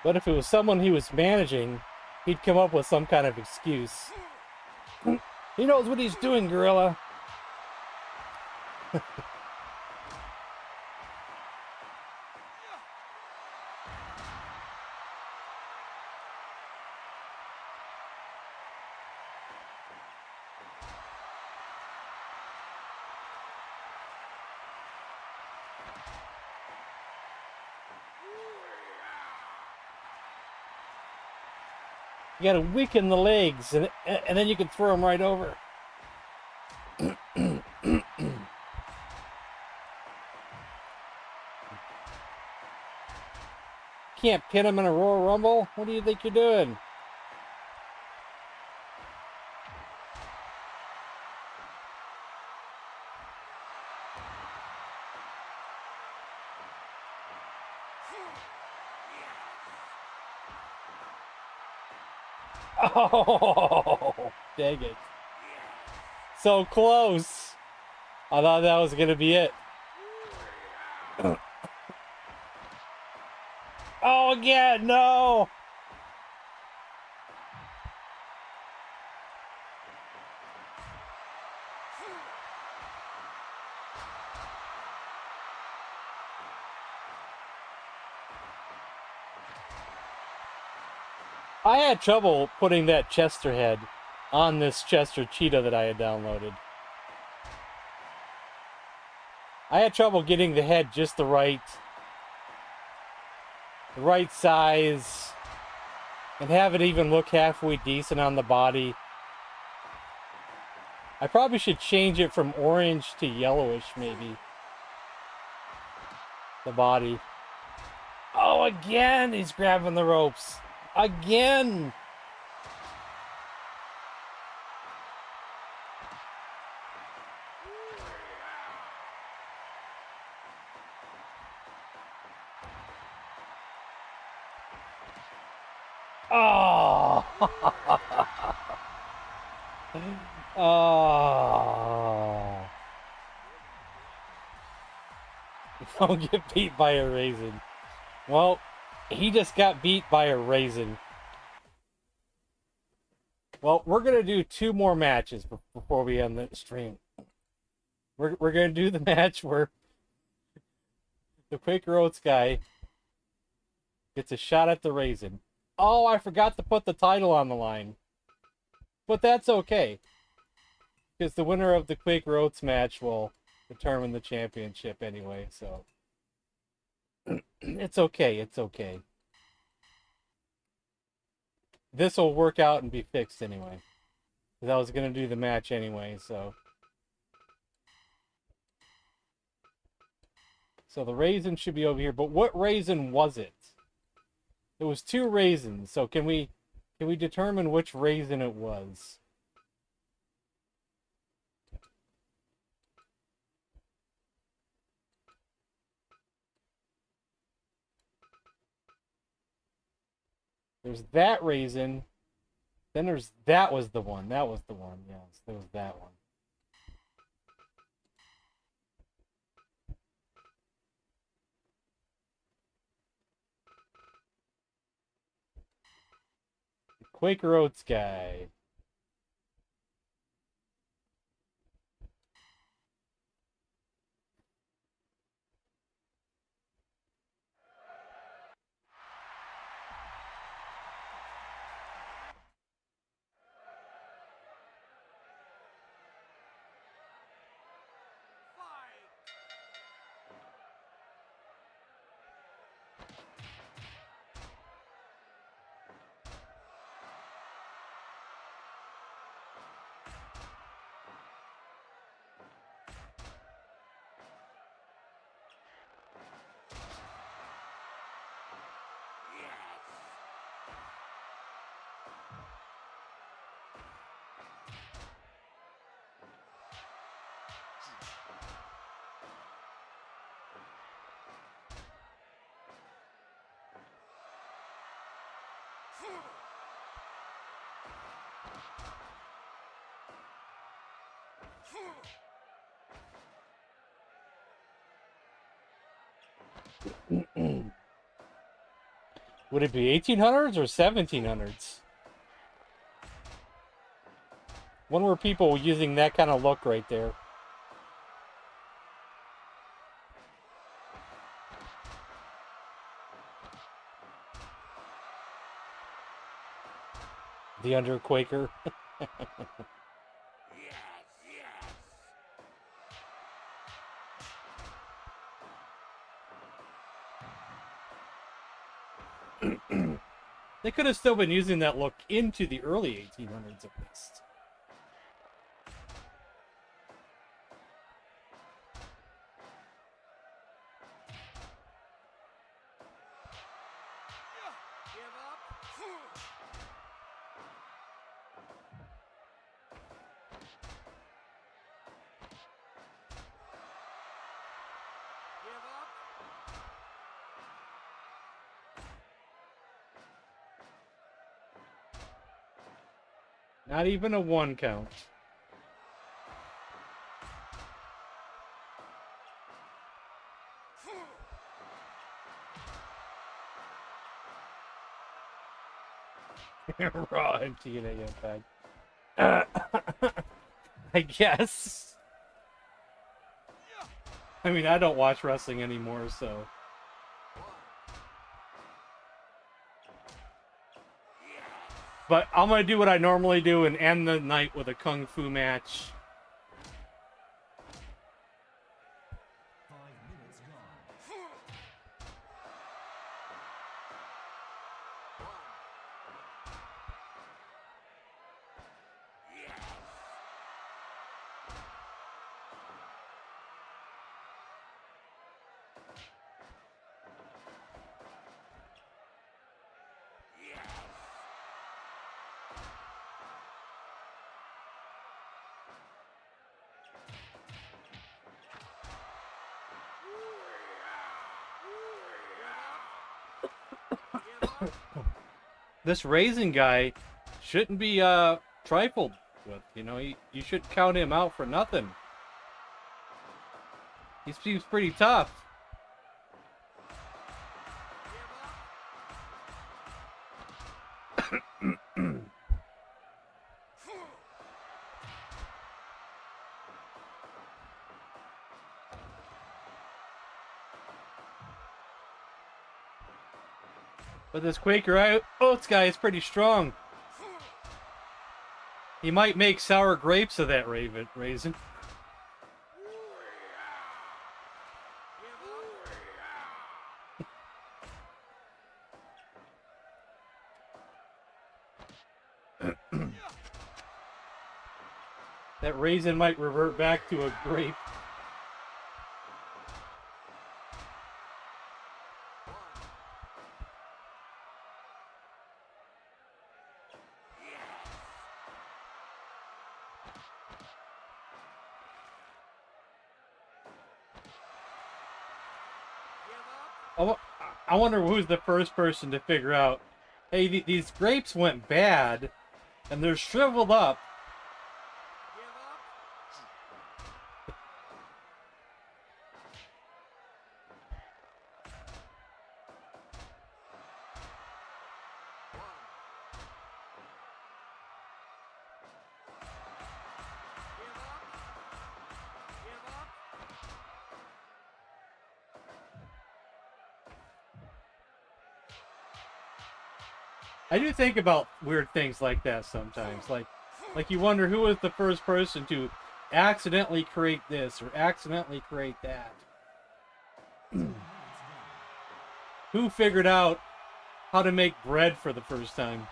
But if it was someone he was managing, he'd come up with some kind of excuse. He knows what he's doing, Gorilla. You gotta weaken the legs, and then you can throw them right over. Can't pin him in a Royal Rumble? What do you think you're doing? Oh, dang it. So close. I thought that was going to be it. Oh, again, no. I had trouble putting that Chester head on this Chester Cheetah that I had downloaded. I had trouble getting the head just the right size and have it even look halfway decent on the body. I probably should change it from orange to yellowish, maybe. The body. Oh, again, he's grabbing the ropes. Again! Oh! Oh! Don't get beat by a raisin. Well, he just got beat by a raisin. Well, we're going to do two more matches before we end the stream. We're going to do the match where the Quaker Oats guy gets a shot at the raisin. Oh, I forgot to put the title on the line. But that's okay. Because the winner of the Quaker Oats match will determine the championship anyway, so it's okay. It's okay. This will work out and be fixed anyway. Because I was going to do the match anyway, so. So the raisin should be over here. But what raisin was it? It was 2 raisins. So can we determine which raisin it was? There's that raisin. Then there's that was the one. That was the one. Yes, there was that one. The Quaker Oats guy. Would it be 1800s or 1700s? When were people using that kind of look right there? The Underquaker. They could have still been using that look into the early 1800s at least. Not even a 1 count. Raw and TNA Impact. I guess. I mean, I don't watch wrestling anymore, so. But I'm going to do what I normally do and end the night with a kung fu match. 5 minutes gone. This raisin guy shouldn't be trifled with. You know, you shouldn't count him out for nothing. He seems pretty tough. But this Quaker Oats guy is pretty strong. He might make sour grapes of that raisin. That raisin might revert back to a grape. I wonder who's the first person to figure out, hey, these grapes went bad, and they're shriveled up. I do think about weird things like that sometimes. Like you wonder who was the first person to accidentally create this or accidentally create that. Who figured out how to make bread for the first time?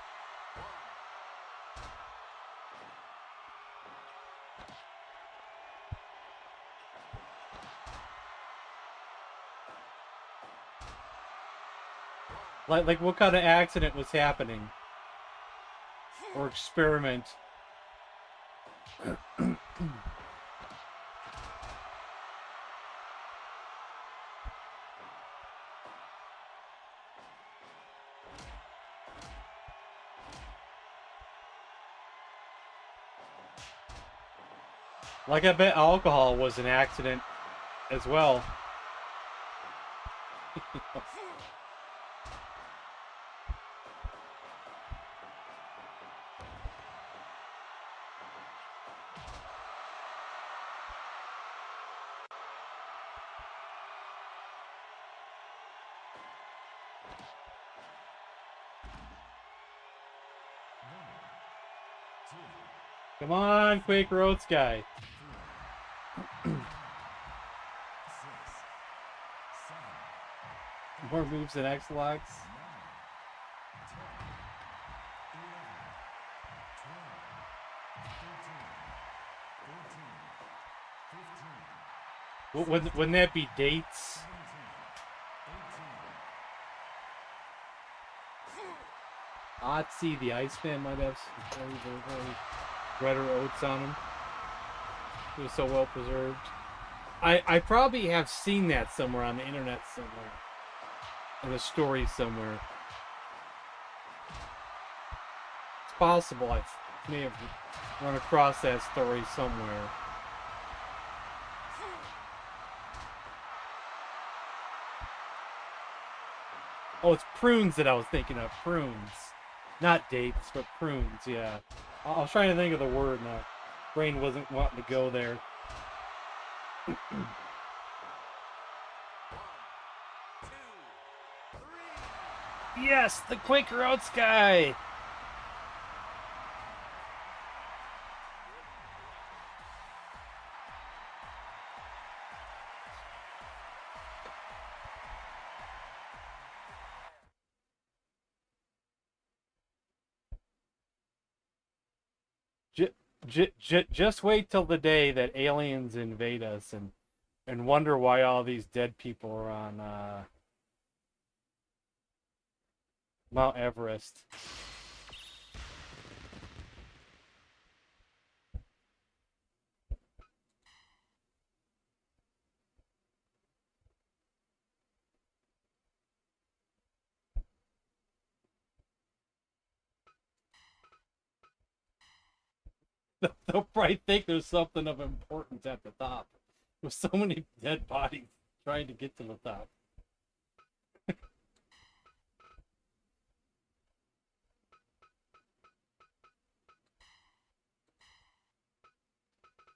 Like what kind of accident was happening? Or experiment? Like I bet alcohol was an accident as well. Come on, Quaker Oats guy. More moves than X-Locks. Wouldn't that be dates? Otzi, the Iceman, might have some very bread or oats on him. It was so well preserved. I probably have seen that somewhere on the internet somewhere. In a story somewhere. It's possible I may have run across that story somewhere. Oh, it's prunes that I was thinking of. Prunes. Not dates, but prunes, yeah. I was trying to think of the word and my brain wasn't wanting to go there. Yes, the Quaker Oats guy! Just wait till the day that aliens invade us and wonder why all these dead people are on Mount Everest. They'll probably think there's something of importance at the top. With so many dead bodies trying to get to the top.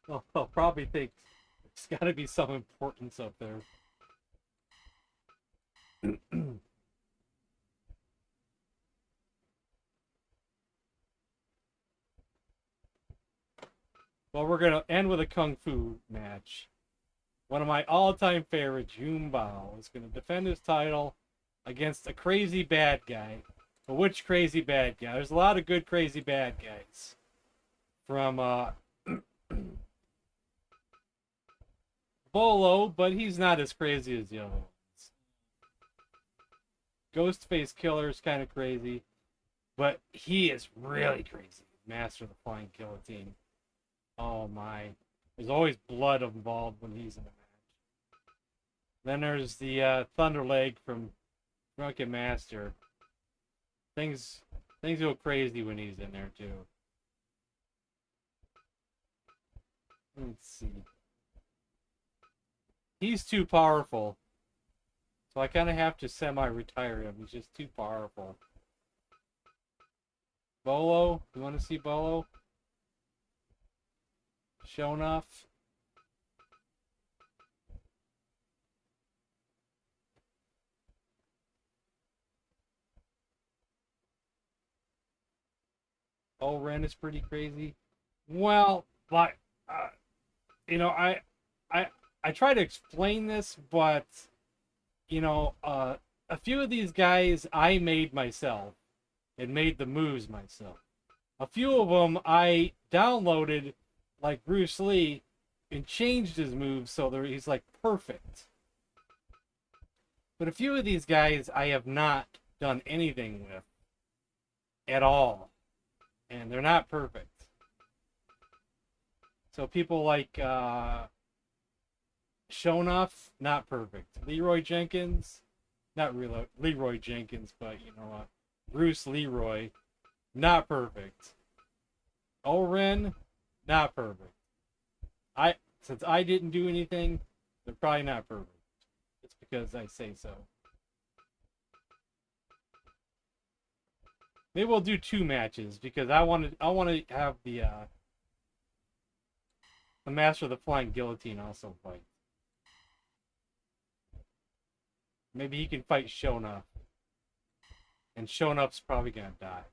Well, they'll probably think there's got to be some importance up there. Well, we're going to end with a Kung Fu match. One of my all-time favorites, Jun Bao, is going to defend his title against a crazy bad guy. But which crazy bad guy? There's a lot of good crazy bad guys. From Bolo, but he's not as crazy as the other ones. Ghostface Killer's kind of crazy, but he is really crazy. Master of the Flying Guillotine. Oh my. There's always blood involved when he's in a match. Then there's the Thunderleg from Drunken Master. Things go crazy when he's in there too. Let's see. He's too powerful. So I kind of have to semi-retire him. He's just too powerful. Bolo? You want to see Bolo? Shonuff? Ren is pretty crazy. Well, like, you know, I try to explain this, but you know, a few of these guys I made myself and made the moves myself. A few of them I downloaded, like Bruce Lee, and changed his moves so that he's like perfect. But a few of these guys I have not done anything with at all, and they're not perfect. So people like Shonuff, not perfect. Leroy Jenkins, not really Leroy Jenkins, but you know, Bruce Leroy, not perfect. Ren, not perfect. Since I didn't do anything, they're probably not perfect. It's because I say so. Maybe we'll do 2 matches because I want to have the Master of the Flying Guillotine also fight. Maybe he can fight Shonuff. And Shonuff's probably gonna die.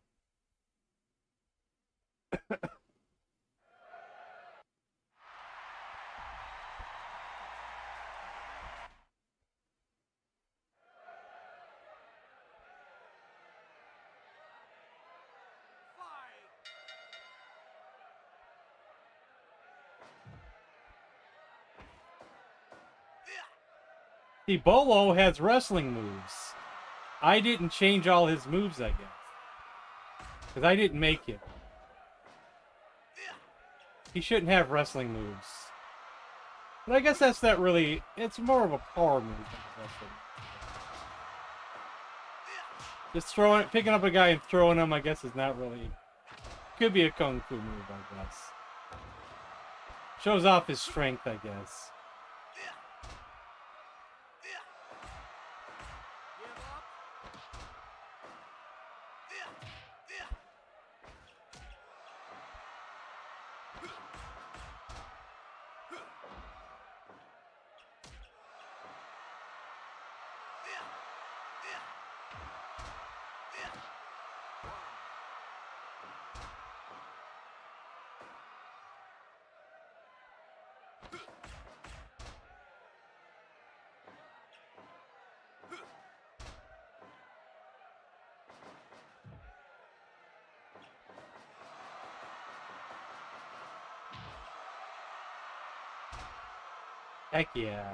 See, Bolo has wrestling moves. I didn't change all his moves, I guess. Because I didn't make him. He shouldn't have wrestling moves. But I guess that's not really... It's more of a power move than wrestling. Just picking up a guy and throwing him, I guess, is not really... Could be a kung fu move, I guess. Shows off his strength, I guess. Heck yeah.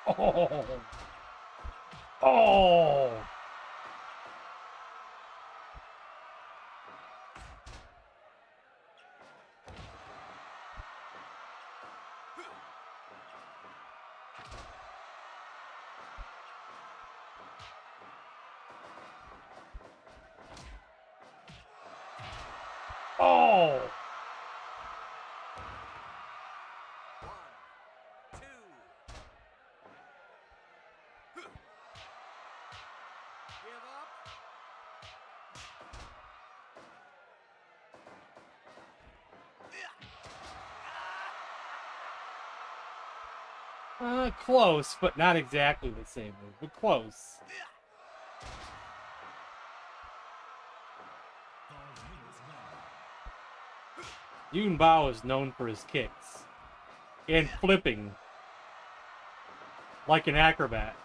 Oh. Oh. Oh. Close, but not exactly the same move, but close. 5 minutes gone. Yun Bao is known for his kicks. and flipping like an acrobat.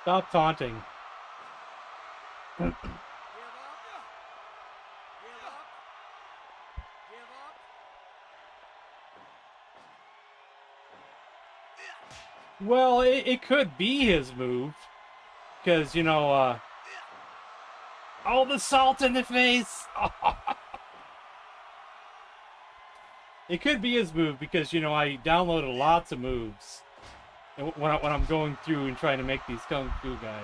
Stop taunting. Well, it could be his move. Because, you know, all the salt in the face. It could be his move because, you know, I downloaded lots of moves when I'm going through and trying to make these Kung Fu guys.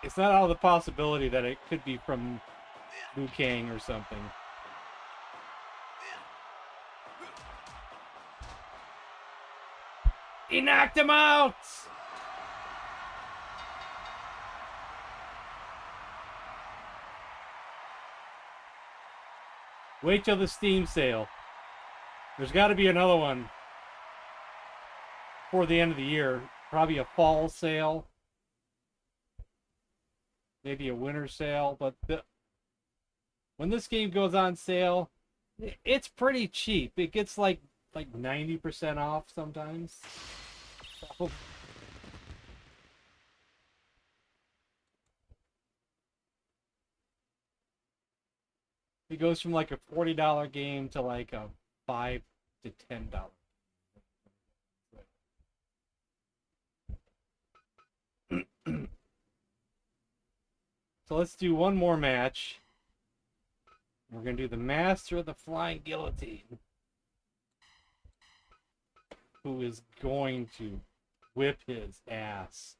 It's not out of the possibility that it could be from Liu Kang or something. He knocked him out! Wait till the Steam sale. There's got to be another one before the end of the year. Probably a fall sale. Maybe a winter sale. But when this game goes on sale, it's pretty cheap. It gets like 90% off sometimes. So, it goes from like a $40 game to like a $5 to $10. So let's do one more match. We're going to do the Master of the Flying Guillotine, who is going to whip his ass.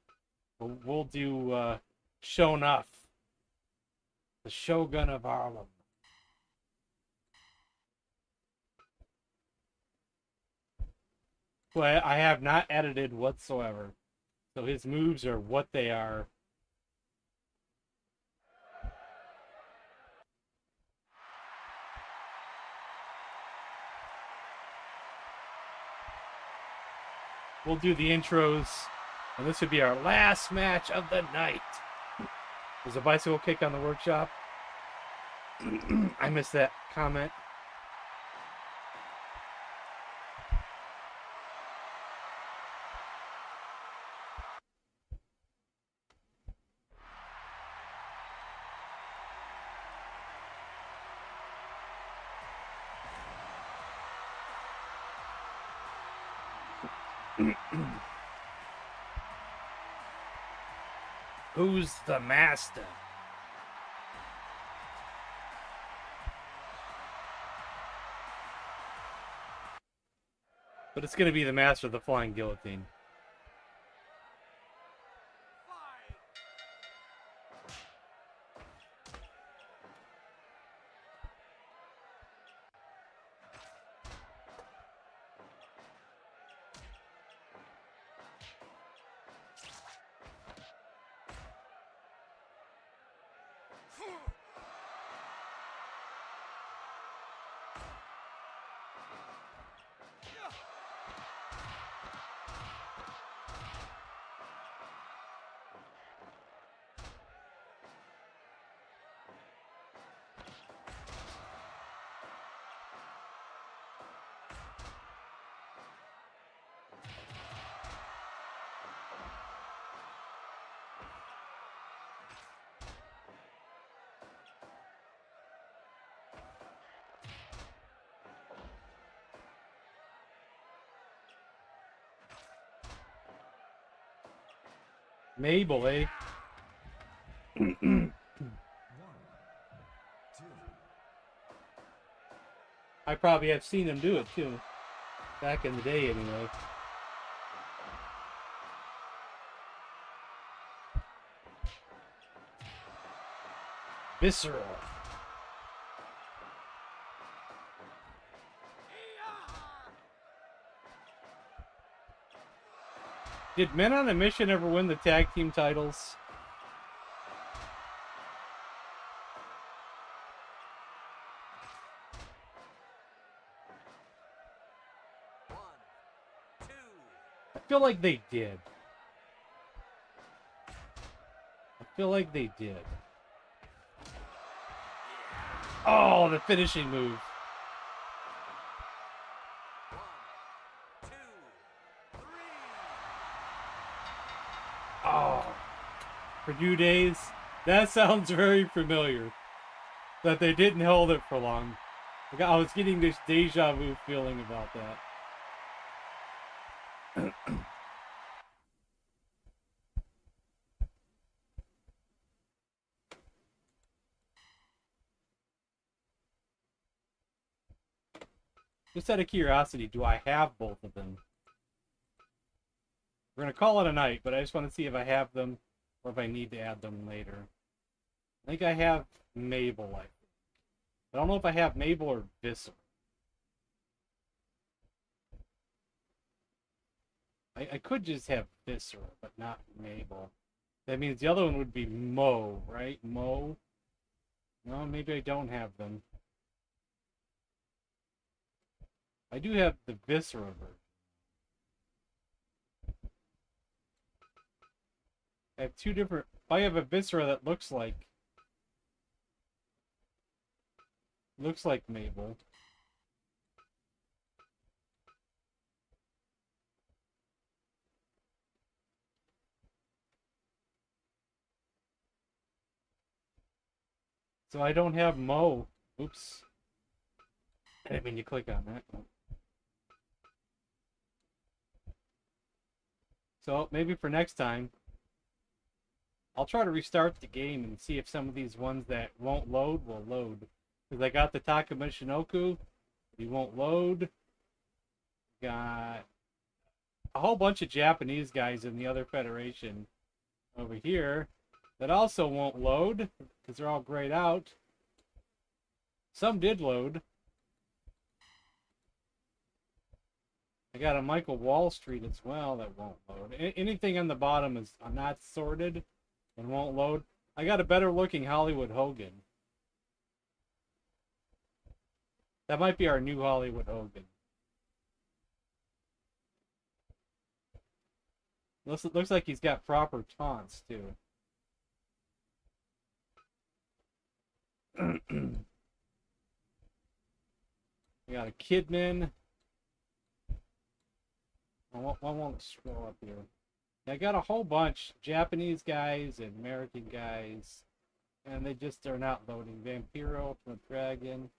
We'll do Shonuff, the Shogun of Harlem. Well, I have not edited whatsoever. So his moves are what they are. We'll do the intros. And this would be our last match of the night. There's a bicycle kick on the workshop. I missed that comment. Who's the master? But it's going to be the Master of the Flying Guillotine. Mabel, eh? 1, 2. I probably have seen him do it too. Back in the day, anyway. Visceral. Did Men on a Mission ever win the tag team titles? I feel like they did. I feel like they did. Oh, the finishing move. 1, 2, 3. Oh, for New Days? That sounds very familiar. That they didn't hold it for long. I was getting this deja vu feeling about that. Just out of curiosity, do I have both of them? We're going to call it a night, but I just want to see if I have them or if I need to add them later. I think I have Mabel. I don't know if I have Mabel or Visser. I could just have Visser, but not Mabel. That means the other one would be Mo, right? Mo? No, maybe I don't have them. I do have the Viscera version. I have two different... I have a Viscera that looks like Mabel. So I don't have Mo. Oops. I didn't mean to click on that. So maybe for next time, I'll try to restart the game and see if some of these ones that won't load will load. Because I got the Takuma Shinoku. He won't load. Got a whole bunch of Japanese guys in the other federation over here that also won't load because they're all grayed out. Some did load. I got a Michael Wall Street as well that won't load. Anything on the bottom is not sorted and won't load. I got a better looking Hollywood Hogan. That might be our new Hollywood Hogan. Looks like he's got proper taunts too. We got a Kidman. I won't scroll up here. I got a whole bunch. Japanese guys and American guys. And they just are not loading. Vampiro, Ultimate Dragon.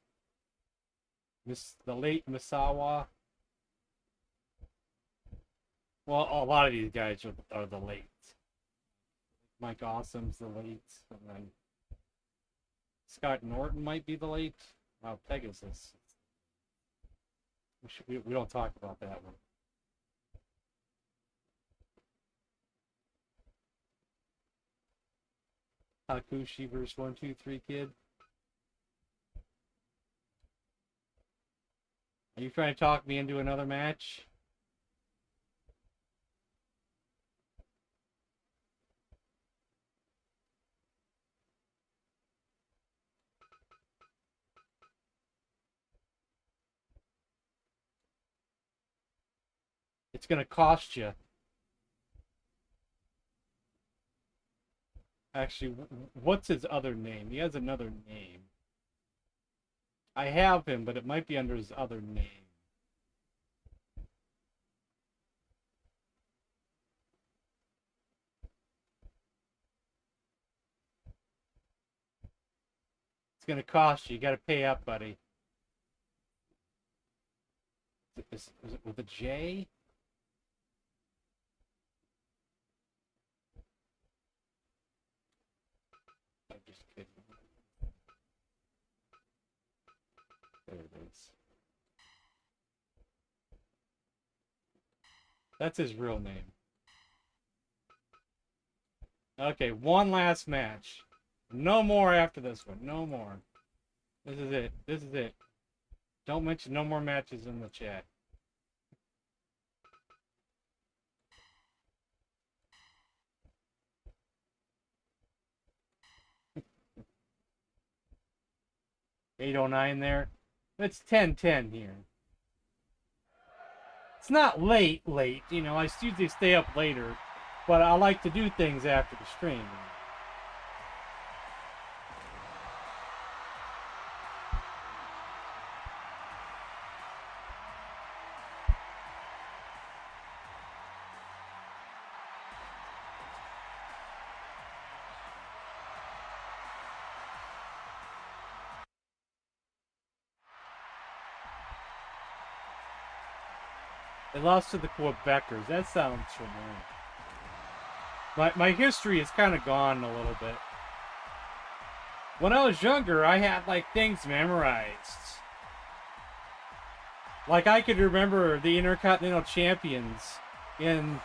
The late Misawa. Well, a lot of these guys are the late. Mike Awesome's the late. And then Scott Norton might be the late. Wow, Pegasus. We don't talk about that one. Hakushi versus 1-2-3 Kid. Are you trying to talk me into another match? It's gonna cost you. Actually, what's his other name? He has another name. I have him, but it might be under his other name. It's gonna cost you. You gotta pay up, buddy. Is it with a J? That's his real name. Okay, one last match. No more after this one. No more. This is it. This is it. Don't mention no more matches in the chat. $8:09 there. It's 10:10 here. It's not late, you know. I usually stay up later, but I like to do things after the stream. They lost to the Quebecers. That sounds familiar. My history is kind of gone a little bit. When I was younger, I had like things memorized. Like I could remember the Intercontinental Champions and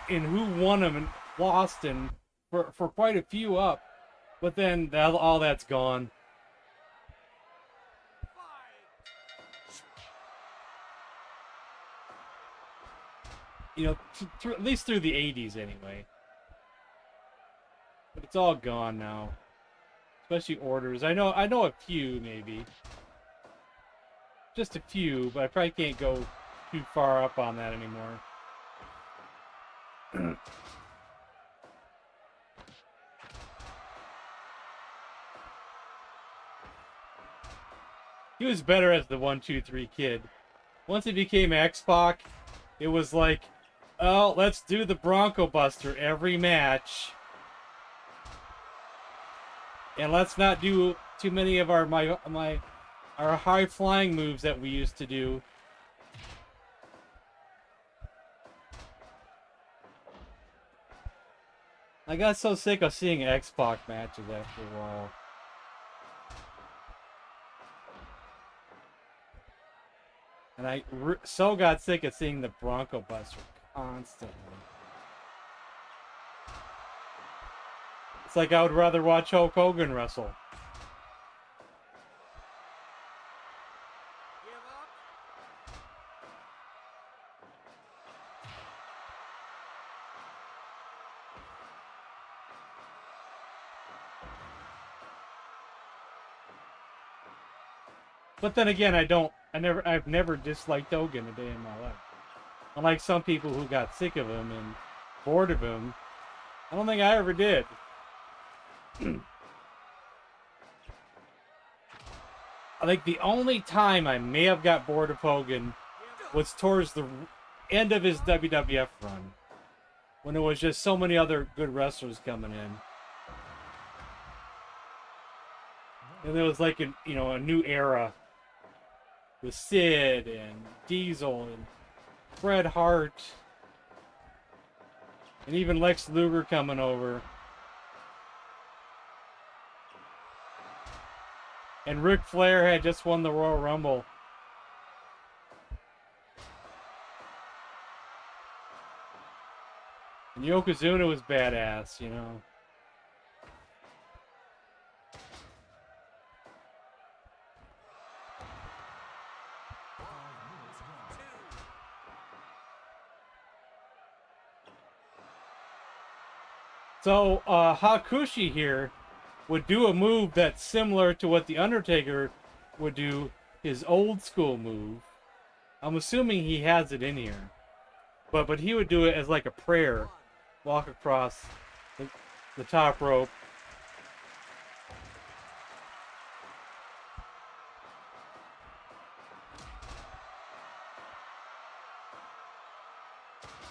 who won them and lost and for quite a few up. But then all that's gone. You know, at least through the 80s anyway. But it's all gone now. Especially orders. I know a few maybe. Just a few, but I probably can't go too far up on that anymore. He was better as the 1-2-3 kid. Once he became X-Pac, it was like, oh, let's do the Bronco Buster every match. And let's not do too many of our high flying moves that we used to do. I got so sick of seeing X-Pac matches after a while. And I so got sick of seeing the Bronco Buster constantly. It's like I would rather watch Hulk Hogan wrestle. But then again, I've never disliked Hogan a day in my life. Unlike some people who got sick of him and bored of him, I don't think I ever did. I think the only time I may have got bored of Hogan was towards the end of his WWF run, when there was just so many other good wrestlers coming in. And there was like a new era with Sid and Diesel and Bret Hart and even Lex Luger coming over. And Ric Flair had just won the Royal Rumble. And Yokozuna was badass, you know. So, Hakushi here would do a move that's similar to what The Undertaker would do, his old school move. I'm assuming he has it in here. But he would do it as like a prayer. Walk across the top rope.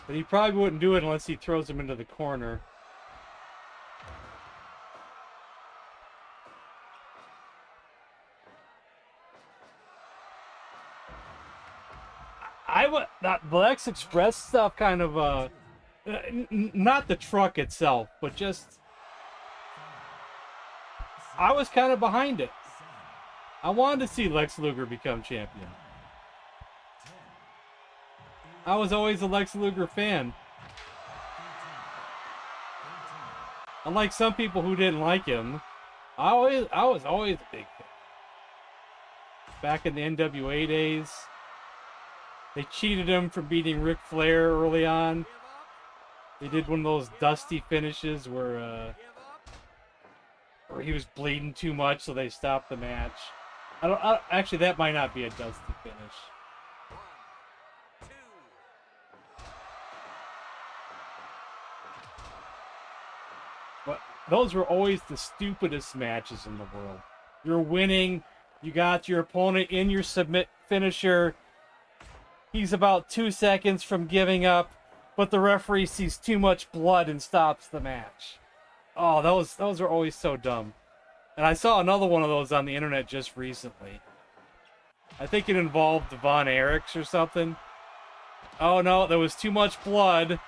But he probably wouldn't do it unless he throws him into the corner. The X Express stuff kind of, not the truck itself, but just, I was kind of behind it. I wanted to see Lex Luger become champion. I was always a Lex Luger fan. Unlike some people who didn't like him, I was always a big fan. Back in the NWA days, they cheated him from beating Ric Flair early on. They did one of those dusty finishes where he was bleeding too much, so they stopped the match. Actually, that might not be a dusty finish. But those were always the stupidest matches in the world. You're winning. You got your opponent in your submit finisher. He's about 2 seconds from giving up, but the referee sees too much blood and stops the match. Oh, those are always so dumb. And I saw another one of those on the internet just recently. I think it involved Von Erichs or something. Oh no, there was too much blood.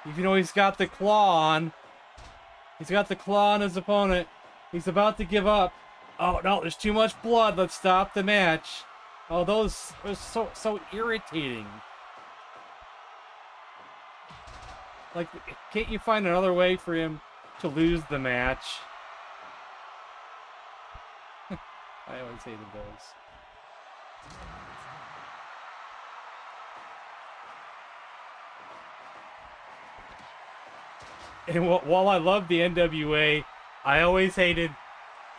Even though he's got the claw on. He's got the claw on his opponent. He's about to give up. Oh no, there's too much blood. Let's stop the match. Oh, those are so irritating. Like, can't you find another way for him to lose the match? I always hated those. And while I love the NWA, I always hated,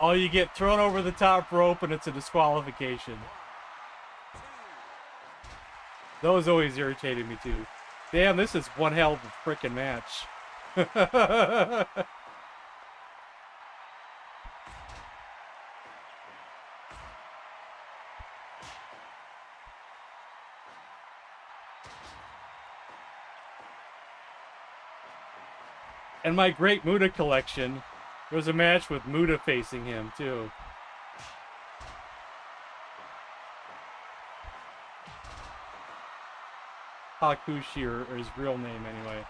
oh, you get thrown over the top rope and it's a disqualification. Those always irritated me too. Damn, this is one hell of a freaking match. And my Great Muta collection, there was a match with Muta facing him too. Hakushi, or his real name anyway.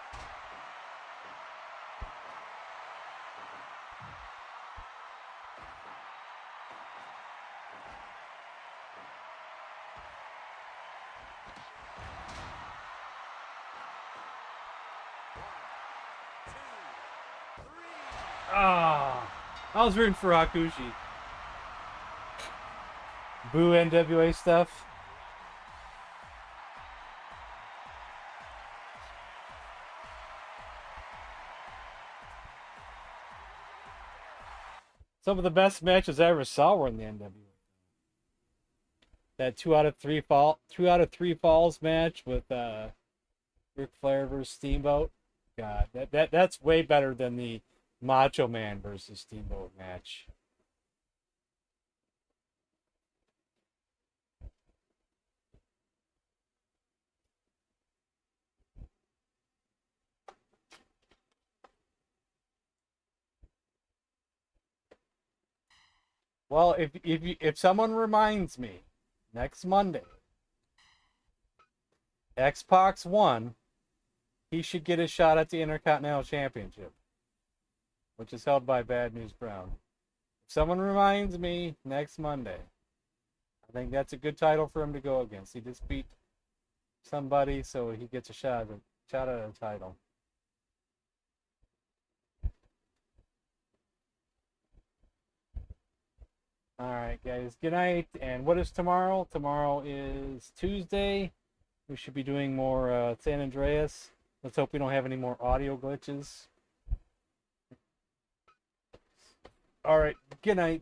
Ah, I was rooting for Hakushi. Boo NWA stuff. Some of the best matches I ever saw were in the NWA. That 2 out of 3 falls match with Ric Flair versus Steamboat. God, that's way better than the Macho Man versus Steamboat match. Well, if someone reminds me next Monday, X-Pac won, he should get a shot at the Intercontinental Championship, which is held by Bad News Brown. If someone reminds me next Monday, I think that's a good title for him to go against. He just beat somebody, so he gets a shot at a title. Alright, guys. Good night. And what is tomorrow? Tomorrow is Tuesday. We should be doing more San Andreas. Let's hope we don't have any more audio glitches. Alright, good night.